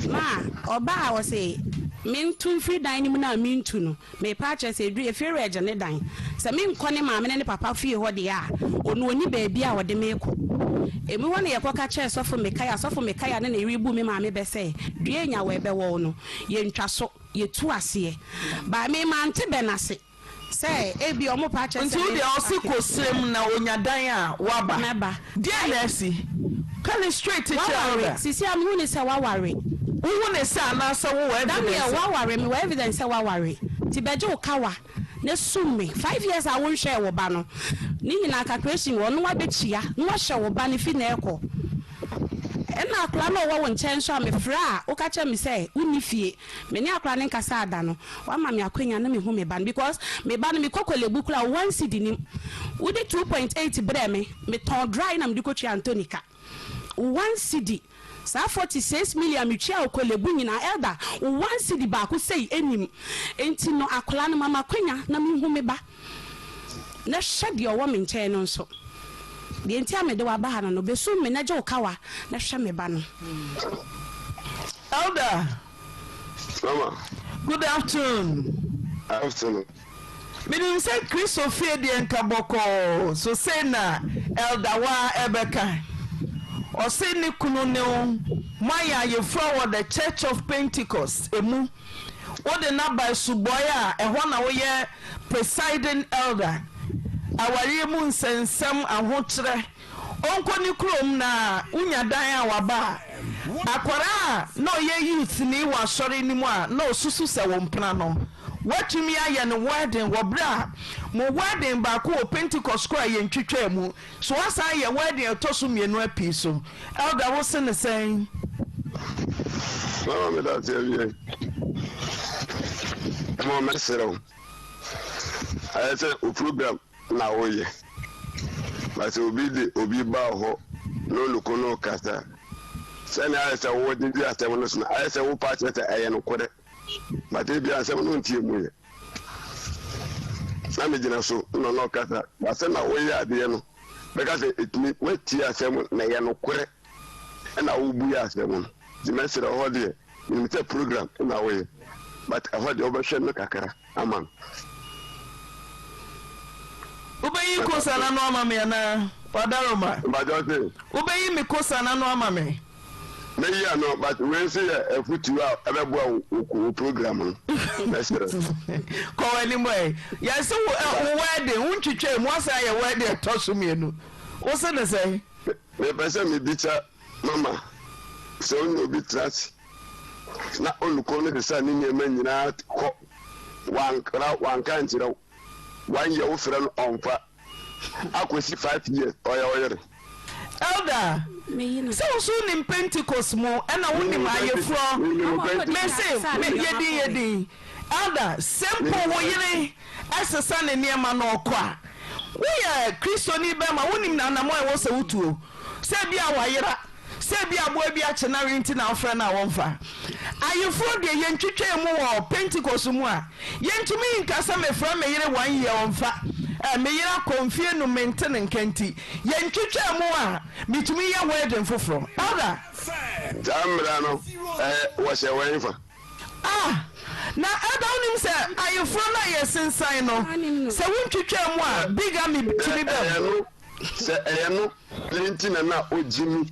Ma oba wo say me ntu free dan ni mu na me ntu no me pa che say du e fere eje ne dan. Se me nkɔ ne maame ne papa fie hɔ de a ono oni baabi a wɔde me kɔ. Emu hɔ na ye kɔka che sofo mekaya ne na eribu me maame be say due nya we be wo no ye ntwa so ye tu ase ba me ma nte benase say ebi omo pa che say nti de osikosrem na onyadan a waba neba dia na si kan straight to child sisi am hu ne say waware hu ne say na say wo evidence waware me wo evidence say waware ti beje okawa ne summe 5 years a won hwe wo ba no ni nyina calculation wo no wa bechia no wa hwe wo ba ne fi na ekọ ena akra no wo nchen so me fra o ka che me say uni fie me ni akra ne nkasa ada no wa ma me akwanya na me hu me ban because me ban me kokole bukula 1 cedi nim wo de 2.8 bre me ton dry na me di ko twa Antonica 1 cedi sa 46 million me twa okole bu nyina elder 1 cedi ba ko sei enim enti no akra no mama akwanya na me hu me ba na hye de o wo me nchen no so the entire me de wa ba no be so me na je okawa na hwe me ba no elder mama good afternoon me didn't say Christopher de nkaboko so say na elder wa ebeka o say ni kunu ne maya ye from the Church of Pentecost emu o de na by suboya e ho na wo ye presiding elder awari mu nsensem ahokyere onko ni krom na unya dan a waba akwara no ye youth ni wa sori ni mu a no susu se wo mpna no watumi aye no wedding wo bra mo wedding ba ko Pentecost kwa ye ntwetwa mu so asa ye wedding toso mienu api so elder wo se ne sen mama me da te vie mo me sero I say o program na oye but obi ba ho no luko no kasa say na say wo di asem no so na say wo pa che aye no kode but e bi asem no ntie mu ye na me gina so no kasa but say na oye ade no because it me we tie asem na ye no kore na wo bu ya asem no di mesere ho de a program in a way, but I heard the overshadow no kakara. Aman. Ubeyi kosana no amame na Padaroma. Ubeyi mi kosana no amame. Me ya no, but when say Afutuo abebo program no. Ko anyway, yes wedding untwetwe mu asa ye wedding tosumienu. Wo se na say? Me pese me bicha mama. So no bi trust. Na oluko no de sa ni nyema nyina ko wan kan tira 1 year ofra no onfa akwesi 5 years oyere elder so nim Pentecost mo na woni mayefro me say yedi elder simple wo yire asesa ne niema no okwa wo ye Kristo ni be ma woni na na mo e wo se wutuo se bia wayera se bia abo bia chena renti na ofra na wonfa ayefro de yentwetwe mu wo Pentecost mu a yentumi nkasa me fra me yire 1 year wonfa me yira konfie no maintain nkanti yentwetwe mu a mitumi ya wedding foforo oda jamra no wo se wenfa na adawnim se ayefro na yesensan no se wontwetwe mu a bigamy bitimi be se no plenty na ojimi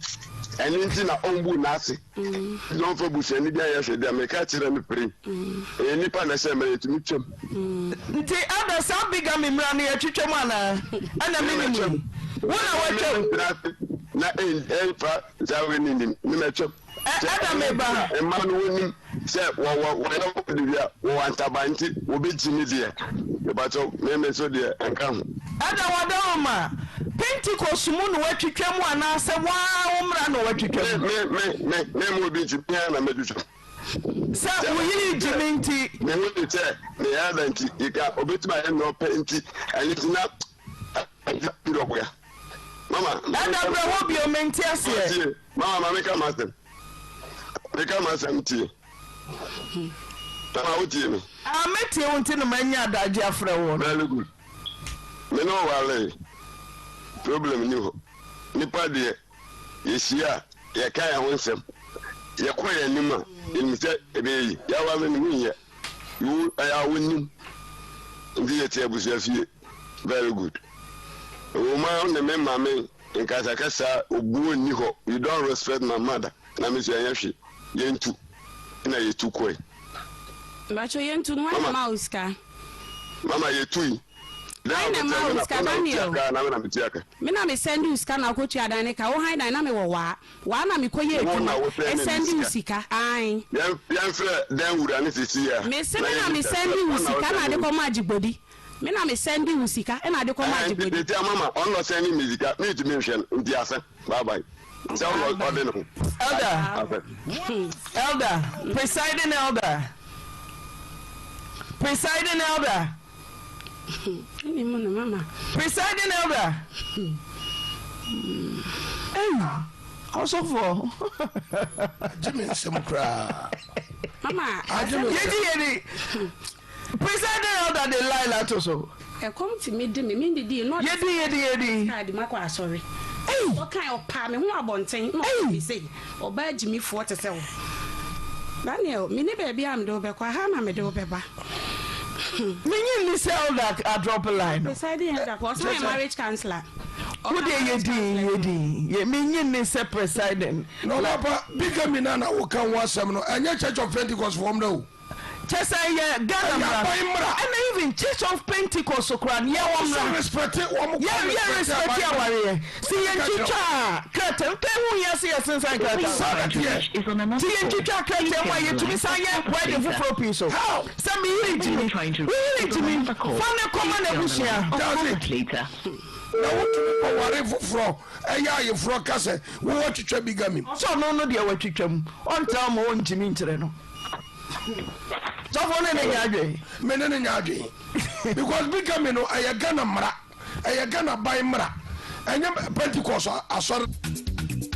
anything na ombu na ase don for bush ani bia ya hwede ameka kire me pre nipa na se mere tumi twem nti ada sa bigamy mra na yetwetwem ana minimum wona watwem na fa zawe ni metwem ada meba emma no woni se wo antabanti wo begimi de e bato me so de anka ho ada wadoma Pentecost mu no watwetwem ana se wa umra no watwetwem me mo bi jipia na medutwem se wo yiri jiminti me woni te me ya danti ika obetima ye no penti alitina piroboya mama ada bra wo bi o menti ase mama make master make master mti tama uti me ameti wonti no manya adaje afre wo very good me no wale problem ni ho nipa de yesia ye kan ya wonsem ye ko ya nima ilmite ebeyi ya wa me ni ye you ya wonim ndi ye te abusu afie very good o ma on me mama in kasa obuo ni ho you don't respect my mother na me so ya hwe yentu na yetu koi bacho yentu no wa mouse ka mama yetu na mouse ka Daniel me na me send you scan na kotu adane ka wo han na me wo wa na me koye etu e send you sika ai yan fre dan wura ni sisi ya me se me na me send you sika na de ko ma jigbodi me na me send you sika e na de ko ma jigbodi te mama on no send me sika me to me hwe ndi ase bye bye so elder presiding elder ni mono mama presiding elder also for Jimmy Semkra mama yedi presiding elder de lie to so e come to me de me ndidi no yedi card makwa asori what kind of pa me ho abonten no be say oba Jimmy fo te se wo Daniel me ne ba bia am de obekwa ha na me de obeba Minyin ni sell that a drop a line. Presiding elder was my marriage counselor. Who dey yedi? Ye minyin ni say presiding. No papa bigamy na wo kan wasem no anya Church of Pentecost from no. Chesa ye Ghana and even Church of Pentecost okran ye won respect wo respect aware. See ye chicha krete pe hu ye see sense krete. See ye chicha krete wa ye tumi san ye wedding for piso. Some yiri jimi fane koma na busia later. Na wotu ware foforo eya ye fro kase wo twetwa bigamy so no de watwetwam on tell mo on jimi ntere no so for ne nyadwe me ne nyadwe because bigamy no ayagana mra ayagana bay mra enya Pentecost asor